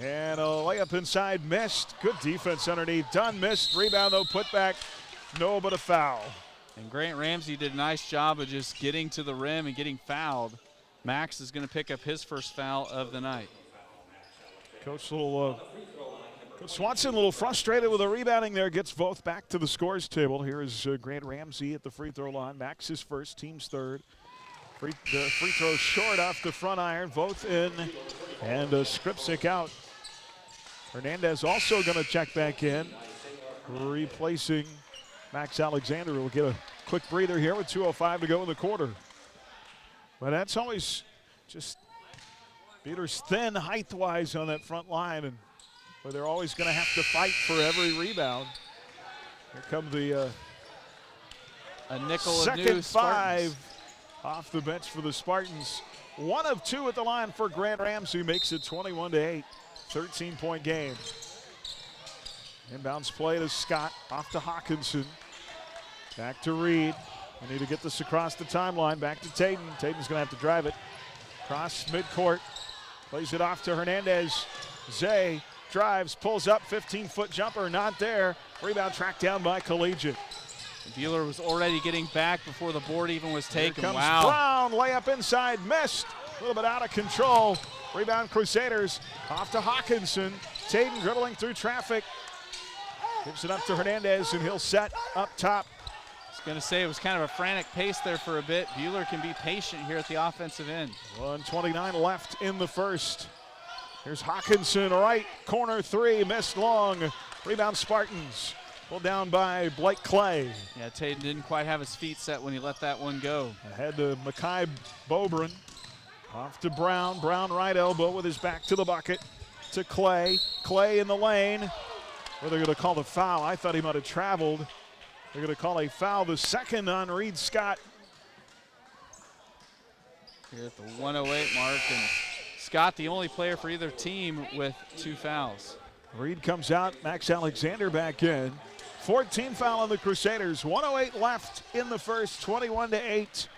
And a layup inside, missed. Good defense underneath. Dunn missed. Rebound though, put back. No, but a foul. And Grant Ramsey did a nice job of just getting to the rim and getting fouled. Max is going to pick up his first foul of the night. Coach Swanson a little frustrated with the rebounding there. Gets both back to the scores table. Here is Grant Ramsey at the free throw line. Max is first, team's third. The free throw short off the front iron. Both in, and Skripczyk out. Hernandez also going to check back in, replacing Max Alexander. We'll get a quick breather here with 2:05 to go in the quarter. But that's always just Buhler's thin height-wise on that front line, and where they're always going to have to fight for every rebound. Here come the a nickel of second new five Spartans. Off the bench for the Spartans. 1 of 2 at the line for Grant Ramsey, makes it 21-8, 13-point game. Inbounds play to Scott, off to Hawkinson. Back to Reed. I need to get this across the timeline. Back to Tatum. Tatum's going to have to drive it. Cross midcourt. Plays it off to Hernandez. Zay drives, pulls up, 15-foot jumper, not there. Rebound tracked down by Collegiate. Buhler was already getting back before the board even was taken. Here comes Wow. Brown, layup inside, missed. A little bit out of control. Rebound Crusaders, off to Hawkinson. Tatum dribbling through traffic. Gives it up to Hernandez, and he'll set up top. I was going to say it was kind of a frantic pace there for a bit. Buhler can be patient here at the offensive end. 1:29 left in the first. Here's Hawkinson, right corner three, missed long. Rebound Spartans. Pulled down by Blake Clay. Yeah, Tatum didn't quite have his feet set when he let that one go. Ahead to Makai Bobrin. Off to Brown. Brown right elbow with his back to the bucket. To Clay. Clay in the lane. Well, they're going to call the foul. I thought he might have traveled. They're going to call a foul, the second on Reed Scott. Here at the 1:08 mark, and Scott the only player for either team with 2 fouls. Reed comes out, Max Alexander back in. 14 foul on the Crusaders. 1:08 left in the first, 21-8.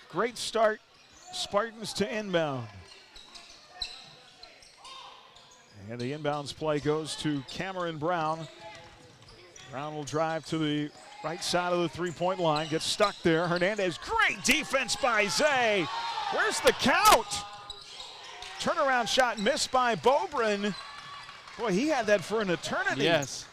Great start. Spartans to inbound. And the inbounds play goes to Cameron Brown. Brown will drive to the right side of the three-point line, gets stuck there. Hernandez, great defense by Zay. Where's the count? Turnaround shot missed by Bobrin. Boy, he had that for an eternity. Yes,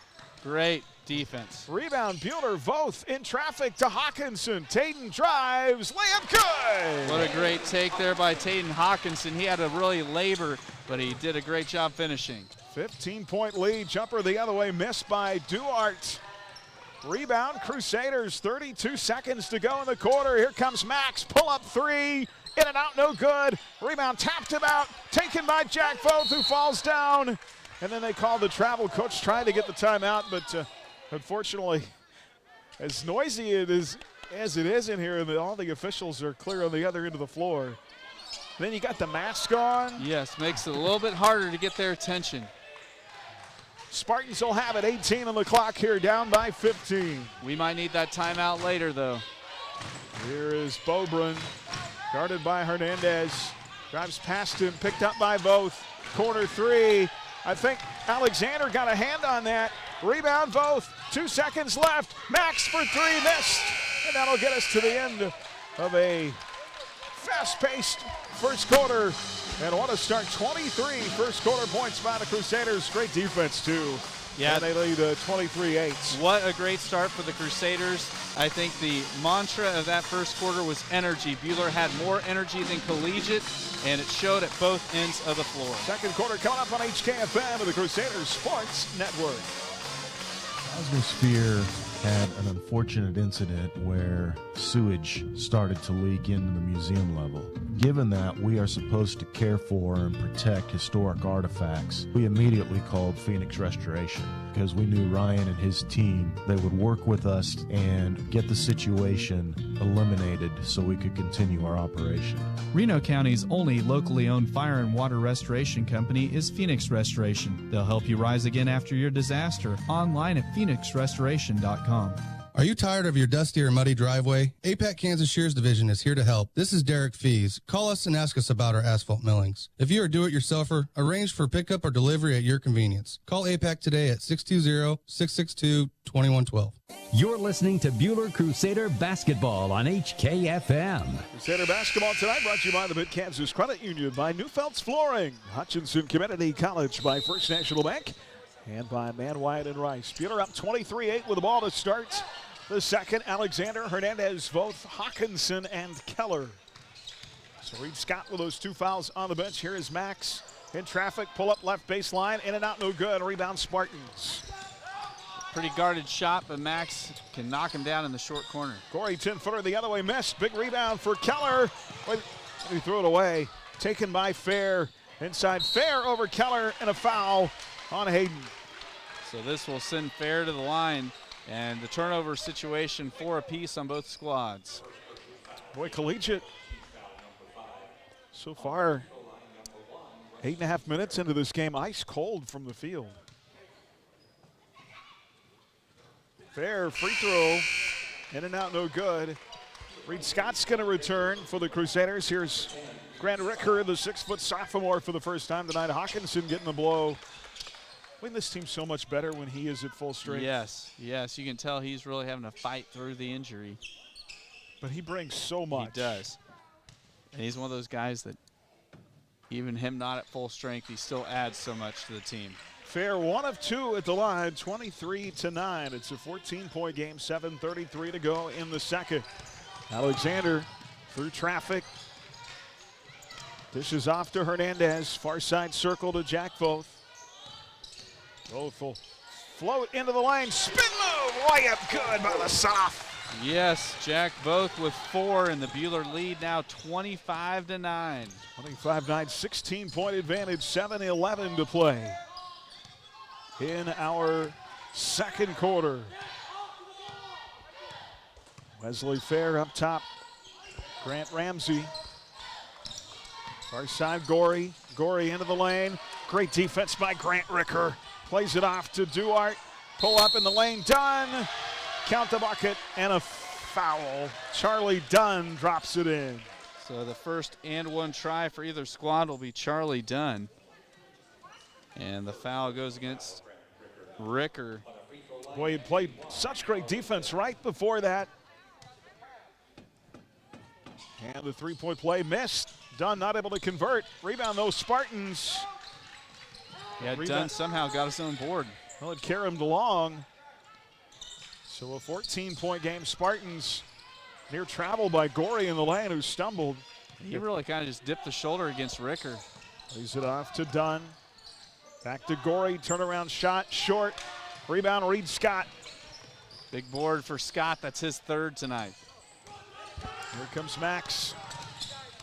great defense. Rebound, Buhler, both in traffic to Hawkinson. Tatum drives, layup good. What a great take there by Tatum Hawkinson. He had to really labor, but he did a great job finishing. 15-point lead, jumper the other way, missed by Duarte. Rebound, Crusaders, 32 seconds to go in the quarter. Here comes Max, pull up three, in and out, no good. Rebound tapped him out, taken by Jack Voth, who falls down. And then they call the travel. Coach trying to get the timeout, but unfortunately, as noisy as it is in here, all the officials are clear on the other end of the floor. Then you got the mask on. Yes, makes it a little bit harder to get their attention. Spartans will have it, 18 on the clock here, down by 15. We might need that timeout later, though. Here is Bobrin, guarded by Hernandez. Drives past him, picked up by both. Corner three. I think Alexander got a hand on that. Rebound both. 2 seconds left. Max for three, missed. And that'll get us to the end of a fast-paced first quarter. And what a start, 23 first quarter points by the Crusaders. Great defense, too. Yeah. And they lead 23-8. What a great start for the Crusaders. I think the mantra of that first quarter was energy. Buhler had more energy than Collegiate, and it showed at both ends of the floor. Second quarter coming up on HKFM of the Crusaders Sports Network. Cosmosphere had an unfortunate incident where sewage started to leak into the museum level. Given that we are supposed to care for and protect historic artifacts, we immediately called Phoenix Restoration because we knew Ryan and his team, they would work with us and get the situation eliminated so we could continue our operation. Reno County's only locally owned fire and water restoration company is Phoenix Restoration. They'll help you rise again after your disaster. Online at phoenixrestoration.com. Are you tired of your dusty or muddy driveway? APAC Kansas Shears Division is here to help. This is Derek Fees. Call us and ask us about our asphalt millings. If you are a do-it-yourselfer, arrange for pickup or delivery at your convenience. Call APAC today at 620-662-2112. You're listening to Buhler Crusader Basketball on HKFM. Crusader Basketball tonight brought to you by the Mid-Kansas Credit Union, by Newfelt's Flooring, Hutchinson Community College, by First National Bank, and by Man Wyatt and Rice. Buhler up 23-8 with the ball to start the second. Alexander, Hernandez, both Hawkinson and Keller. So Reed Scott with those 2 fouls on the bench. Here is Max in traffic, pull up left baseline, in and out, no good. Rebound Spartans. Pretty guarded shot, but Max can knock him down in the short corner. Corey 10-footer the other way, missed. Big rebound for Keller. He threw it away. Taken by Fair. Inside Fair over Keller, and a foul on Hayden. So this will send Fair to the line, and the turnover situation 4 apiece on both squads. Boy, Collegiate so far 8.5 minutes into this game, ice cold from the field. Fair free throw, in and out, no good. Reed Scott's going to return for the Crusaders. Here's Grant Ricker, the 6-foot sophomore, for the first time tonight. Hawkinson getting the blow. I mean, this team's so much better when he is at full strength. Yes, you can tell he's really having to fight through the injury. But he brings so much. He does. And he's one of those guys that even him not at full strength, he still adds so much to the team. Fair 1 of 2 at the line, 23-9. It's a 14-point game, 7:33 to go in the second. Alexander through traffic. Dishes off to Hernandez, far side circle to Jack Voth. Voth will float into the lane, spin move, layup good by the Soph. Yes, Jack Voth with 4, and the Buhler lead now 25-9. 25-9, 16-point advantage, 7:11 to play in our second quarter. Wesley Fair up top. Grant Ramsey. Far side, Gorey. Gorey into the lane. Great defense by Grant Ricker. Plays it off to Duarte. Pull up in the lane. Dunn. Count the bucket and a foul. Charlie Dunn drops it in. So the first and 1 try for either squad will be Charlie Dunn. And the foul goes against Ricker. Boy, he played such great defense right before that. And the 3-point play missed. Dunn not able to convert. Rebound, those Spartans. Yeah, Dunn somehow got his own board. Well, it carried him along. So a 14-point game. Spartans near travel by Gorey in the lane, who stumbled. He really kind of just dipped the shoulder against Ricker. Plays it off to Dunn. Back to Gorey, turnaround shot, short. Rebound, Reed Scott. Big board for Scott, that's his 3rd tonight. Here comes Max.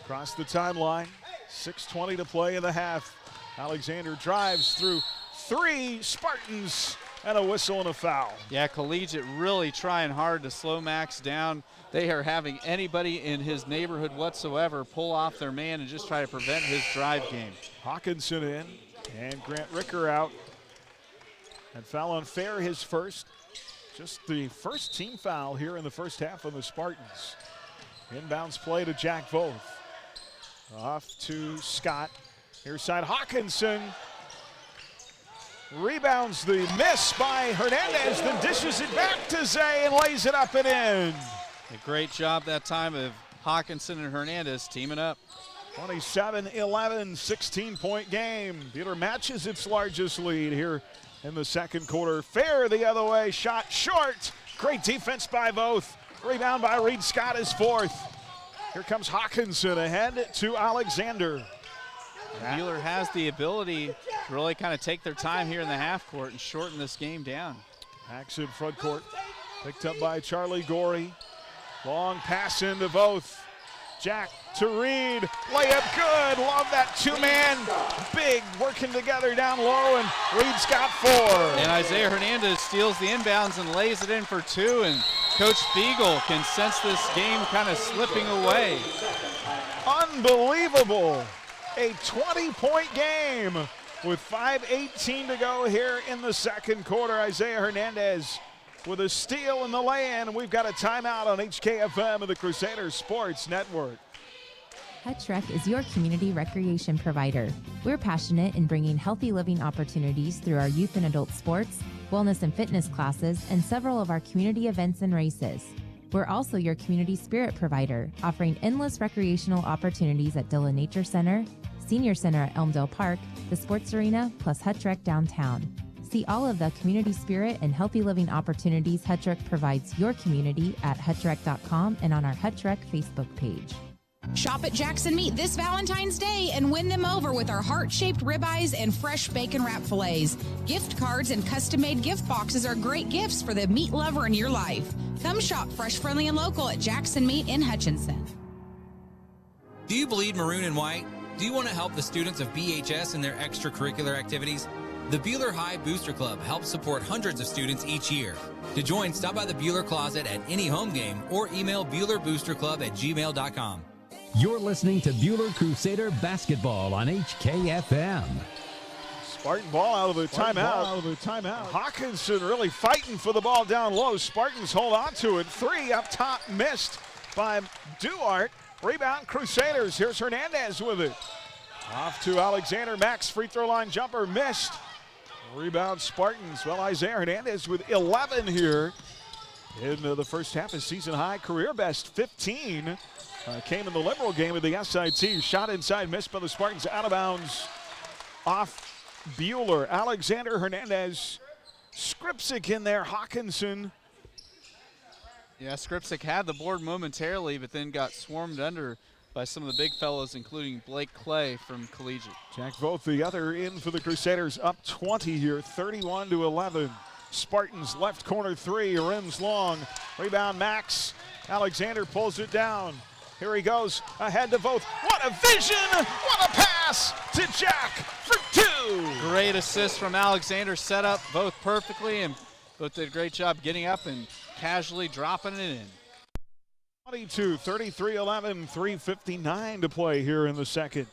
Across the timeline, 6:20 to play in the half. Alexander drives through 3 Spartans, and a whistle and a foul. Yeah, Collegiate really trying hard to slow Max down. They are having anybody in his neighborhood whatsoever pull off their man and just try to prevent his drive game. Hawkinson in, and Grant Ricker out. And foul on Fair, his first. Just the first team foul here in the first half on the Spartans. Inbounds play to Jack Voth. Off to Scott. Near side, Hawkinson. Rebounds the miss by Hernandez, then dishes it back to Zay and lays it up and in. A great job that time of Hawkinson and Hernandez teaming up. 27-11, 16-point game. Buhler matches its largest lead here in the second quarter. Fair the other way, shot short. Great defense by both. Rebound by Reed Scott is 4th. Here comes Hawkinson ahead to Alexander. Buhler has the ability to really kind of take their time here in the half court and shorten this game down. Max in front court, picked up by Charlie Gorey. Long pass into both. Jack to Reed, layup good. Love that 2-man, big working together down low, and Reed's got 4. And Isaiah Hernandez steals the inbounds and lays it in for 2, and Coach Spiegel can sense this game kind of slipping away. Unbelievable. A 20-point game with 5:18 to go here in the second quarter. Isaiah Hernandez with a steal in the lay-in. We've got a timeout on HKFM and the Crusaders Sports Network. Hutch is your community recreation provider. We're passionate in bringing healthy living opportunities through our youth and adult sports, wellness and fitness classes, and several of our community events and races. We're also your community spirit provider, offering endless recreational opportunities at Dillon Nature Center, Senior Center at Elmdale Park, the Sports Arena, plus Hutch downtown. See all of the community spirit and healthy living opportunities Hutch provides your community at hutchrec.com and on our Hutch Facebook page. Shop at Jackson Meat this Valentine's Day and win them over with our heart-shaped ribeyes and fresh bacon wrap fillets. Gift cards and custom-made gift boxes are great gifts for the meat lover in your life. Come shop fresh, friendly, and local at Jackson Meat in Hutchinson. Do you bleed maroon and white? Do you want to help the students of BHS in their extracurricular activities? The Buhler High Booster Club helps support hundreds of students each year. To join, stop by the Buhler Closet at any home game or email BuhlerBoosterClub@gmail.com. You're listening to Buhler Crusader Basketball on HKFM. Spartan ball out of the timeout. Hawkinson really fighting for the ball down low. Spartans hold on to it. 3 up top, missed by Duarte. Rebound Crusaders. Here's Hernandez with it. Off to Alexander. Max free throw line jumper missed. Rebound Spartans. Well, Isaiah Hernandez with 11 here in the first half. His season high career best 15. Came in the Liberal game of the SIT. Shot inside, missed by the Spartans. Out of bounds off Buhler. Alexander Hernandez. Skripczyk in there. Hawkinson. Yeah, Skripczyk had the board momentarily, but then got swarmed under by some of the big fellows, including Blake Clay from Collegiate. Jack Voth, the other in for the Crusaders, up 20 here, 31-11. Spartans left corner 3, rims long. Rebound Max. Alexander pulls it down. Here he goes, ahead to Voth. What a vision! What a pass to Jack for 2! Great assist from Alexander, set up Voth perfectly, and Voth did a great job getting up and casually dropping it in. 22, 33-11, 3:59 to play here in the second.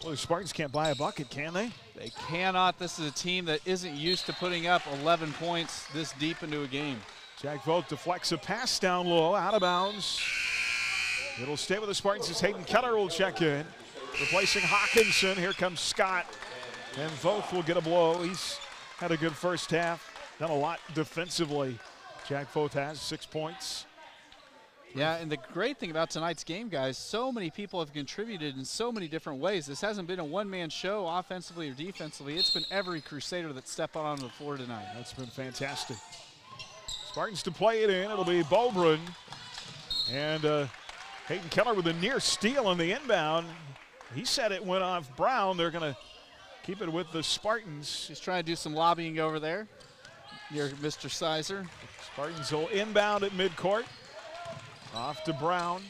Well, the Spartans can't buy a bucket, can they? They cannot. This is a team that isn't used to putting up 11 points this deep into a game. Jack Voth deflects a pass down low, out of bounds. It'll stay with the Spartans as Hayden Keller will check in. Replacing Hawkinson, here comes Scott. And Voth will get a blow. He's had a good first half, done a lot defensively. Jack Voth has 6 points. Yeah, and the great thing about tonight's game, guys, so many people have contributed in so many different ways. This hasn't been a one-man show offensively or defensively. It's been every Crusader that stepped onto the floor tonight. That's been fantastic. Spartans to play it in. It'll be Bobrin. And Hayden Keller with a near steal on the inbound. He said it went off Brown. They're going to keep it with the Spartans. He's trying to do some lobbying over there near Mr. Sizer. Spartans will inbound at midcourt. Off to Brown.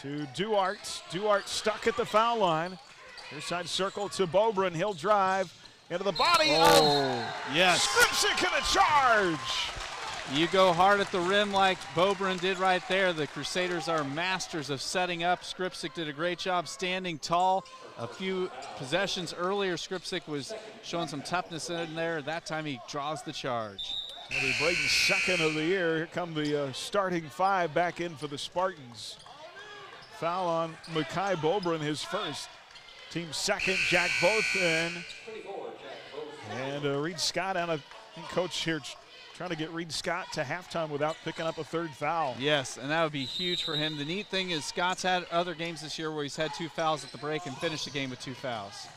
To Duarte. Duarte stuck at the foul line. Near side circle to Bobrin. He'll drive into the body of Skripczyk in a charge. You go hard at the rim like Bobrin did right there. The Crusaders are masters of setting up. Skripczyk did a great job standing tall. A few possessions earlier, Skripczyk was showing some toughness in there. That time he draws the charge. It'll be Braden's second of the year. Here come the starting 5 back in for the Spartans. Foul on Makai Bobrin, his first. Team second, Jack Voth in. And Reed Scott on a coach here trying to get Reed Scott to halftime without picking up a third foul. Yes, and that would be huge for him. The neat thing is Scott's had other games this year where he's had 2 fouls at the break and finished the game with 2 fouls.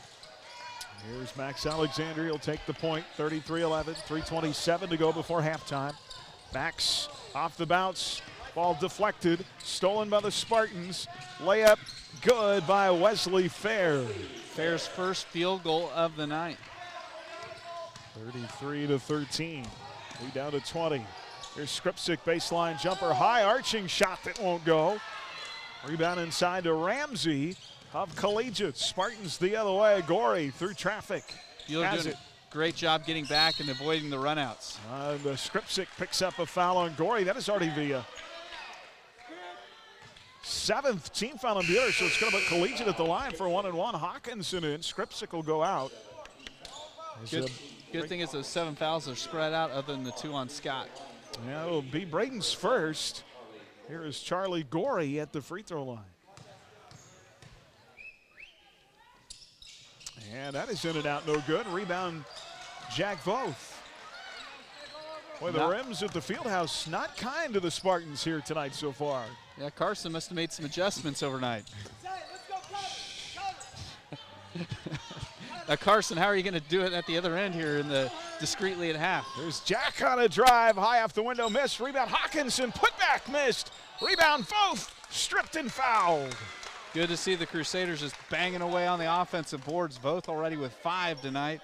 Here's Max Alexander. He'll take the point. 33-11, 3:27 to go before halftime. Max off the bounce. Ball deflected. Stolen by the Spartans. Layup good by Wesley Fair. Fair's first field goal of the night. 33-13. We down to 20. Here's Skripczyk, baseline jumper. High arching shot that won't go. Rebound inside to Ramsey of Collegiate. Spartans the other way. Gorey through traffic. Buhler doing a great job getting back and avoiding the runouts. The Skripczyk picks up a foul on Gorey. That is already the 7th team foul on Buhler, so it's going to put Collegiate at the line for 1-and-1. Hawkinson in. Skripczyk will go out. Good thing is those 7 fouls are spread out other than the 2 on Scott. Yeah, it'll be Braden's first. Here is Charlie Gorey at the free throw line. And that is in and out, no good. Rebound, Jack Voth. Boy, the rims at the Fieldhouse not kind to the Spartans here tonight so far. Yeah, Carson must have made some adjustments overnight. Carson, how are you going to do it at the other end here in the discreetly at half? There's Jack on a drive, high off the window, missed. Rebound Hawkinson, put back, missed. Rebound Voth, stripped and fouled. Good to see the Crusaders just banging away on the offensive boards. Voth already with 5 tonight.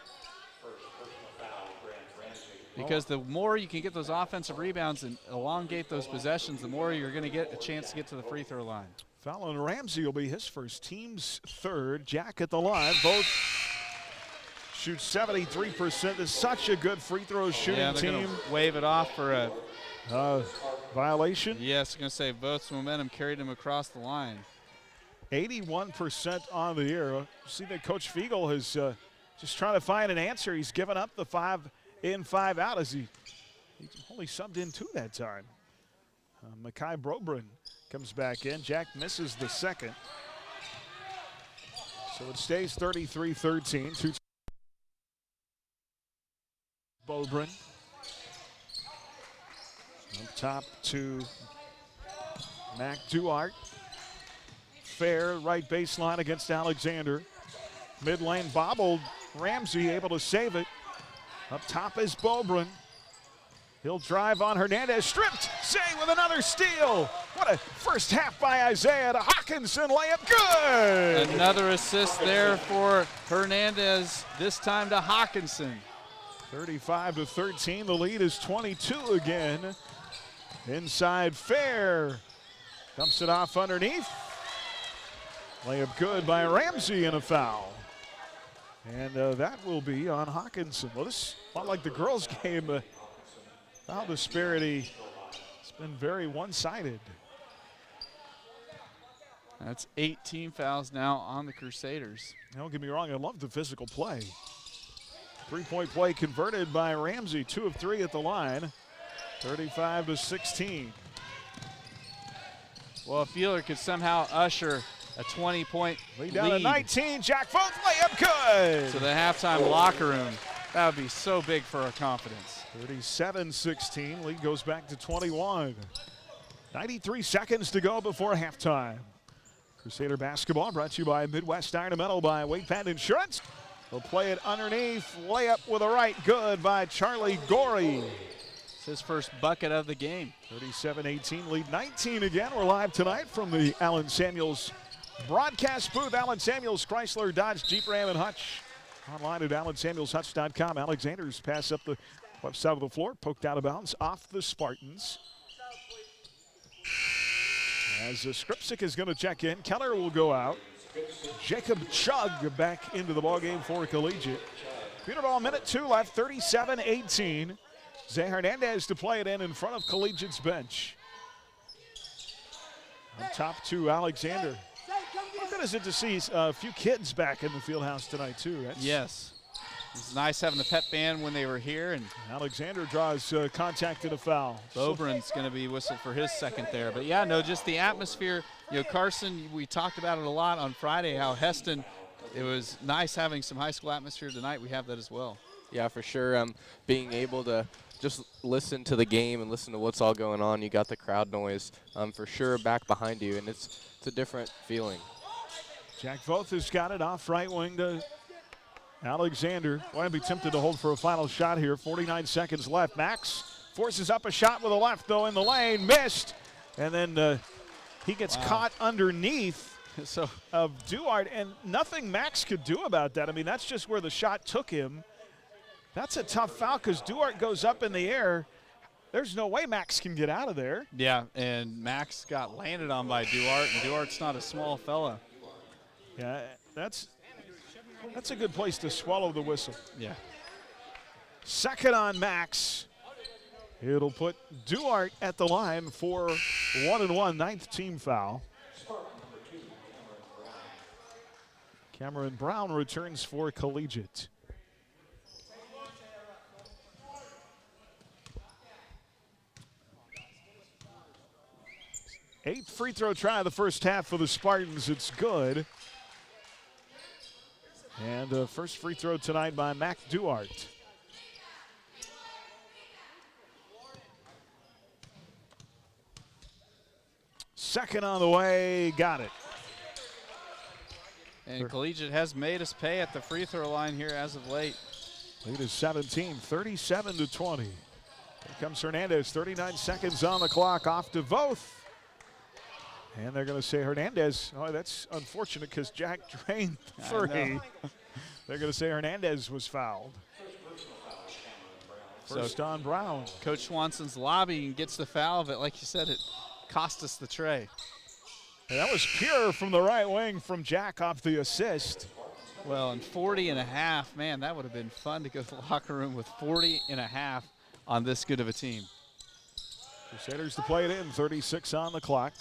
Because the more you can get those offensive rebounds and elongate those possessions, the more you're going to get a chance to get to the free throw line. Fallon Ramsey will be his first, team's third. Jack at the line. Both shoot 73%. It's such a good free throw shooting they're team. Gonna wave it off for a violation. Yes, I'm going to say Voth's momentum carried him across the line. 81% on the year. See that Coach Fiegel is just trying to find an answer. He's given up the 5 in, 5 out as he only subbed in 2 that time. Makai Brobrin comes back in. Jack misses the second. So it stays 33-13. Brobrin. Up top to Mac Duarte. Fair right baseline against Alexander. Mid lane bobbled. Ramsey able to save it. Up top is Bobrin. He'll drive on Hernandez. Stripped. Zay with another steal. What a first half by Isaiah to Hawkinson. Layup good. Another assist there for Hernandez. This time to Hawkinson. 35-13. The lead is 22 again. Inside Fair. Dumps it off underneath. Layup good by Ramsey and a foul. And that will be on Hawkinson. Well, this is a lot like the girls' game. Foul disparity has been very one-sided. That's 18 fouls now on the Crusaders. Don't get me wrong, I love the physical play. Three-point play converted by Ramsey, 2 of 3 at the line, 35-16. Well, if Buhler could somehow usher a 20-point lead down to 19. Jack Voth, layup good. To the halftime locker room. That would be so big for our confidence. 37-16. Lead goes back to 21. 93 seconds to go before halftime. Crusader basketball brought to you by Midwest Iron and Metal by Wakepad Insurance. They'll play it underneath. Layup with a right good by Charlie Gorey. It's his first bucket of the game. 37-18, lead 19 again. We're live tonight from the Allen Samuels broadcast booth. Allen Samuels, Chrysler, Dodge, Jeep, Ram, and Hutch. Online at AllenSamuelsHutch.com. Alexander's pass up the left side of the floor, poked out of bounds off the Spartans. As Skripczyk is going to check in, Keller will go out. Jacob Chug back into the ballgame for Collegiate. Peter ball, minute 2 left, 37-18. Zay Hernandez to play it in front of Collegiate's bench. Up top to Alexander. How good is it to see a few kids back in the Fieldhouse tonight, too? Yes. It's nice having the pep band when they were here. And Alexander draws contact and a foul. Bobrin's going to be whistled for his second there. But, yeah, no, just the atmosphere. You know, Carson, we talked about it a lot on Friday, how Heston, it was nice having some high school atmosphere tonight. We have that as well. Yeah, for sure. Being able to just listen to the game and listen to what's all going on. You got the crowd noise for sure back behind you, and it's a different feeling. Jack Voth has got it off right wing to Alexander. Boy, I'd be tempted to hold for a final shot here. 49 seconds left. Max forces up a shot with a left, though, in the lane. Missed. And then he gets caught underneath of Duarte. And nothing Max could do about that. I mean, that's just where the shot took him. That's a tough foul because Duarte goes up in the air. There's no way Max can get out of there. Yeah, and Max got landed on by Duarte, and Duarte's not a small fella. Yeah, that's a good place to swallow the whistle. Yeah. Second on Max. It'll put Duarte at the line for 1-1, 9th team foul. Cameron Brown returns for Collegiate. Eighth free throw try of the first half for the Spartans. It's good. And first free throw tonight by Mac Duarte. Second on the way, got it. And Collegiate has made us pay at the free throw line here as of late. Lead is 17, 37-20. Here comes Hernandez, 39 seconds on the clock, off to Voth. And they're going to say Hernandez, oh, that's unfortunate because Jack drained three. They're going to say Hernandez was fouled. First on Brown. Coach Swanson's lobbying gets the foul, but like you said, it cost us the tray. And that was pure from the right wing from Jack off the assist. Well, and 40.5, man, that would have been fun to go to the locker room with 40.5 on this good of a team. Crusaders to play it in, 36 on the clock.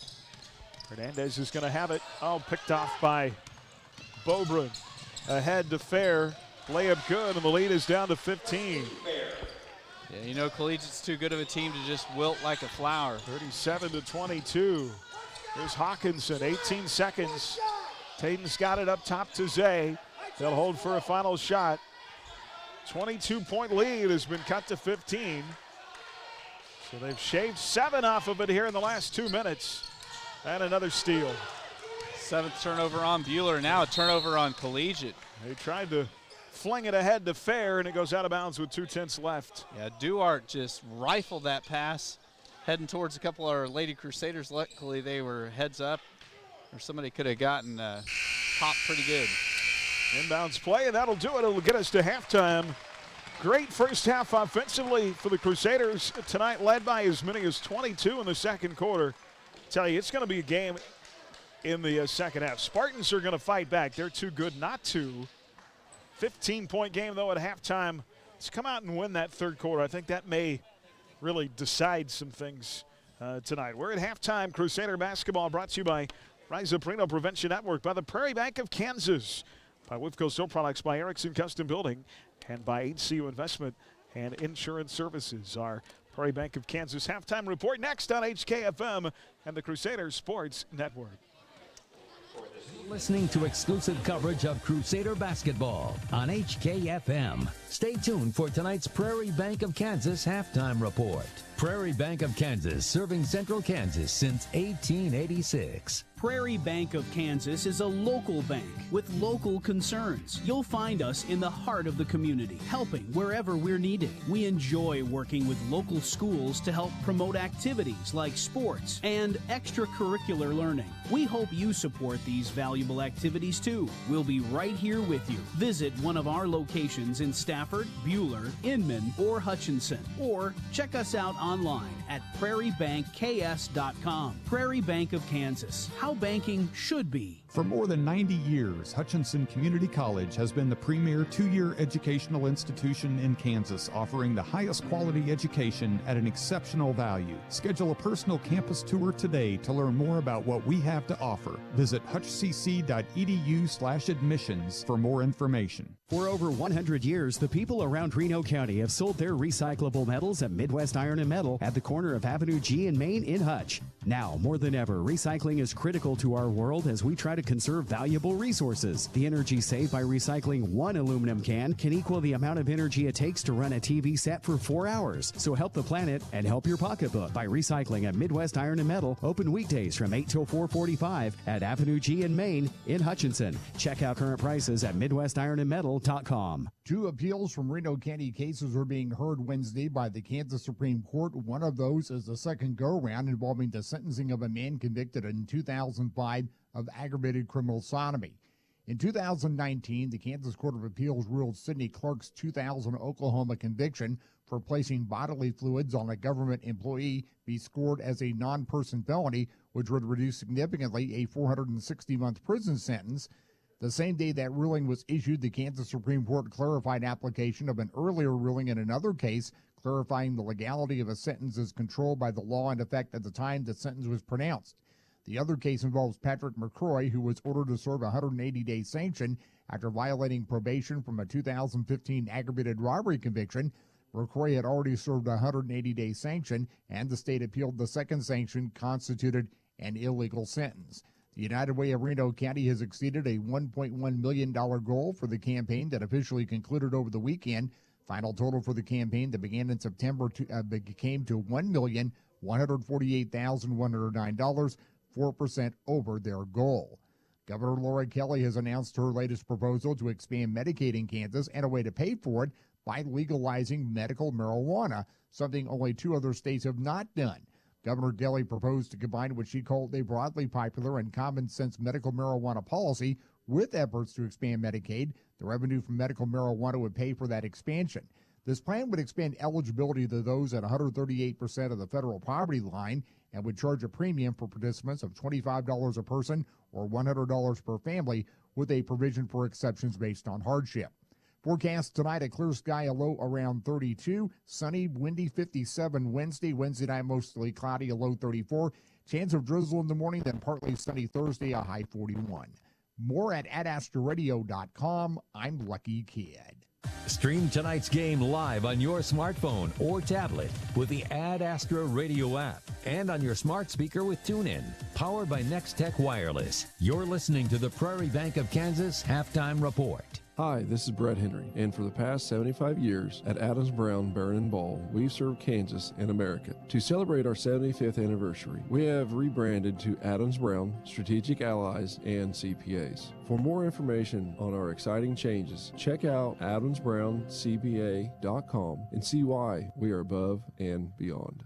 Hernandez is going to have it. Oh, picked off by Bobrin. Ahead to Fair. Layup good, and the lead is down to 15. Yeah, you know Collegiate's too good of a team to just wilt like a flower. 37-22. Here's Hawkinson, 18 seconds. Tatum's got it up top to Zay. They'll hold for a final shot. 22-point lead has been cut to 15. So they've shaved 7 off of it here in the last 2 minutes. And another steal. 7th turnover on Buhler, now a turnover on Collegiate. They tried to fling it ahead to Fair, and it goes out of bounds with 2:10 left. Yeah, Duarte just rifled that pass, heading towards a couple of our Lady Crusaders. Luckily, they were heads up, or somebody could have gotten popped pretty good. Inbounds play, and that'll do it. It'll get us to halftime. Great first half offensively for the Crusaders tonight, led by as many as 22 in the second quarter. Tell you, it's going to be a game in the second half. Spartans are going to fight back. They're too good not to. 15-point game, though, at halftime. Let's come out and win that third quarter. I think that may really decide some things tonight. We're at halftime. Crusader basketball brought to you by Rise Up Reno Prevention Network, by the Prairie Bank of Kansas, by Whipco Steel Products, by Erickson Custom Building, and by HCU Investment and Insurance Services. Our Prairie Bank of Kansas halftime report next on HKFM and the Crusader Sports Network. Listening to exclusive coverage of Crusader basketball on HKFM. Stay tuned for tonight's Prairie Bank of Kansas halftime report. Prairie Bank of Kansas, serving Central Kansas since 1886. Prairie Bank of Kansas is a local bank with local concerns. You'll find us in the heart of the community, helping wherever we're needed. We enjoy working with local schools to help promote activities like sports and extracurricular learning. We hope you support these valuable activities too. We'll be right here with you. Visit one of our locations in Stafford, Buhler, Inman, or Hutchinson, or check us out online at prairiebankks.com. Prairie Bank of Kansas, how banking should be. For more than 90 years, Hutchinson Community College has been the premier 2-year educational institution in Kansas, offering the highest quality education at an exceptional value. Schedule a personal campus tour today to learn more about what we have to offer. Visit hutchcc.edu/admissions for more information. For over 100 years, the people around Reno County have sold their recyclable metals at Midwest Iron and Metal at the corner of Avenue G and Main in Hutch. Now, more than ever, recycling is critical to our world as we try to conserve valuable resources. The energy saved by recycling one aluminum can can equal the amount of energy it takes to run a TV set for 4 hours. So help the planet and help your pocketbook by recycling at Midwest Iron and Metal, open weekdays from 8 till 4:45 at Avenue G and Main in Hutchinson. Check out current prices at MidwestIronandMetal.com. 2 appeals from Reno County cases are being heard Wednesday by the Kansas Supreme Court. One of those is the second go-round involving the sentencing of a man convicted in 2005 of aggravated criminal sodomy. In 2019, the Kansas Court of Appeals ruled Sidney Clark's 2000 Oklahoma conviction for placing bodily fluids on a government employee be scored as a non-person felony, which would reduce significantly a 460-month prison sentence. The same day that ruling was issued, the Kansas Supreme Court clarified application of an earlier ruling in another case, clarifying the legality of a sentence is controlled by the law in effect at the time the sentence was pronounced. The other case involves Patrick McCroy, who was ordered to serve a 180-day sanction after violating probation from a 2015 aggravated robbery conviction. McCroy had already served a 180-day sanction, and the state appealed the second sanction constituted an illegal sentence. The United Way of Reno County has exceeded a $1.1 million goal for the campaign that officially concluded over the weekend. Final total for the campaign that began in September came to $1,148,109, 4% over their goal. Governor Laura Kelly has announced her latest proposal to expand Medicaid in Kansas and a way to pay for it by legalizing medical marijuana, something only 2 other states have not done. Governor Kelly proposed to combine what she called a broadly popular and common sense medical marijuana policy with efforts to expand Medicaid. The revenue from medical marijuana would pay for that expansion. This plan would expand eligibility to those at 138% of the federal poverty line and would charge a premium for participants of $25 a person or $100 per family, with a provision for exceptions based on hardship. Forecast tonight, a clear sky, a low around 32. Sunny, windy 57 Wednesday. Wednesday night, mostly cloudy, a low 34. Chance of drizzle in the morning, then partly sunny Thursday, a high 41. More at adastraradio.com. I'm Lucky Kid. Stream tonight's game live on your smartphone or tablet with the Ad Astra Radio app and on your smart speaker with TuneIn. Powered by Next Tech Wireless. You're listening to the Prairie Bank of Kansas Halftime Report. Hi, this is Brett Henry, and for the past 75 years at Adams Brown Barron & Ball, we've served Kansas and America. To celebrate our 75th anniversary, we have rebranded to Adams Brown, Strategic Allies, and CPAs. For more information on our exciting changes, check out adamsbrowncpa.com and see why we are above and beyond.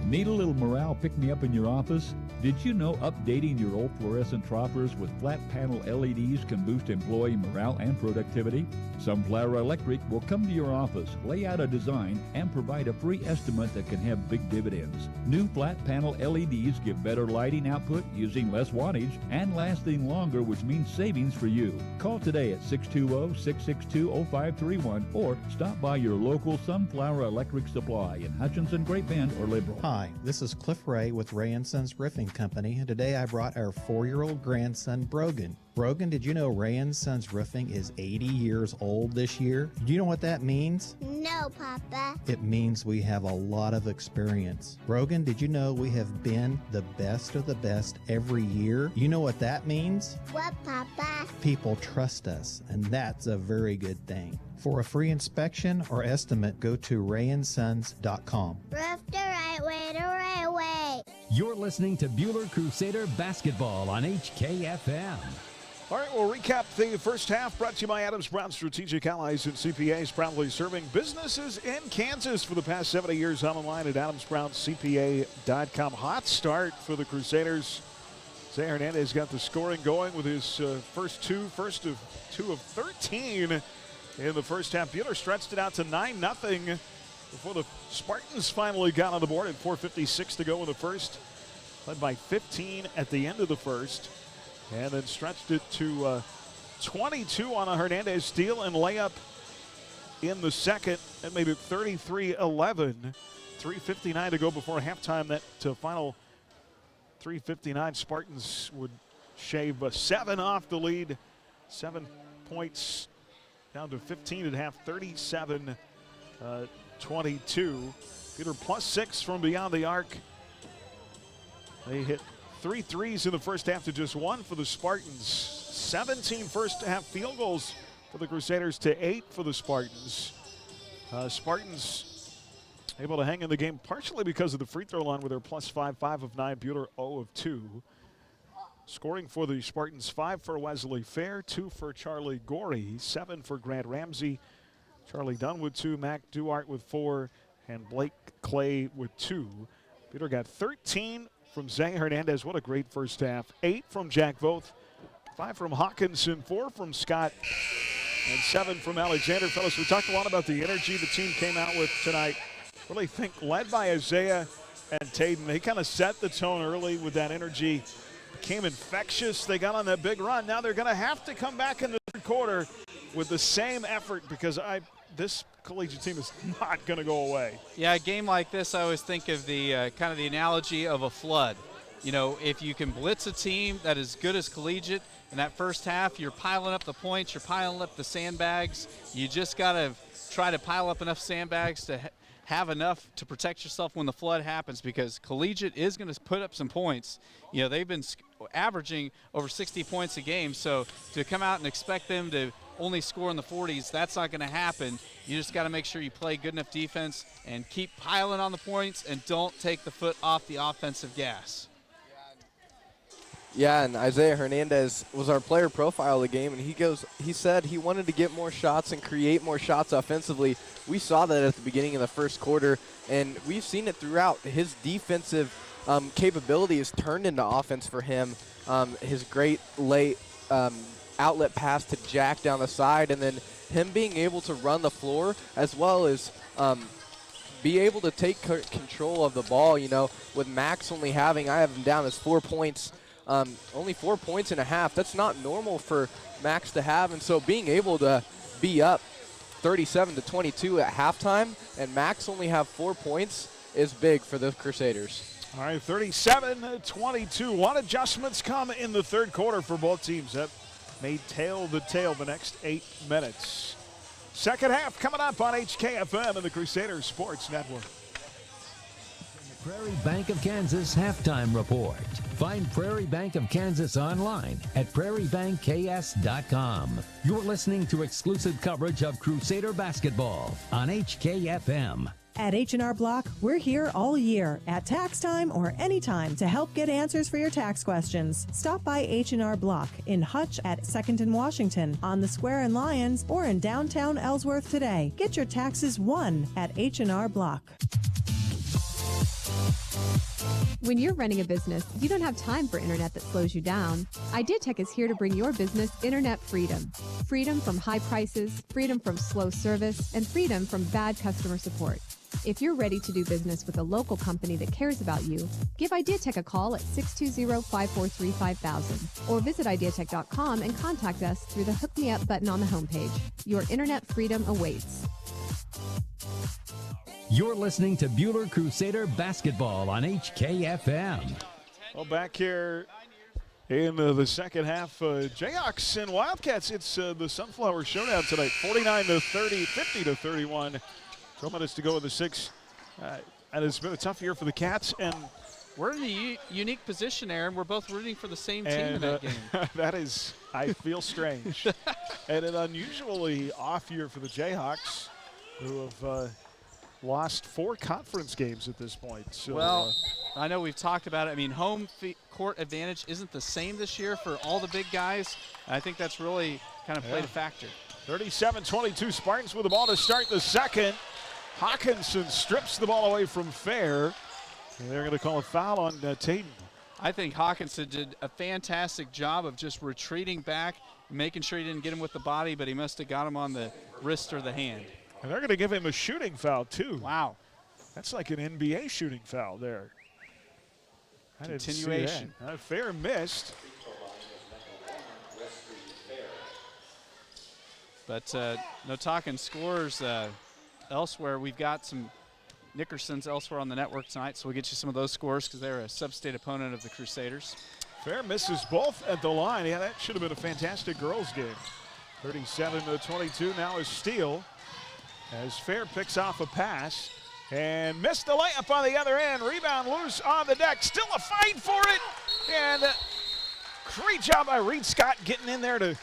Need a little morale pick-me-up in your office? Did you know updating your old fluorescent troffers with flat panel LEDs can boost employee morale and productivity? Sunflower Electric will come to your office, lay out a design, and provide a free estimate that can have big dividends. New flat panel LEDs give better lighting output using less wattage and lasting longer, which means savings for you. Call today at 620-662-0531 or stop by your local Sunflower Electric supply in Hutchinson, Great Bend, or Liberal. Hi, this is Cliff Ray with Ray & Sons Roofing Company, and today I brought our 4-year-old grandson, Brogan. Brogan, did you know Ray & Sons Roofing is 80 years old this year? Do you know what that means? No, Papa. It means we have a lot of experience. Brogan, did you know we have been the best of the best every year? You know what that means? What, Papa? People trust us, and that's a very good thing. For a free inspection or estimate, go to rayandsons.com. Roof the right way, the right way. You're listening to Buhler Crusader Basketball on HKFM. All right, we'll recap the first half, brought to you by Adams Brown Strategic Allies and CPAs, proudly serving businesses in Kansas for the past 70 years. Online at adamsbrowncpa.com. Hot start for the Crusaders. Zay Hernandez got the scoring going with his first of 13 in the first half. Buhler stretched it out to 9-0 before the Spartans finally got on the board at 4:56 to go in the first. Led by 15 at the end of the first. And then stretched it to 22 on a Hernandez steal and layup in the second. That made it 33-11. 3:59 to go before halftime. That final 3:59. Spartans would shave 7 off the lead. 7 points down to 15 at half. 37-22. Peter +6 from beyond the arc. They hit 3 threes in the first half to just 1 for the Spartans. 17 first half field goals for the Crusaders to 8 for the Spartans. Spartans able to hang in the game partially because of the free throw line with their +5, 5 of 9. Buhler 0 of 2. Scoring for the Spartans: 5 for Wesley Fair, 2 for Charlie Gorey, 7 for Grant Ramsey, Charlie Dunn with 2, Mac Duart with 4, and Blake Clay with 2. Buhler got 13 from Zay Hernandez. What a great first half. 8 from Jack Voth, 5 from Hawkinson, 4 from Scott, and 7 from Alexander. Fellas, we talked a lot about the energy the team came out with tonight. Really think led by Isaiah and Tatum. They kind of set the tone early with that energy. Became infectious. They got on that big run. Now they're going to have to come back in the third quarter with the same effort because this Collegiate team is not going to go away. Yeah, a game like this, I always think of the kind of the analogy of a flood. You know, if you can blitz a team that is good as Collegiate in that first half, you're piling up the points, you're piling up the sandbags. You just got to try to pile up enough sandbags to have enough to protect yourself when the flood happens, because Collegiate is going to put up some points. You know, they've been averaging over 60 points a game, so to come out and expect them to only score in the 40s, that's not going to happen. You just got to make sure you play good enough defense and keep piling on the points and don't take the foot off the offensive gas. Yeah, and Isaiah Hernandez was our player profile of the game, and he said he wanted to get more shots and create more shots offensively. We saw that at the beginning of the first quarter, and we've seen it throughout. His defensive capability has turned into offense for him. His great late outlet pass to Jack down the side, and then him being able to run the floor as well as be able to take control of the ball. You know, with Max only having, I have him down as 4 points, only 4 points and a half. That's not normal for Max to have, and so being able to be up 37-22 at halftime and Max only have 4 points is big for the Crusaders. All right, 37-22. What adjustments come in the third quarter for both teams? That may tail the next 8 minutes. Second half coming up on HKFM and the Crusaders Sports Network. Prairie Bank of Kansas halftime report. Find Prairie Bank of Kansas online at prairiebankks.com. You're listening to exclusive coverage of Crusader basketball on HKFM. At H&R Block, we're here all year at tax time or anytime to help get answers for your tax questions. Stop by H&R Block in Hutch at 2nd and Washington, on the Square in Lyons, or in downtown Ellsworth today. Get your taxes won at H&R Block. When you're running a business, you don't have time for internet that slows you down. IdeaTech is here to bring your business internet freedom. Freedom from high prices, freedom from slow service, and freedom from bad customer support. If you're ready to do business with a local company that cares about you, give IdeaTech a call at 620-543-5000 or visit ideatech.com and contact us through the Hook Me Up button on the homepage. Your internet freedom awaits. You're listening to Buhler Crusader basketball on HKFM. Well, back here in the second half, Jayhawks and Wildcats, it's the Sunflower Showdown tonight, 49-30, 50-31. 12 minutes to go in the sixth. And it's been a tough year for the Cats, and we're in a unique position, Aaron. We're both rooting for the same team in that game. That is, I feel strange. And an unusually off year for the Jayhawks, who have lost 4 conference games at this point. So, well, I know we've talked about it. I mean, home court advantage isn't the same this year for all the big guys. I think that's really kind of played a factor. 37-22, Spartans with the ball to start the second. Hawkinson strips the ball away from Fair. And they're going to call a foul on Tatum. I think Hawkinson did a fantastic job of just retreating back, making sure he didn't get him with the body, but he must have got him on the wrist or the hand. And they're going to give him a shooting foul, too. Wow. That's like an NBA shooting foul there. Continuation. Fair missed. But no talking scores elsewhere. We've got some Nickersons elsewhere on the network tonight, so we'll get you some of those scores because they're a sub-state opponent of the Crusaders. Fair misses both at the line. Yeah, that should have been a fantastic girls game. 37-22, now is steal as Fair picks off a pass and missed the layup on the other end. Rebound loose on the deck. Still a fight for it. And great job by Reed Scott getting in there to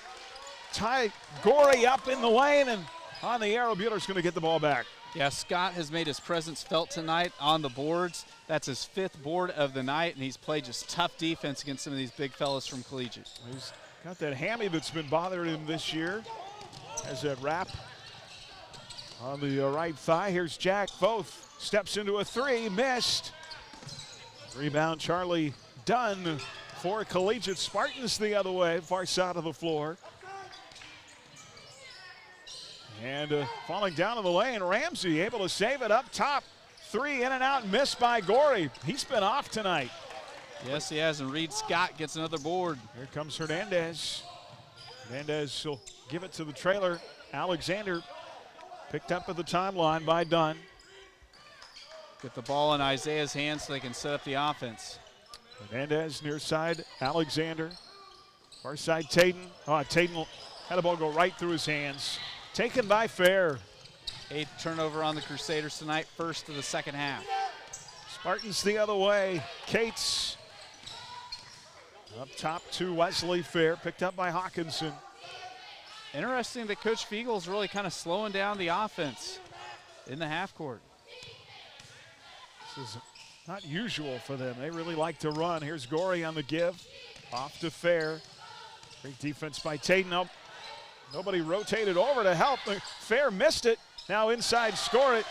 tie Gorey up in the lane, and on the arrow, Buhler's going to get the ball back. Yeah, Scott has made his presence felt tonight on the boards. That's his 5th board of the night, and he's played just tough defense against some of these big fellas from Collegiate. He's got that hammy that's been bothering him this year. Has that wrap on the right thigh. Here's Jack Foth, steps into a 3, missed. Rebound, Charlie Dunn for Collegiate. Spartans the other way, far side of the floor. And falling down in the lane, Ramsey able to save it up top. 3 in and out, missed by Gorey. He's been off tonight. Yes, he has, and Reed Scott gets another board. Here comes Hernandez. Hernandez will give it to the trailer. Alexander picked up at the timeline by Dunn. Get the ball in Isaiah's hands so they can set up the offense. Hernandez near side, Alexander. Far side, Tatum. Oh, Tatum had the ball go right through his hands. Taken by Fair. 8th turnover on the Crusaders tonight, first of the second half. Spartans the other way. Cates up top to Wesley Fair, picked up by Hawkinson. Interesting that Coach Fiegel's really kind of slowing down the offense in the half court. This is not usual for them. They really like to run. Here's Gorey on the give. Off to Fair. Great defense by Tatum. Nope. Nobody rotated over to help. Fair missed it. Now inside, score it.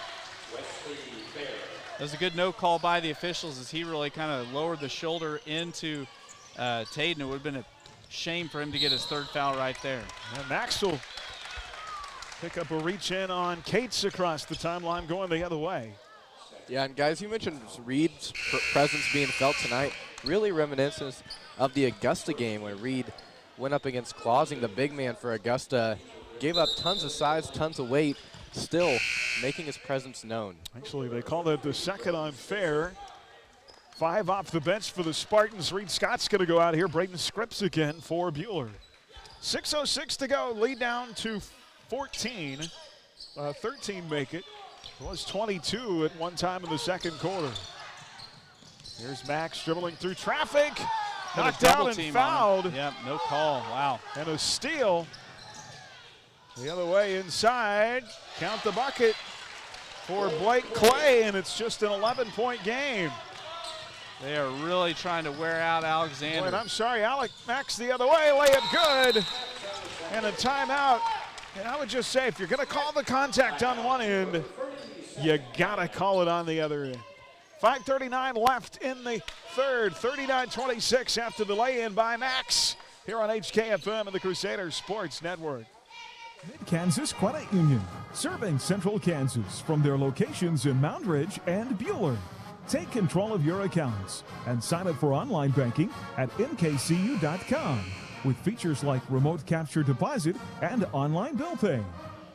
That was a good no call by the officials as he really kind of lowered the shoulder into Tatum. It would have been a shame for him to get his third foul right there. And Max will pick up a reach in on Cates across the timeline going the other way. Yeah, and guys, you mentioned Reed's presence being felt tonight. Really reminiscent of the Augusta game when Reed went up against Clausing, the big man for Augusta. Gave up tons of size, tons of weight, still making his presence known. Actually, they call that the second on Fair. 5 off the bench for the Spartans. Reed Scott's going to go out here. Braden Scripps again for Buhler. 6:06 to go. Lead down to 14. 13 make it. It was 22 at one time in the second quarter. Here's Max dribbling through traffic. Knocked out and fouled. Yep, no call. Wow. And a steal. The other way inside. Count the bucket for Blake Clay, and it's just an 11-point game. They are really trying to wear out Alexander. Boy, I'm sorry, Max the other way, layup good. And a timeout. And I would just say, if you're going to call the contact on one end, you got to call it on the other end. 5:39 left in the third, 39-26 after the lay-in by Max here on HKFM and the Crusaders Sports Network. Mid-Kansas Credit Union, serving Central Kansas from their locations in Mount Ridge and Buhler. Take control of your accounts and sign up for online banking at mkcu.com with features like remote capture deposit and online bill pay.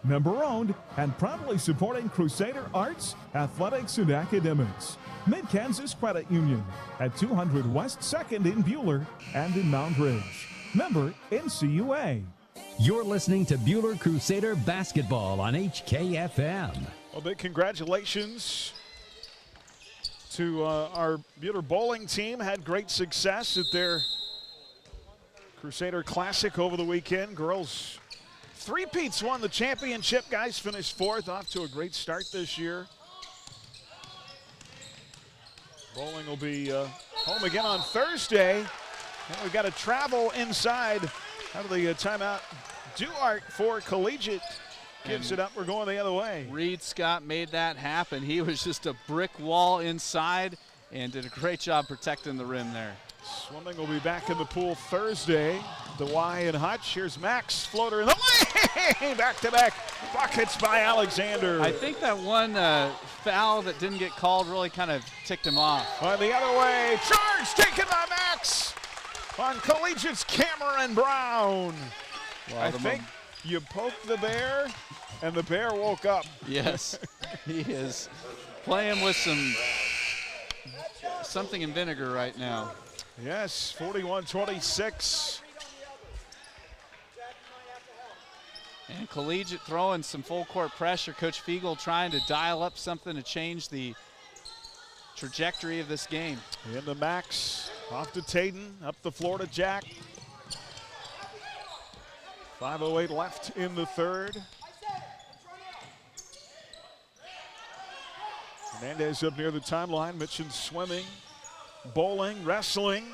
Member-owned and proudly supporting Crusader arts, athletics, and academics. Mid-Kansas Credit Union at 200 West 2nd in Buhler and in Mount Ridge. Member NCUA. You're listening to Buhler Crusader Basketball on HKFM. Well, big congratulations to our Buhler bowling team. Had great success at their Crusader Classic over the weekend. Girls three-peats won the championship. Guys finished 4th, off to a great start this year. Bowling will be home again on Thursday. And we've got to travel inside out of the timeout. Duarte for Collegiate gives it up. We're going the other way. Reed Scott made that happen. He was just a brick wall inside and did a great job protecting the rim there. Swimming will be back in the pool Thursday. DeWye and Hutch. Here's Max, floater in the lane. Back-to-back buckets by Alexander. I think that one foul that didn't get called really kind of ticked him off. The other way, charge taken by Max on Collegiate's Cameron Brown. Well, I think you poked the bear, and the bear woke up. Yes, he is playing with something in vinegar right now. Yes, 41-26. And Collegiate throwing some full court pressure. Coach Fiegel trying to dial up something to change the trajectory of this game. Into Max, off to Tatum, up the floor to Jack. 5:08 left in the third. Hernandez up near the timeline. Mitchin swimming, bowling, wrestling.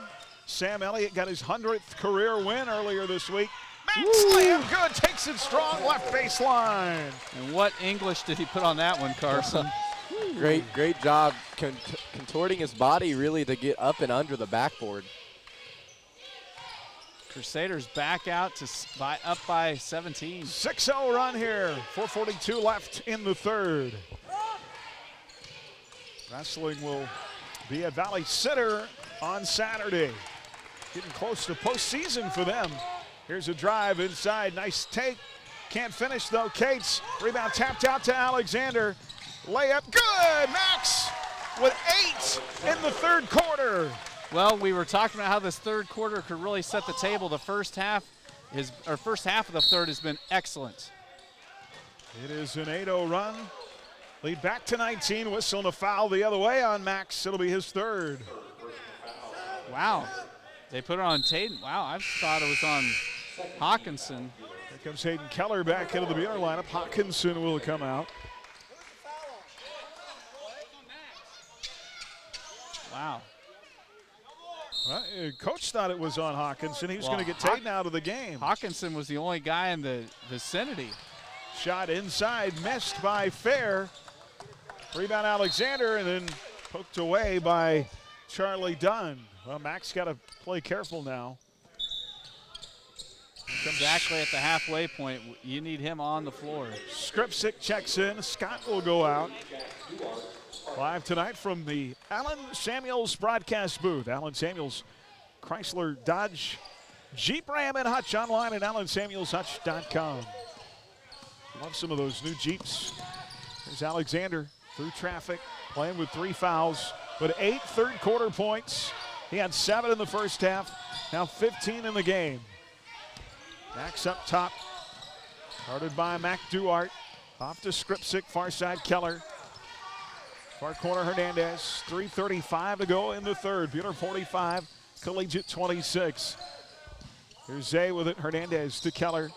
Sam Elliott got his 100th career win earlier this week. Max layup good, takes it strong, left baseline. And what English did he put on that one, Carson? Great job contorting his body really to get up and under the backboard. Crusaders back out to up by 17. 6-0 run here. 4:42 left in the third. Wrestling will be at Valley Center on Saturday. Getting close to postseason for them. Here's a drive inside. Nice take. Can't finish though. Cates. Rebound tapped out to Alexander. Layup good. Max with 8 in the third quarter. Well, we were talking about how this third quarter could really set the table. The first half of the third has been excellent. It is an 8-0 run. Lead back to 19. Whistle and a foul the other way on Max. It'll be his third. Wow. They put it on Tatum. Wow, I thought it was on Hawkinson. Here comes Hayden Keller back into the Buhler lineup. Hawkinson will come out. Wow. Well, coach thought it was on Hawkinson. He was going to get Tatum out of the game. Hawkinson was the only guy in the vicinity. Shot inside, missed by Fair. Rebound Alexander, and then poked away by Charlie Dunn. Well, Max got to play careful now. Exactly at the halfway point. You need him on the floor. Skripczyk checks in. Scott will go out. Live tonight from the Allen Samuels broadcast booth. Allen Samuels, Chrysler, Dodge, Jeep, Ram, and Hutch online at AllenSamuelsHutch.com. Love some of those new Jeeps. There's Alexander through traffic, playing with 3 fouls, but 8 third-quarter points. He had 7 in the first half, now 15 in the game. Max up top, guarded by Mac Duarte. Off to Skripczyk, far side Keller. Far corner Hernandez, 3:35 to go in the third. Buhler 45, Collegiate 26. Here's Zay with it, Hernandez to Keller.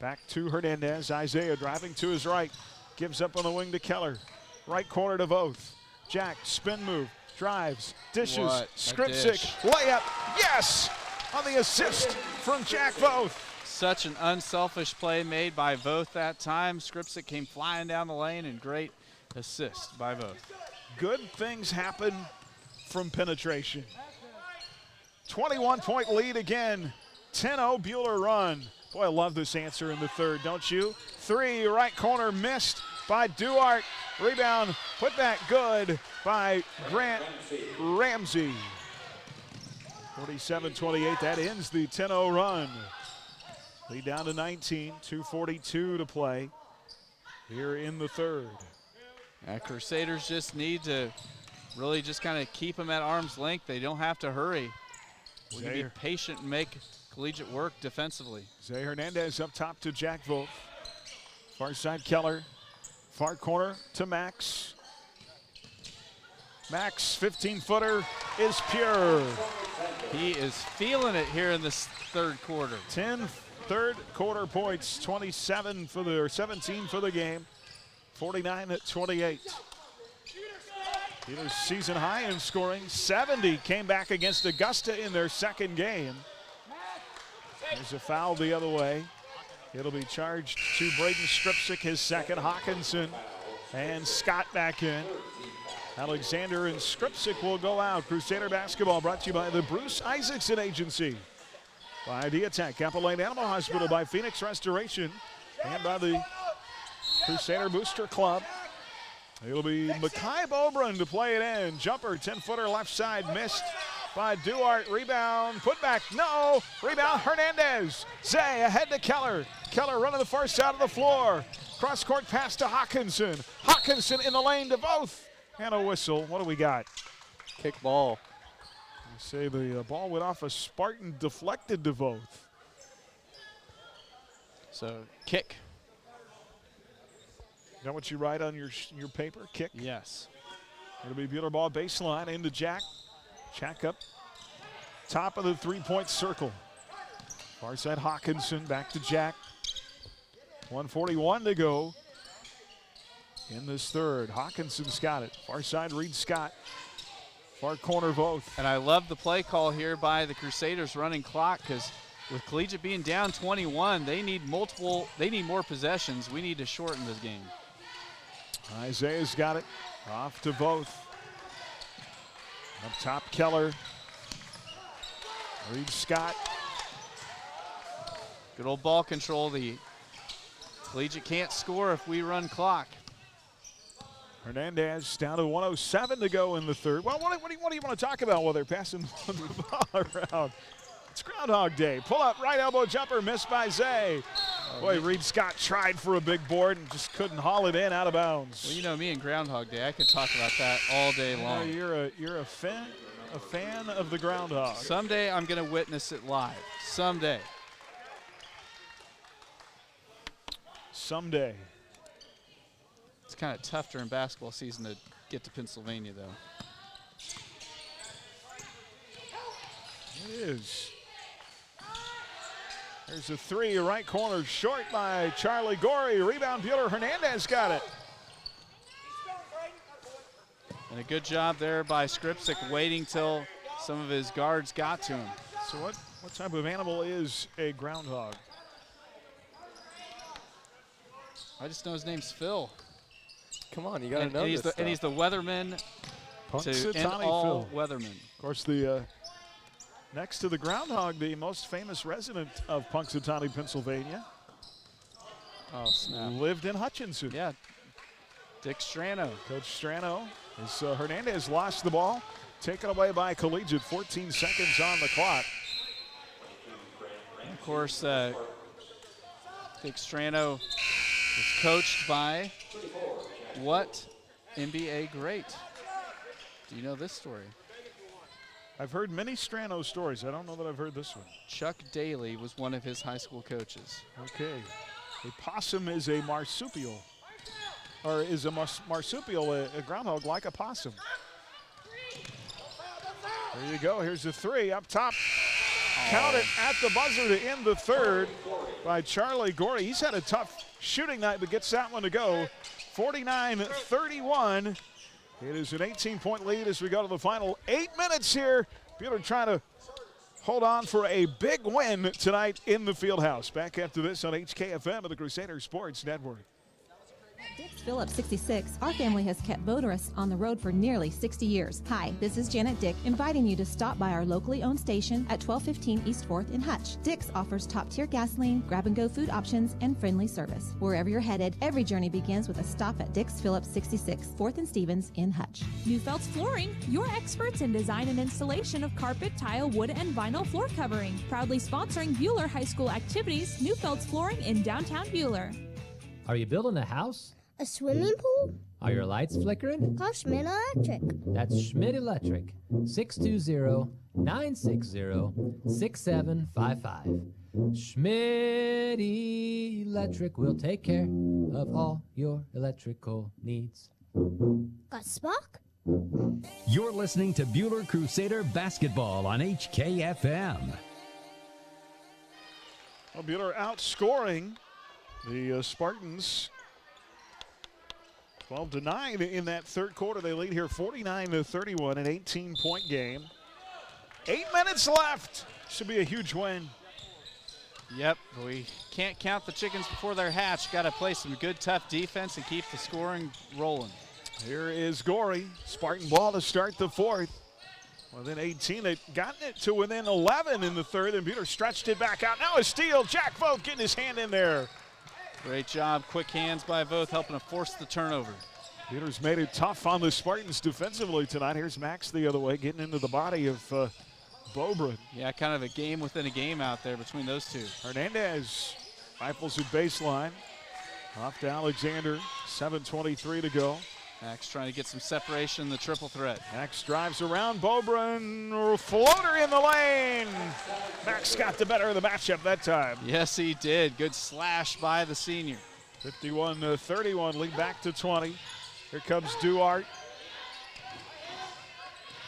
Back to Hernandez, Isaiah driving to his right. Gives up on the wing to Keller. Right corner to Voth. Jack, spin move, drives, dishes, Skripczyk, layup, yes! On the assist from Jack Voth. Such an unselfish play made by Voth that time. Skripczyk came flying down the lane, and great assist by Voth. Good things happen from penetration. 21-point lead again. 10-0 Buhler run. Boy, I love this answer in the third, don't you? 3, right corner missed by Duarte. Rebound, put back good by Grant Ramsey. 47-28, that ends the 10-0 run. Lead down to 19, 2:42 to play here in the third. Crusaders just need to really just kind of keep them at arm's length. They don't have to hurry. We can be patient and make Collegiate work defensively. Zay Hernandez up top to Jack Voth. Far side Keller. Far corner to Max. Max, 15-footer is pure. He is feeling it here in this third quarter. 10 third quarter points, 17 for the game. 49-28. Buhler's season high in scoring. 70 came back against Augusta in their second game. There's a foul the other way. It'll be charged to Braden Skripczyk, his second. Hawkinson and Scott back in. Alexander and Skripczyk will go out. Crusader basketball brought to you by the Bruce Isaacson Agency, by Diatech, Apple Lane Animal Hospital, by Phoenix Restoration, and by the Crusader Booster Club. It'll be Makai Bobrin to play it in. Jumper, 10-footer left side, missed by Duarte. Rebound, put back, no. Rebound, Hernandez. Zay ahead to Keller. Keller running the far side of the floor. Cross-court pass to Hawkinson. Hawkinson in the lane to Voth. And a whistle. What do we got? Kick ball. They say the ball went off a Spartan, deflected to Voth. So, kick. Is that what you write on your paper? Kick? Yes. It'll be Buhler ball baseline into Jack. Jack up top of the three-point circle. Far side Hawkinson back to Jack. 1:41 to go in this third. Hawkinson's got it. Far side Reed Scott. Far corner Voth. And I love the play call here by the Crusaders running clock, because with Collegiate being down 21, they need more possessions. We need to shorten this game. Isaiah's got it. Off to Voth. Up top, Keller. Reed Scott. Good old ball control. The Collegiate can't score if we run clock. Hernandez down to 1:07 to go in the third. Well, what do you want to talk about while they're passing the ball around? It's Groundhog Day. Pull up, right elbow jumper, missed by Zay. Boy, Reed Scott tried for a big board and just couldn't haul it in, out of bounds. Well, you know me and Groundhog Day. I could talk about that all day long. You're a fan of the Groundhog. Someday I'm going to witness it live. Someday. Someday. It's kind of tough during basketball season to get to Pennsylvania, though. It is. There's a three, right corner, short by Charlie Gorey. Rebound, Buhler. Hernandez got it. And a good job there by Skripczyk, waiting till some of his guards got to him. So what type of animal is a groundhog? I just know his name's Phil. Come on, you got to know he's this and he's the weatherman to end all weathermen. Of course, the next to the groundhog, the most famous resident of Punxsutawney, Pennsylvania. Oh, snap. Lived in Hutchinson. Yeah, Dick Strano. Coach Strano. As Hernandez lost the ball, taken away by Collegiate. 14 seconds on the clock. And of course, Dick Strano was coached by what NBA great? Do you know this story? I've heard many Strano stories. I don't know that I've heard this one. Chuck Daly was one of his high school coaches. Okay. A possum is a marsupial. Or is a marsupial a groundhog like a possum? There you go. Here's the three up top. Count it at the buzzer to end the third by Charlie Gorey. He's had a tough shooting night, but gets that one to go. 49-31. It is an 18-point lead as we go to the final 8 minutes here. Buhler trying to hold on for a big win tonight in the Fieldhouse. Back after this on HKFM of the Crusader Sports Network. Dix Phillips 66, our family has kept motorists on the road for nearly 60 years. Hi, this is Janet Dick, inviting you to stop by our locally owned station at 1215 East 4th in Hutch. Dix offers top-tier gasoline, grab-and-go food options, and friendly service. Wherever you're headed, every journey begins with a stop at Dix Phillips 66, 4th and Stevens in Hutch. Neufeld's Flooring, your experts in design and installation of carpet, tile, wood, and vinyl floor covering. Proudly sponsoring Buhler High School activities, Neufeld's Flooring in downtown Buhler. Are you building a house? A swimming pool? Are your lights flickering? Call Schmidt Electric. That's Schmidt Electric. 620-960-6755. Schmidt Electric will take care of all your electrical needs. Got Spock? You're listening to Buhler Crusader Basketball on HKFM. Well, Buhler outscoring the Spartans 12-9 in that third quarter. They lead here 49-31, an 18-point game. 8 minutes left. Should be a huge win. Yep, we can't count the chickens before they're hatched. Got to play some good, tough defense and keep the scoring rolling. Here is Gorey. Spartan ball to start the fourth. Within 18, they've gotten it to within 11 in the third, and Buhler stretched it back out. Now a steal. Jack Vogt getting his hand in there. Great job, quick hands by Voth, helping to force the turnover. Buhler's made it tough on the Spartans defensively tonight. Here's Max the other way, getting into the body of Bobrin. Yeah, kind of a game within a game out there between those two. Hernandez rifles at baseline. Off to Alexander, 7:23 to go. Max trying to get some separation in the triple threat. Max drives around Bobrin, floater in the lane. Max got the better of the matchup that time. Yes, he did. Good slash by the senior. 51-31, lead back to 20. Here comes Duarte.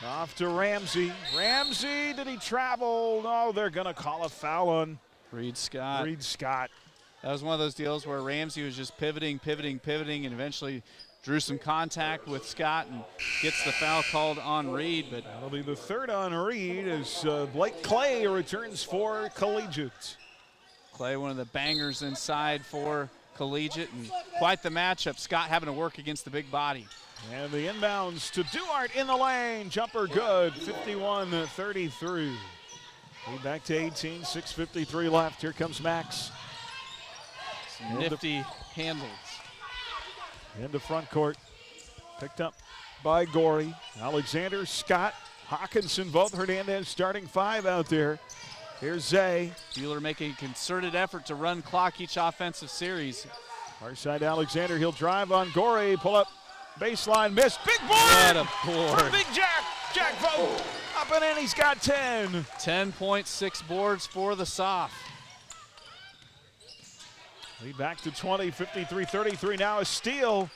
Off to Ramsey. Ramsey, did he travel? No, they're going to call a foul on Reed Scott. Reed Scott. That was one of those deals where Ramsey was just pivoting, and eventually drew some contact with Scott and gets the foul called on Reed. But that'll be the third on Reed as Blake Clay returns for Collegiate. Clay, one of the bangers inside for Collegiate, and quite the matchup. Scott having to work against the big body. And the inbounds to Duarte in the lane. Jumper good, 51-33. Lead back to 18, 6:53 left. Here comes Max. Some nifty handles. Into front court. Picked up by Gorey. Alexander, Scott, Hawkinson, both Hernandez starting five out there. Here's Zay. Buhler making a concerted effort to run clock each offensive series. Far side Alexander, he'll drive on Gorey, pull up baseline, miss, big board! What a board. For Big Jack. Jack Vogt up and in, he's got 10. 10.6 boards for the Soft. Lead back to 20, 53-33 now. A steal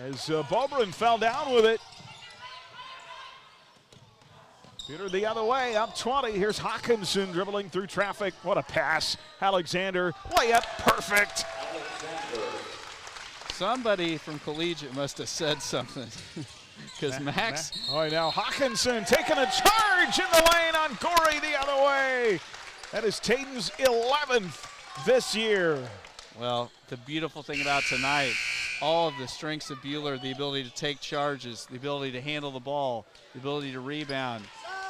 as Bobrin fell down with it. Peter the other way, up 20. Here's Hawkinson dribbling through traffic. What a pass. Alexander, layup, perfect. Somebody from Collegiate must have said something. Because Max. Oh, now Hawkinson taking a charge in the lane on Gorey the other way. That is Tatum's 11th this year. Well, the beautiful thing about tonight, all of the strengths of Buhler, the ability to take charges, the ability to handle the ball, the ability to rebound,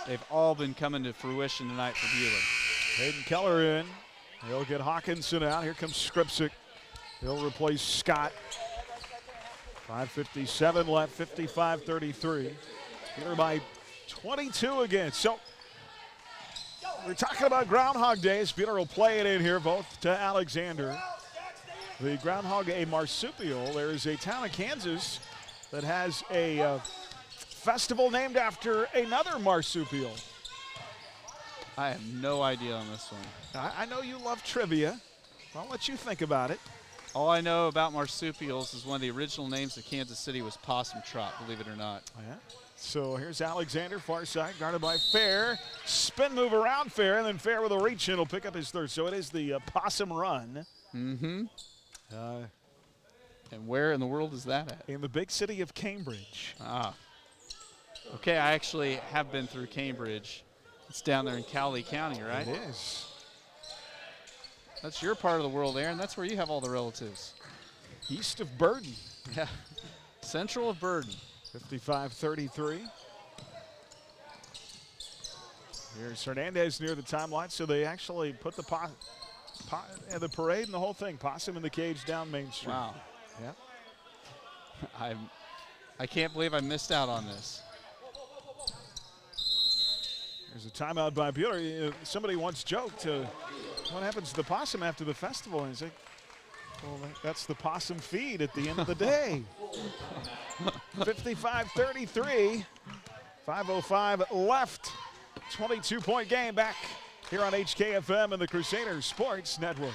they've all been coming to fruition tonight for Buhler. Hayden Keller in. He'll get Hawkinson out. Here comes Skripczyk. He'll replace Scott. 5:57 left, 55-33. Buhler by 22 again. So we're talking about Groundhog Days. Buhler will play it in here, both to Alexander. The Groundhog, a marsupial. There is a town in Kansas that has a festival named after another marsupial. I have no idea on this one. I know you love trivia. I'll let you think about it. All I know about marsupials is one of the original names of Kansas City was Possum Trot, believe it or not. Yeah. So here's Alexander, far side, guarded by Fair. Spin move around Fair, and then Fair with a reach in will pick up his third. So it is the Possum Run. Mm-hmm. And where in the world is that at? In the big city of Cambridge. Ah. Okay, I actually have been through Cambridge. It's down there in Cowley County, right? It is. That's your part of the world, Aaron. That's where you have all the relatives. East of Burden. Yeah. Central of Burden. 55-33. Here's Hernandez near the timeline, so they actually put the the parade and the whole thing. Possum in the cage down Main Street. Wow. Yeah. I can't believe I missed out on this. There's a timeout by Buhler. Somebody once joked, what happens to the possum after the festival? And he's like, well, that's the possum feed at the end of the day. 55-33. 5:05 left. 22-point game back here on HKFM and the Crusaders Sports Network.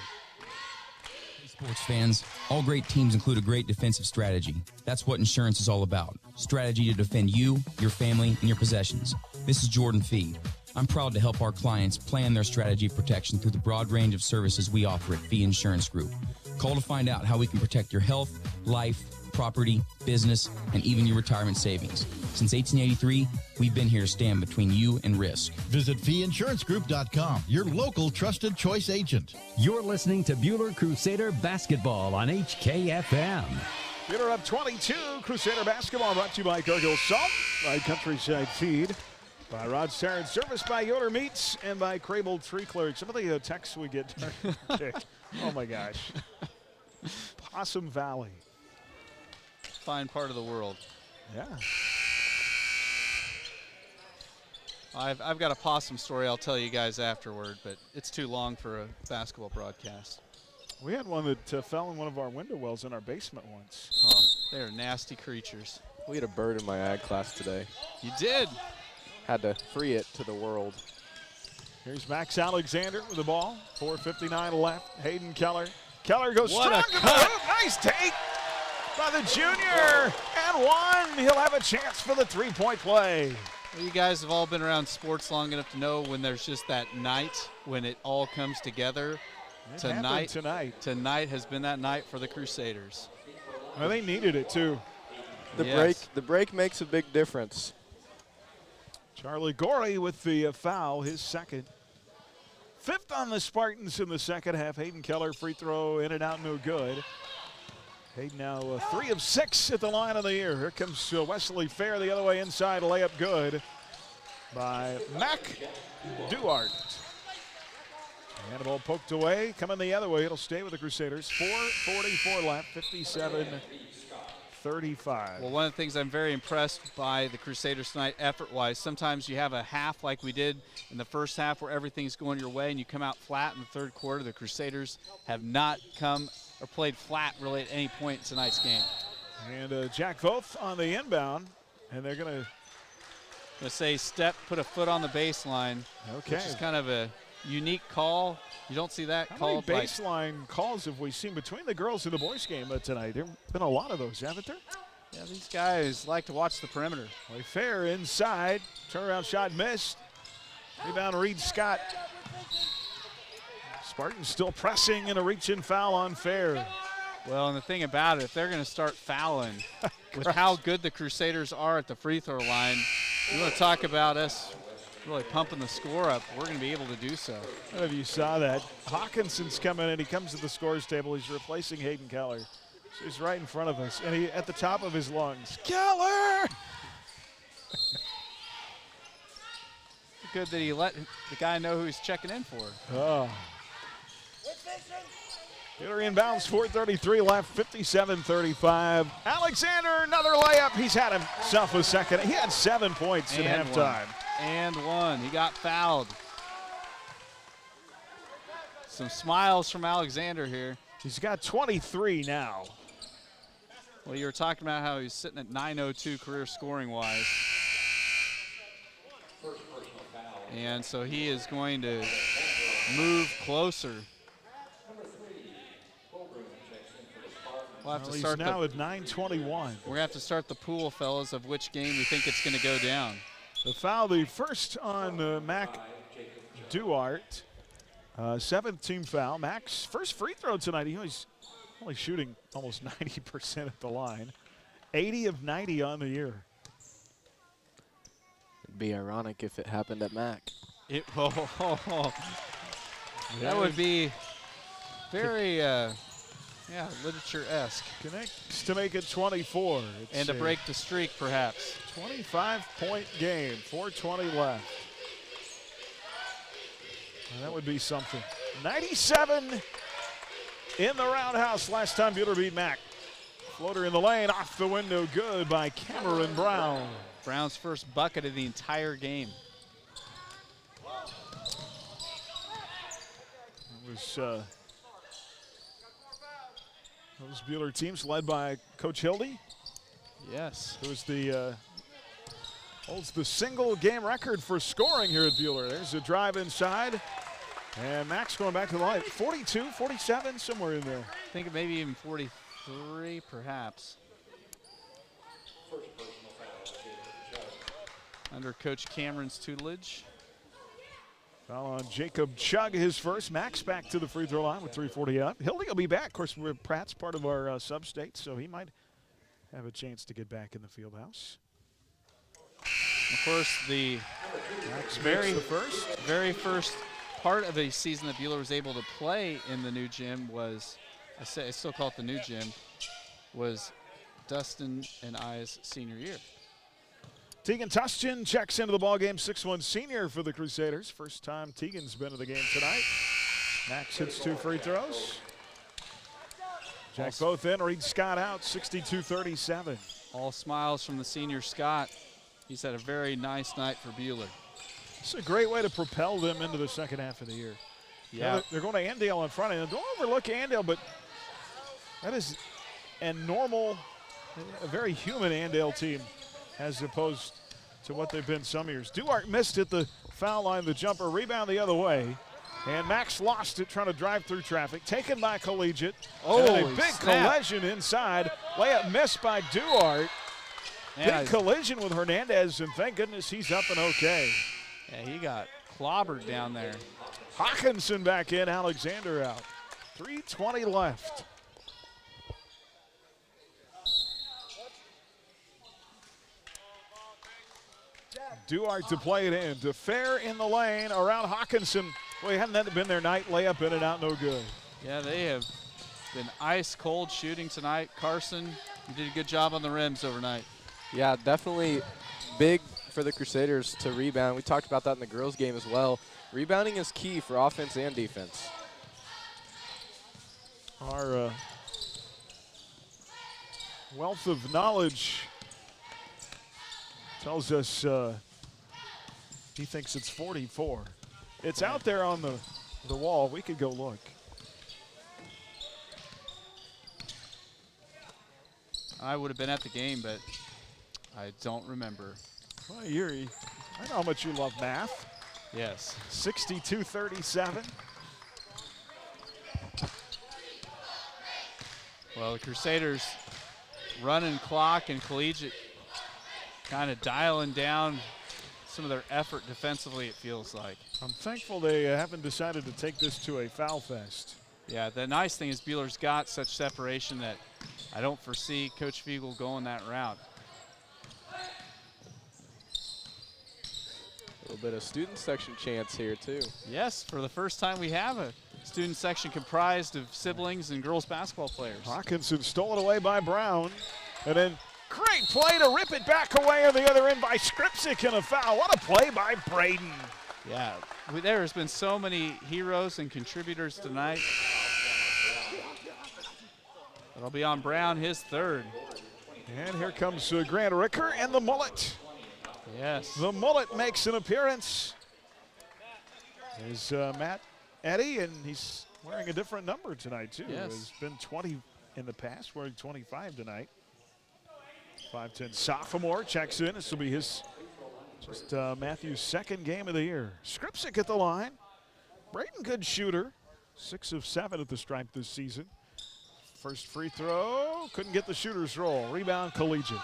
Sports fans, all great teams include a great defensive strategy. That's what insurance is all about. Strategy to defend you, your family, and your possessions. This is Jordan Fee. I'm proud to help our clients plan their strategy of protection through the broad range of services we offer at Fee Insurance Group. Call to find out how we can protect your health, life, property, business, and even your retirement savings. Since 1883, we've been here to stand between you and risk. Visit feeinsurancegroup.com, your local trusted choice agent. You're listening to Buhler Crusader Basketball on HKFM. Buhler up 22. Crusader Basketball brought to you by Cargill Salt, by Countryside Feed, by Rod's Tire and Service, by Yoder Meats, and by Crable Tree Clerk. Some of the texts we get. Oh, my gosh. Possum Valley. Fine part of the world. Yeah. I've got a possum story I'll tell you guys afterward, but it's too long for a basketball broadcast. We had one that fell in one of our window wells in our basement once. Oh, they're nasty creatures. We had a bird in my ag class today. You did? Had to free it to the world. Here's Max Alexander with the ball. 4:59 left. Hayden Keller. Keller goes what strong a to the cut. hoop. Nice take by the junior. And one. He'll have a chance for the three-point play. Well, you guys have all been around sports long enough to know when there's just that night when it all comes together. Tonight has been that night for the Crusaders. Well, they needed it too. The break makes a big difference. Charlie Gorey with the foul, his second. Fifth on the Spartans in the second half. Hayden Keller, free throw, in and out, no good. Hayden now 3 of 6 at the line of the year. Here comes Wesley Fair the other way inside, layup good by Mac Duarte. And the ball poked away, coming the other way. It'll stay with the Crusaders. 4:44 left, 57-35. Well, one of the things I'm very impressed by the Crusaders tonight, effort-wise, sometimes you have a half like we did in the first half where everything's going your way and you come out flat in the third quarter. The Crusaders have not come or played flat really at any point in tonight's game. And Jack Voth on the inbound, and they're going to say put a foot on the baseline, okay, which is kind of a unique call. You don't see that called. How many baseline calls have we seen between the girls and the boys game tonight? There have been a lot of those, haven't there? Yeah, these guys like to watch the perimeter. Play fair inside. Turnaround shot missed. Rebound Reed Scott. Spartans still pressing and a reach-in foul on fair. Well, and the thing about it, if they're going to start fouling with how good the Crusaders are at the free throw line, you want to talk about us really pumping the score up, we're going to be able to do so. I don't know if you saw that. Hawkinson's coming in. He comes to the scores table. He's replacing Hayden Keller. So he's right in front of us, and he at the top of his lungs. Keller! Good that he let the guy know who he's checking in for. Oh. Buhler inbounds, 4:33 left, 57-35. Alexander, another layup. He's had himself a second. He had 7 points at halftime. And one. He got fouled. Some smiles from Alexander here. He's got 23 now. Well, you were talking about how he's sitting at 902 career scoring-wise. And so he is going to move closer. We'll have to start now at 9:21. We're going to have to start the pool, fellas, of which game we think it's going to go down. The foul, the first on Mac Duarte. 7th team foul. Mac's first free throw tonight. He's only shooting almost 90% at the line. 80 of 90 on the year. It'd be ironic if it happened at Mac. That would be very, literature-esque. Connects to make it 24. And to break the streak, perhaps. 25-point game, 4:20 left. Well, that would be something. 97 in the roundhouse last time Buhler beat Mac. Floater in the lane, off the window, good by Cameron Brown. Brown's first bucket of the entire game. It was those Buhler teams led by Coach Hildy. Yes. Who is holds the single game record for scoring here at Buhler. There's a drive inside. And Mac's going back to the line. 42, 47, somewhere in there. I think maybe even 43, perhaps. Under Coach Cameron's tutelage. Foul on Jacob Chug, his first. Mac's back to the free throw line with 3:40 up. Hildy will be back. Of course, Pratt's part of our sub-state, so he might have a chance to get back in the field house. Of course, the very first part of a season that Buhler was able to play in the new gym was, I still call it the new gym, was Dustin and I's senior year. Tegan Tustian checks into the ballgame, 6'1" senior for the Crusaders. First time Tegan's been to the game tonight. Max hits 2 free throws. Jack both in, Reed Scott out, 62-37. All smiles from the senior Scott. He's had a very nice night for Buhler. It's a great way to propel them into the second half of the year. Yeah. They're going to Andale in front, and don't overlook Andale, but that is a very human Andale team as opposed to what they've been some years. Duarte missed at the foul line, the jumper, rebound the other way, and Max lost it trying to drive through traffic, taken by Collegiate. And a big collision inside, layup missed by Duarte. Big collision with Hernandez, and thank goodness he's up and okay. Yeah, he got clobbered down there. Hawkinson back in, Alexander out. 3:20 left. Duarte to play it in. To Fair in the lane around Hawkinson. Boy, hadn't that been their night? Layup in and out, no good. Yeah, they have been ice cold shooting tonight. Carson, you did a good job on the rims overnight. Yeah, definitely big for the Crusaders to rebound. We talked about that in the girls' game as well. Rebounding is key for offense and defense. Our wealth of knowledge tells us he thinks it's 44. It's out there on the wall. We could go look. I would have been at the game, but I don't remember. Well, I know how much you love math. Yes. 62-37. Well, the Crusaders running clock, and Collegiate kind of dialing down some of their effort defensively, it feels like. I'm thankful they haven't decided to take this to a foul fest. Yeah, the nice thing is Buhler's got such separation that I don't foresee Coach Fiegel going that route. A little bit of student section chance here, too. Yes, for the first time we have a student section comprised of siblings and girls basketball players. Hawkinson stole it away by Brown. And then great play to rip it back away on the other end by Skripczyk, and a foul. What a play by Braden. Yeah, there has been so many heroes and contributors tonight. It'll be on Brown, his third. And here comes Grant Ricker and the mullet. Yes. The mullet makes an appearance. There's Matt Eddy, and he's wearing a different number tonight, too. Yes. He's been 20 in the past, wearing 25 tonight. 5'10" sophomore checks in. This will be his Matthew's second game of the year. Skripczyk at the line. Braden, good shooter. 6 of 7 at the stripe this season. First free throw, couldn't get the shooter's roll. Rebound, Collegiate.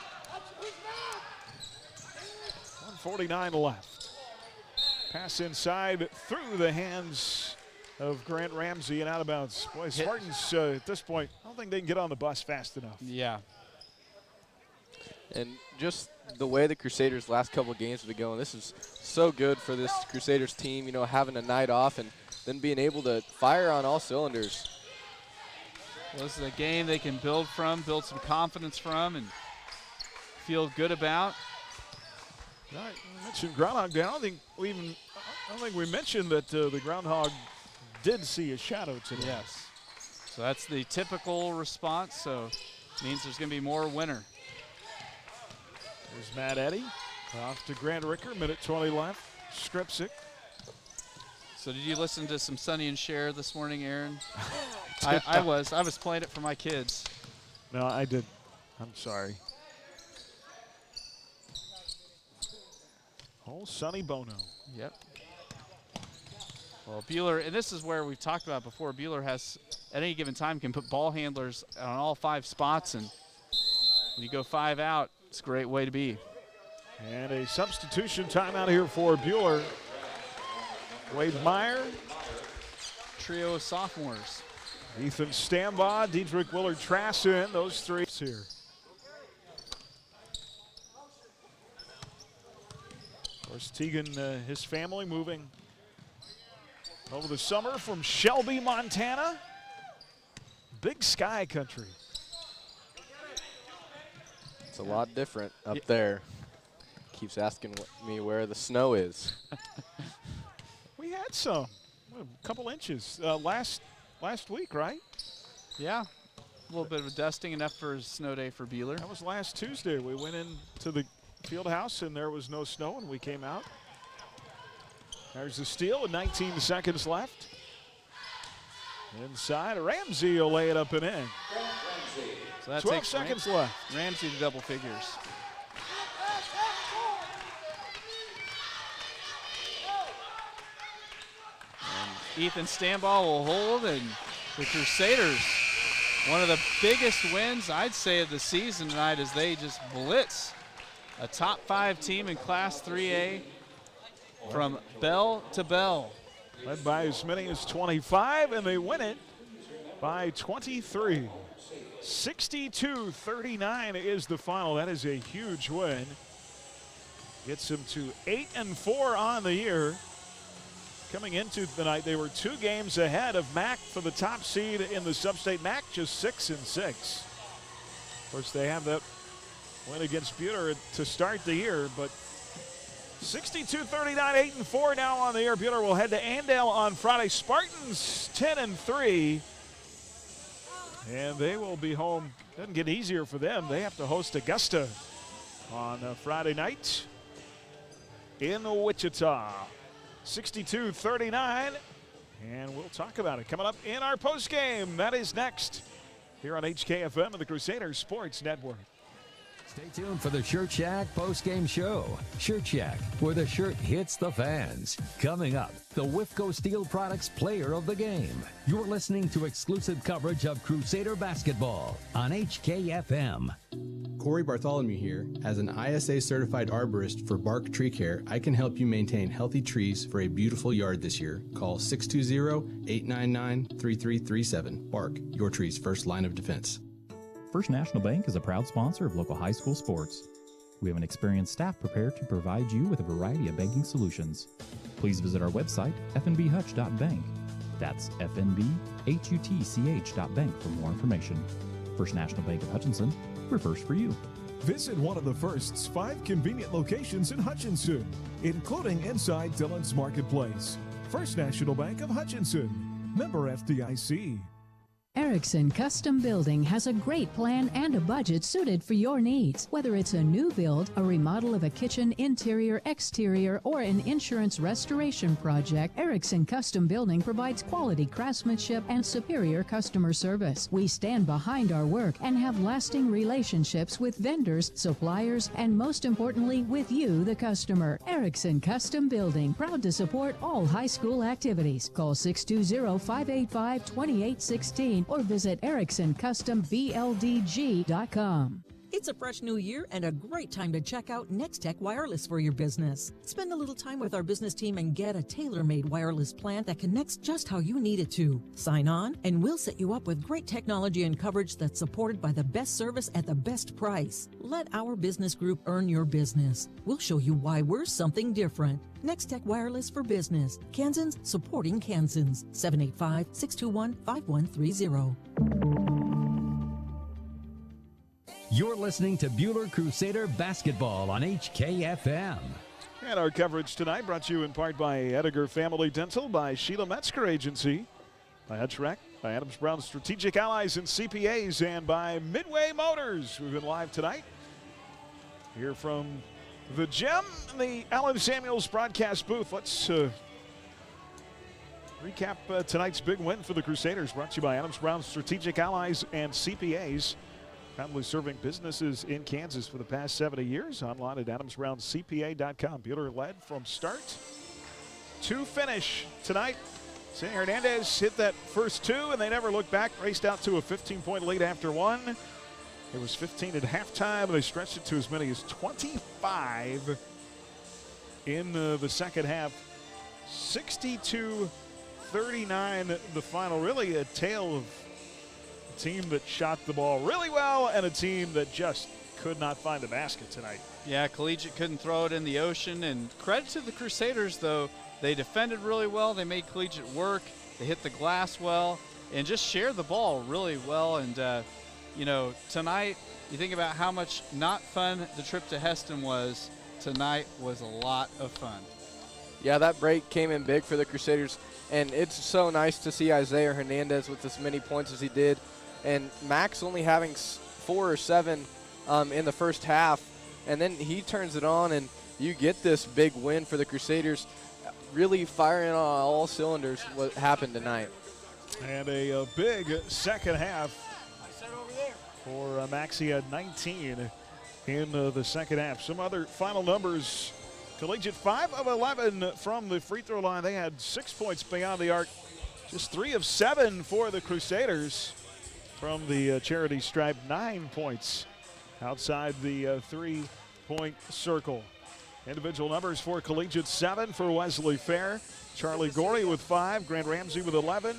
1:49 left. Pass inside through the hands of Grant Ramsey and out of bounds. Boy, Spartans at this point, I don't think they can get on the bus fast enough. Yeah. And just the way the Crusaders' last couple of games have been going, this is so good for this Crusaders team, you know, having a night off and then being able to fire on all cylinders. Well, this is a game they can build from, build some confidence from, and feel good about. I mentioned Groundhog Day. I don't think we mentioned that the Groundhog did see a shadow today. Yes. So that's the typical response, so it means there's going to be more winter. There's Matt Eddy. Off to Grant Ricker, minute 20 left. Skripczyk. So did you listen to some Sonny and Cher this morning, Aaron? I was playing it for my kids. No, I did. I'm sorry. Oh, Sonny Bono. Yep. Well, Buhler, and this is where we've talked about before, Buhler has, at any given time, can put ball handlers on all 5 spots, and when you go 5 out, it's a great way to be. And a substitution timeout here for Buhler. Wade Meyer. Trio of sophomores. Ethan Stambaugh, Diedrich Willard-Trassen, those 3 here. Of course, Tegan, his family moving over the summer from Shelby, Montana. Big Sky country. It's a lot different up there. Keeps asking me where the snow is. We had some, a couple inches last week, right? Yeah, a little bit of a dusting, enough for a snow day for Buhler. That was last Tuesday. We went into the field house and there was no snow and we came out. There's the steal with 19 seconds left. Inside, Ramsey will lay it up and in. So that 12 takes seconds left. Ramsey to double figures. And Ethan Stambaugh will hold, and the Crusaders, one of the biggest wins, I'd say, of the season tonight, as they just blitz a top 5 team in Class 3A from bell to bell. Led by as many as 25, and they win it by 23. 62-39 is the final. That is a huge win. Gets them to 8-4 on the year. Coming into the night, they were 2 games ahead of Mac for the top seed in the Sub-State. Mac just 6-6. Of course, they have that win against Buhler to start the year, but 62-39, 8-4 now on the year. Buhler will head to Andale on Friday. Spartans 10-3, and they will be home. Doesn't get easier for them. They have to host Augusta on Friday night in Wichita. 62-39, and we'll talk about it coming up in our postgame. That is next here on HKFM and the Crusaders Sports Network. Stay tuned for the Shirt Shack post-game show. Shirt Shack, where the shirt hits the fans. Coming up, the Whifco Steel Products Player of the Game. You're listening to exclusive coverage of Crusader basketball on HKFM. Corey Bartholomew here. As an ISA-certified arborist for Bark Tree Care, I can help you maintain healthy trees for a beautiful yard this year. Call 620-899-3337. Bark, your tree's first line of defense. First National Bank is a proud sponsor of local high school sports. We have an experienced staff prepared to provide you with a variety of banking solutions. Please visit our website, fnbhutch.bank. That's fnbhutch.bank for more information. First National Bank of Hutchinson, we're first for you. Visit one of the First's 5 convenient locations in Hutchinson, including inside Dillon's Marketplace. First National Bank of Hutchinson, member FDIC. Erickson Custom Building has a great plan and a budget suited for your needs. Whether it's a new build, a remodel of a kitchen, interior, exterior, or an insurance restoration project, Erickson Custom Building provides quality craftsmanship and superior customer service. We stand behind our work and have lasting relationships with vendors, suppliers, and most importantly, with you, the customer. Erickson Custom Building, proud to support all high school activities. Call 620-585-2816 or visit EricksonCustomBLDG.com. It's a fresh new year and a great time to check out Nextech Wireless for your business. Spend a little time with our business team and get a tailor-made wireless plan that connects just how you need it to. Sign on and we'll set you up with great technology and coverage that's supported by the best service at the best price. Let our business group earn your business. We'll show you why we're something different. Nextech Wireless for Business. Kansans supporting Kansans. 785-621-5130. You're listening to Buhler Crusader basketball on HKFM. And our coverage tonight brought to you in part by Edgar Family Dental, by Sheila Metzger Agency, by HUTCHREC, by Adams Brown Strategic Allies and CPAs, and by Midway Motors. We've been live tonight here from the gym, the Allen Samuels broadcast booth. Let's recap tonight's big win for the Crusaders, brought to you by Adams Brown Strategic Allies and CPAs. Proudly serving businesses in Kansas for the past 70 years. Online at adamsbrowncpa.com. Buhler led from start to finish tonight. Zay Hernandez hit that first two, and they never looked back. Raced out to a 15-point lead after one. It was 15 at halftime. They stretched it to as many as 25 in the second half. 62-39 the final. Really a tale of team that shot the ball really well and a team that just could not find the basket tonight. Yeah, Collegiate couldn't throw it in the ocean, and credit to the Crusaders, though. They defended really well. They made Collegiate work. They hit the glass well and just shared the ball really well. And, you know, tonight, you think about how much not fun the trip to Heston was. Tonight was a lot of fun. Yeah, that break came in big for the Crusaders, and it's so nice to see Isaiah Hernandez with as many points as he did. And Max only having 4 or 7 in the first half, and then he turns it on, and you get this big win for the Crusaders, really firing on all cylinders. What happened tonight. And a big second half for Max. He had 19 in the second half. Some other final numbers. Collegiate 5 of 11 from the free throw line. They had 6 points beyond the arc. Just 3 of 7 for the Crusaders. From the charity stripe, 9 points outside the 3-point circle. Individual numbers for Collegiate: 7 for Wesley Fair, Charlie Gorey with 5, Grant Ramsey with 11,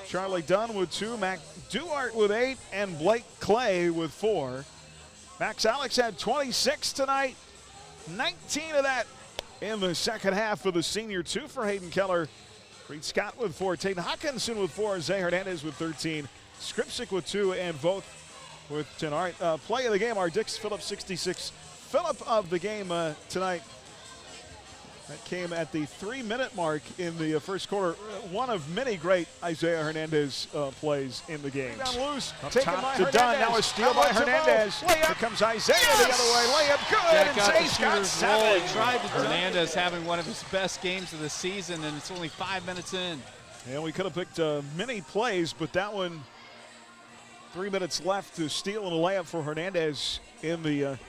Charlie Dunn with 2, Mac Duart with 8, and Blake Clay with 4. Max Alex had 26 tonight, 19 of that in the second half for the senior. 2 for Hayden Keller, Reed Scott with 4, Taden Hawkinson with 4, Zay Hernandez with 13, Skripsik with 2, and Voth with 10. All right, play of the game, our Dix Phillips 66. Phillip of the game tonight. That came at the 3-minute mark in the first quarter. One of many great Isaiah Hernandez plays in the game. Down loose, taken by Hernandez. Dunn, now a steal by Hernandez. Here comes Isaiah the other way. Layup good, and Zay's got 7. Hernandez having one of his best games of the season, and it's only 5 minutes in. Yeah, we could have picked many plays, but that one, 3 minutes left to steal and a layup for Hernandez in the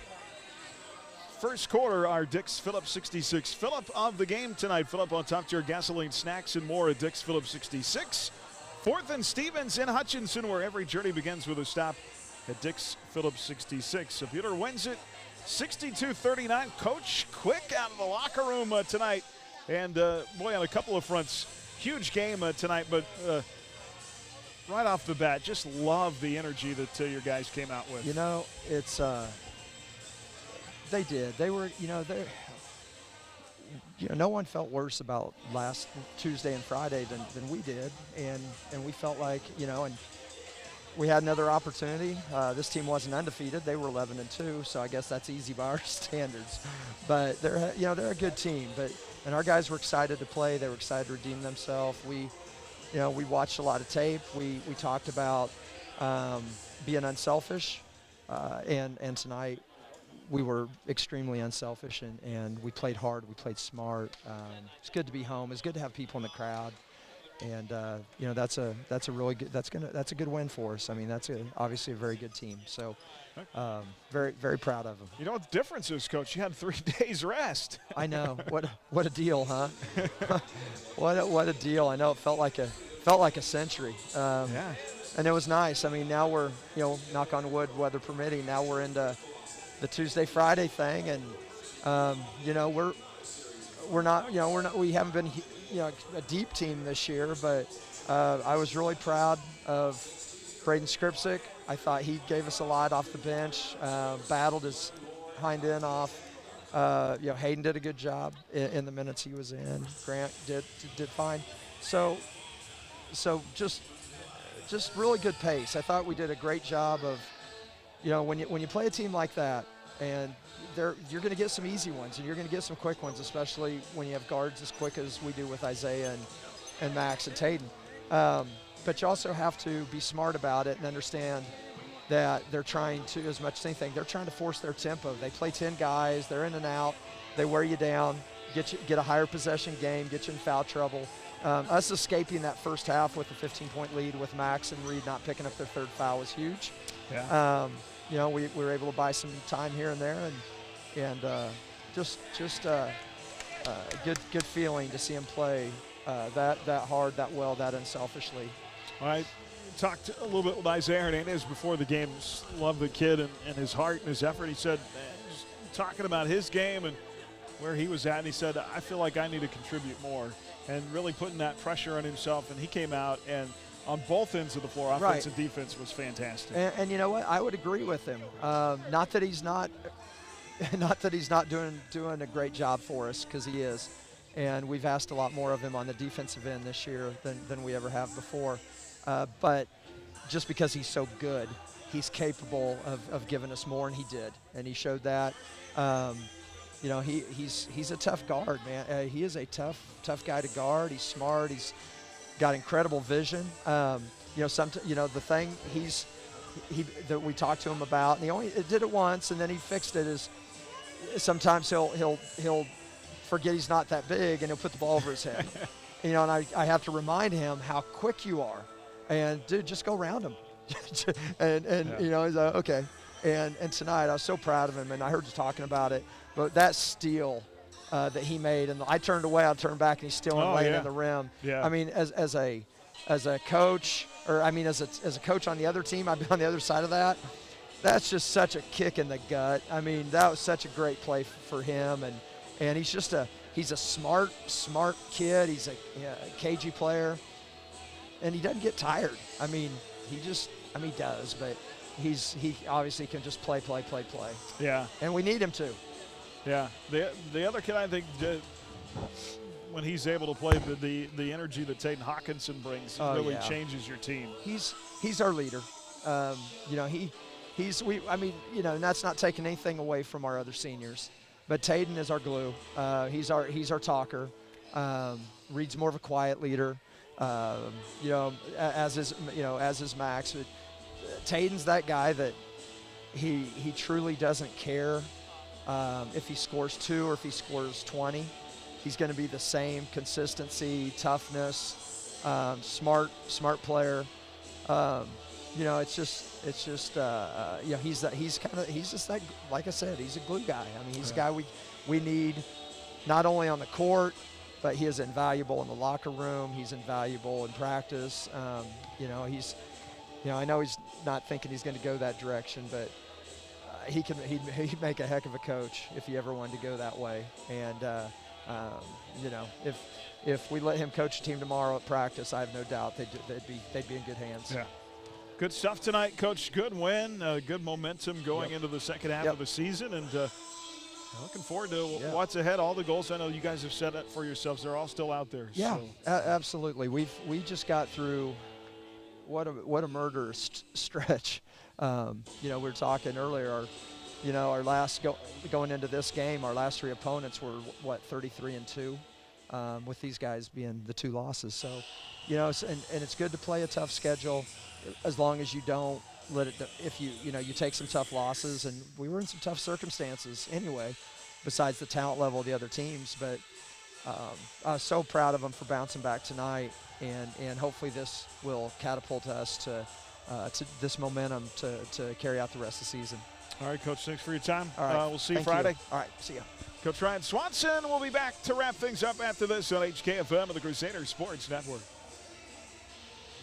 first quarter, our Dix Phillips 66 fill-up of the game tonight. Fill up on top-tier gasoline, snacks, and more at Dix Phillips 66. 4th and Stevens in Hutchinson, where every journey begins with a stop at Dix Phillips 66. So Buhler wins it 62-39. Coach Quick out of the locker room tonight. And, boy, on a couple of fronts, huge game tonight. But right off the bat, just love the energy that your guys came out with. You know, it's they did. They were, no one felt worse about last Tuesday and Friday than we did. And we felt like, and we had another opportunity. This team wasn't undefeated. They were 11-2, so I guess that's easy by our standards. But they're a good team. And our guys were excited to play. They were excited to redeem themselves. We watched a lot of tape. We talked about being unselfish, and tonight we were extremely unselfish, and we played hard. We played smart. It's good to be home. It's good to have people in the crowd. And that's a really good that's a good win for us. I mean, that's obviously a very good team. So very, very proud of them. You know what the difference is, Coach? You had 3 days rest. I know. What a deal, huh? what a deal. I know it felt like a century. Yeah. And it was nice. I mean, now we're knock on wood, weather permitting. Now we're into the Tuesday Friday thing, and we haven't been a deep team this year, but I was really proud of Braden Skripczyk. I thought he gave us a lot off the bench, battled his hind end off. Hayden did a good job in the minutes he was in. Grant did fine. So just really good pace. I thought we did a great job of, when you play a team like that, and you're going to get some easy ones, and you're going to get some quick ones, especially when you have guards as quick as we do with Isaiah and Max and Tayden. But you also have to be smart about it and understand that they're trying to, as much as anything, they're trying to force their tempo. They play 10 guys, they're in and out, they wear you down, get a higher possession game, get you in foul trouble. Us escaping that first half with a 15-point lead with Max and Reed not picking up their third foul was huge. Yeah. We were able to buy some time here and there, and just good feeling to see him play that hard, that well, that unselfishly. I talked a little bit with Isaiah Hernandez before the game. Just love the kid and his heart and his effort. He said, just talking about his game and where he was at, and he said, I feel like I need to contribute more, and really putting that pressure on himself. And he came out and on both ends of the floor, offense and defense, was fantastic. And you know what? I would agree with him. Not that he's not doing a great job for us, because he is. And we've asked a lot more of him on the defensive end this year than we ever have before. But just because he's so good, he's capable of giving us more, and he did. And he showed that. He's a tough guard, man. He is a tough guy to guard. He's smart. He's got incredible vision. The thing that we talked to him about, and he only did it once, and then he fixed it, is sometimes he'll forget he's not that big, and he'll put the ball over his head. And I have to remind him how quick you are, and dude, just go around him. He's like, okay. And tonight I was so proud of him, and I heard you talking about it, but that steal that he made, and I turned away, I turned back, and he's still laying in the rim. Yeah. I mean, as a coach, or I mean, as a coach on the other team, I've been on the other side of that. That's just such a kick in the gut. I mean, that was such a great play for him, and he's just he's a smart kid. He's a cagey player, and he doesn't get tired. I mean, he does, but he obviously can just play. Yeah. And we need him to. Yeah. The other kid, I think, when he's able to play, the energy that Tayden Hawkinson brings really changes your team. He's our leader. And that's not taking anything away from our other seniors, but Tayden is our glue. He's our talker. Reed's more of a quiet leader. As is Max. But Tayden's that guy that he truly doesn't care if he scores 2 or if he scores 20. He's going to be the same consistency, toughness, smart player. it's just he's just that, like I said, he's a glue guy. I mean, he's a guy we need not only on the court, but he is invaluable in the locker room. He's invaluable in practice. I know he's not thinking he's going to go that direction, but he'd make a heck of a coach if he ever wanted to go that way. And if we let him coach a team tomorrow at practice, I have no doubt they'd be in good hands. Yeah. Good stuff tonight, Coach. Good win, good momentum going into the second half of the season, and looking forward to what's ahead. All the goals I know you guys have set up for yourselves, they're all still out there. Yeah, so. Absolutely. We just got through what a murderous stretch. We were talking earlier. Our last going into this game, our last 3 opponents were 33-2, with these guys being the 2 losses. So, and it's good to play a tough schedule, as long as you don't let it. If you take some tough losses, and we were in some tough circumstances anyway, besides the talent level of the other teams. But I was so proud of them for bouncing back tonight, and hopefully this will catapult us to this momentum to carry out the rest of the season. All right, Coach, thanks for your time. All right. We'll see you Thank Friday. All right, see ya. Coach Ryan Swanson will be back to wrap things up after this on HKFM of the Crusader Sports Network.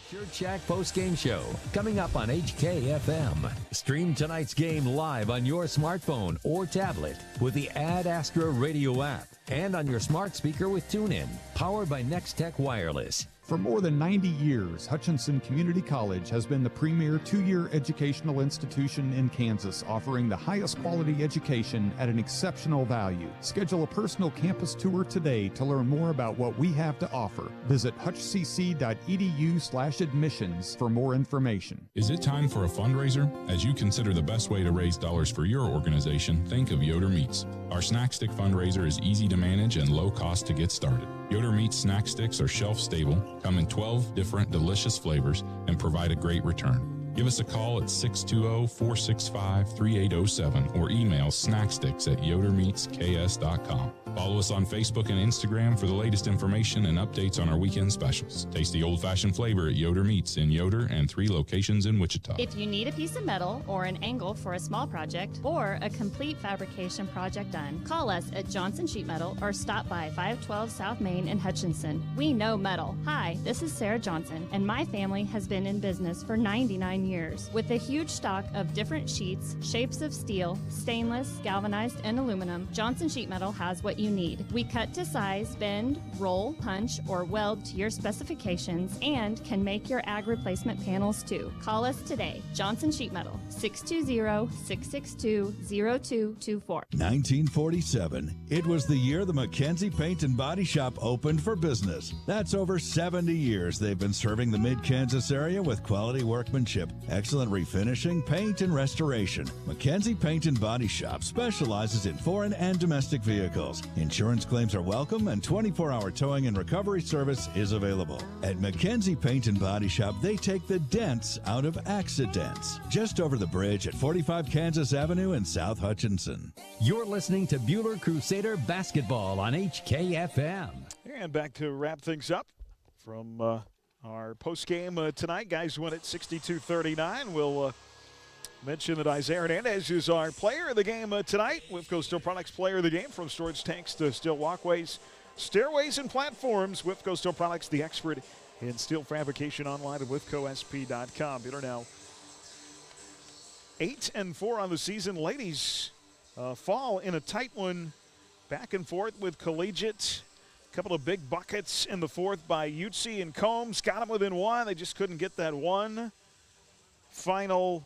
Sure Check post-game show coming up on HKFM. Stream tonight's game live on your smartphone or tablet with the Ad Astra Radio app and on your smart speaker with TuneIn, powered by Next Tech Wireless. For more than 90 years, Hutchinson Community College has been the premier 2-year educational institution in Kansas, offering the highest quality education at an exceptional value. Schedule a personal campus tour today to learn more about what we have to offer. Visit hutchcc.edu/admissions for more information. Is it time for a fundraiser? As you consider the best way to raise dollars for your organization, think of Yoder Meats. Our snack stick fundraiser is easy to manage and low cost to get started. Yoder Meats snack sticks are shelf stable, come in 12 different delicious flavors, and provide a great return. Give us a call at 620-465-3807 or email snacksticks@yodermeatsks.com. Follow us on Facebook and Instagram for the latest information and updates on our weekend specials. Taste the old-fashioned flavor at Yoder Meats in Yoder and 3 locations in Wichita. If you need a piece of metal or an angle for a small project or a complete fabrication project done, call us at Johnson Sheet Metal or stop by 512 South Main in Hutchinson. We know metal. Hi, this is Sarah Johnson, and my family has been in business for 99 years. With a huge stock of different sheets, shapes of steel, stainless, galvanized, and aluminum, Johnson Sheet Metal has what you need. We cut to size, bend, roll, punch, or weld to your specifications and can make your ag replacement panels too. Call us today. Johnson Sheet Metal, 620-662-0224. 1947. It was the year the McKenzie Paint and Body Shop opened for business. That's over 70 years they've been serving the mid-Kansas area with quality workmanship, excellent refinishing, paint, and restoration. McKenzie Paint and Body Shop specializes in foreign and domestic vehicles. Insurance claims are welcome, and 24-hour towing and recovery service is available. At McKenzie Paint and Body Shop, they take the dents out of accidents. Just over the bridge at 45 Kansas Avenue in South Hutchinson. You're listening to Buhler Crusader Basketball on HKFM. And back to wrap things up from our post-game tonight. Guys win at 62-39. We'll mention that Isaiah Hernandez is our player of the game tonight. Whipco Steel Products player of the game, from storage tanks to steel walkways, stairways, and platforms. Whipco Steel Products, the expert in steel fabrication, online at whipcosp.com. Buhler now 8-4 on the season. Ladies fall in a tight one, back and forth with Collegiate. A couple of big buckets in the fourth by Utsi and Combs. Got them within one. They just couldn't get that one final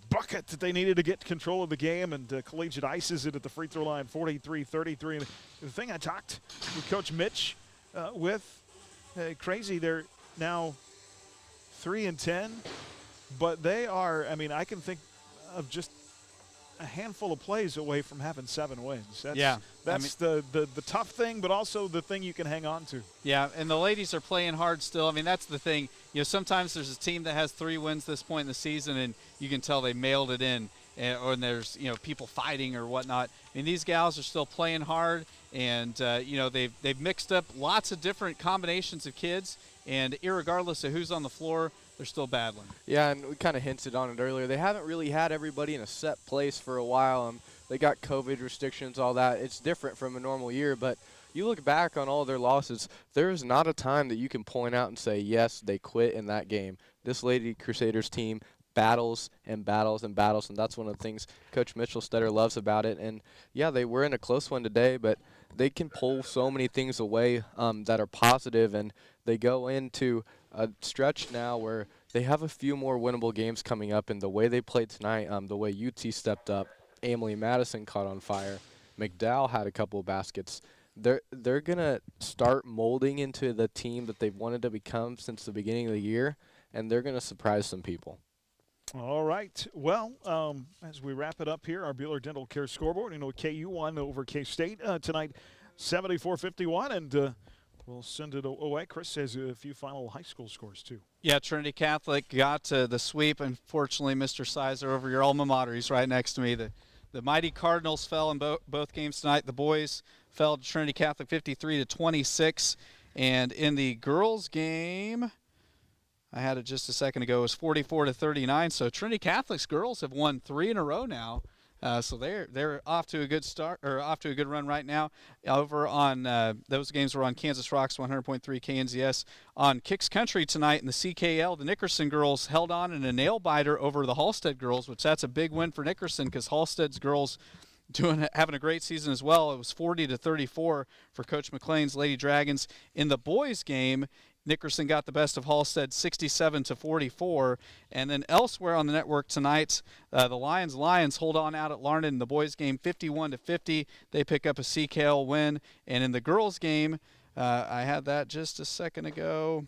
bucket that they needed to get control of the game, and Collegiate ices it at the free throw line, 43-33. And the thing I talked with Coach Mitch crazy, they're now 3-10, but they are, I can think of just a handful of plays away from having 7 wins. That's the tough thing, but also the thing you can hang on to. Yeah, and the ladies are playing hard still. That's the thing. Sometimes there's a team that has 3 wins this point in the season, and you can tell they mailed it in, or there's people fighting or whatnot. These gals are still playing hard, And, they've mixed up lots of different combinations of kids, and irregardless of who's on the floor, they're still battling. Yeah, and we kind of hinted on it earlier. They haven't really had everybody in a set place for a while. They got COVID restrictions, all that. It's different from a normal year, but you look back on all their losses, there's not a time that you can point out and say, yes, they quit in that game. This Lady Crusaders team battles and battles and battles, and that's one of the things Coach Mitchell Stetter loves about it. And, yeah, they were in a close one today, but they can pull so many things away that are positive, and they go into a stretch now where they have a few more winnable games coming up, and the way they played tonight, the way UT stepped up, Emily Madison caught on fire, McDowell had a couple of baskets. They're going to start molding into the team that they've wanted to become since the beginning of the year, and they're going to surprise some people. All right. Well, as we wrap it up here, our Buhler Dental Care scoreboard, KU won over K-State tonight, 74-51, and we'll send it away. Chris has a few final high school scores, too. Yeah, Trinity Catholic got the sweep. Unfortunately, Mr. Sizer over your alma mater. He's right next to me. The mighty Cardinals fell in both games tonight. The boys fell to Trinity Catholic 53-26. And in the girls' game, I had it just a second ago, it was 44-39. So Trinity Catholic's girls have won 3 in a row now. So they're off to a good start, or off to a good run right now. Over on those games were on Kansas Rocks 100.3 KNZS. On Kicks Country tonight in the CKL, the Nickerson girls held on in a nail biter over the Halstead girls, which that's a big win for Nickerson because Halstead's girls having a great season as well. It was 40-34 for Coach McLean's Lady Dragons. In the boys' game, Nickerson got the best of Halstead 67-44. And then elsewhere on the network tonight, the Lions hold on out at Larned in the boys' game 51-50. They pick up a CKL win. And in the girls' game, I had that just a second ago.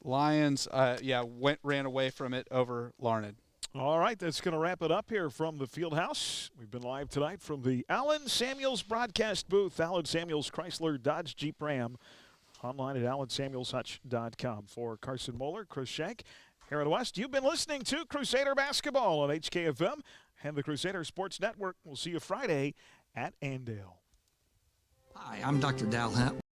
Lions, ran away from it over Larned. All right, that's going to wrap it up here from the Field House. We've been live tonight from the Allen Samuels broadcast booth, Allen Samuels Chrysler Dodge Jeep Ram. Online at AlanSamuelsHutch.com. For Carson Moeller, Chris Shank, Aaron West, you've been listening to Crusader Basketball on HKFM and the Crusader Sports Network. We'll see you Friday at Andale. Hi, I'm Dr. Dal Hunt.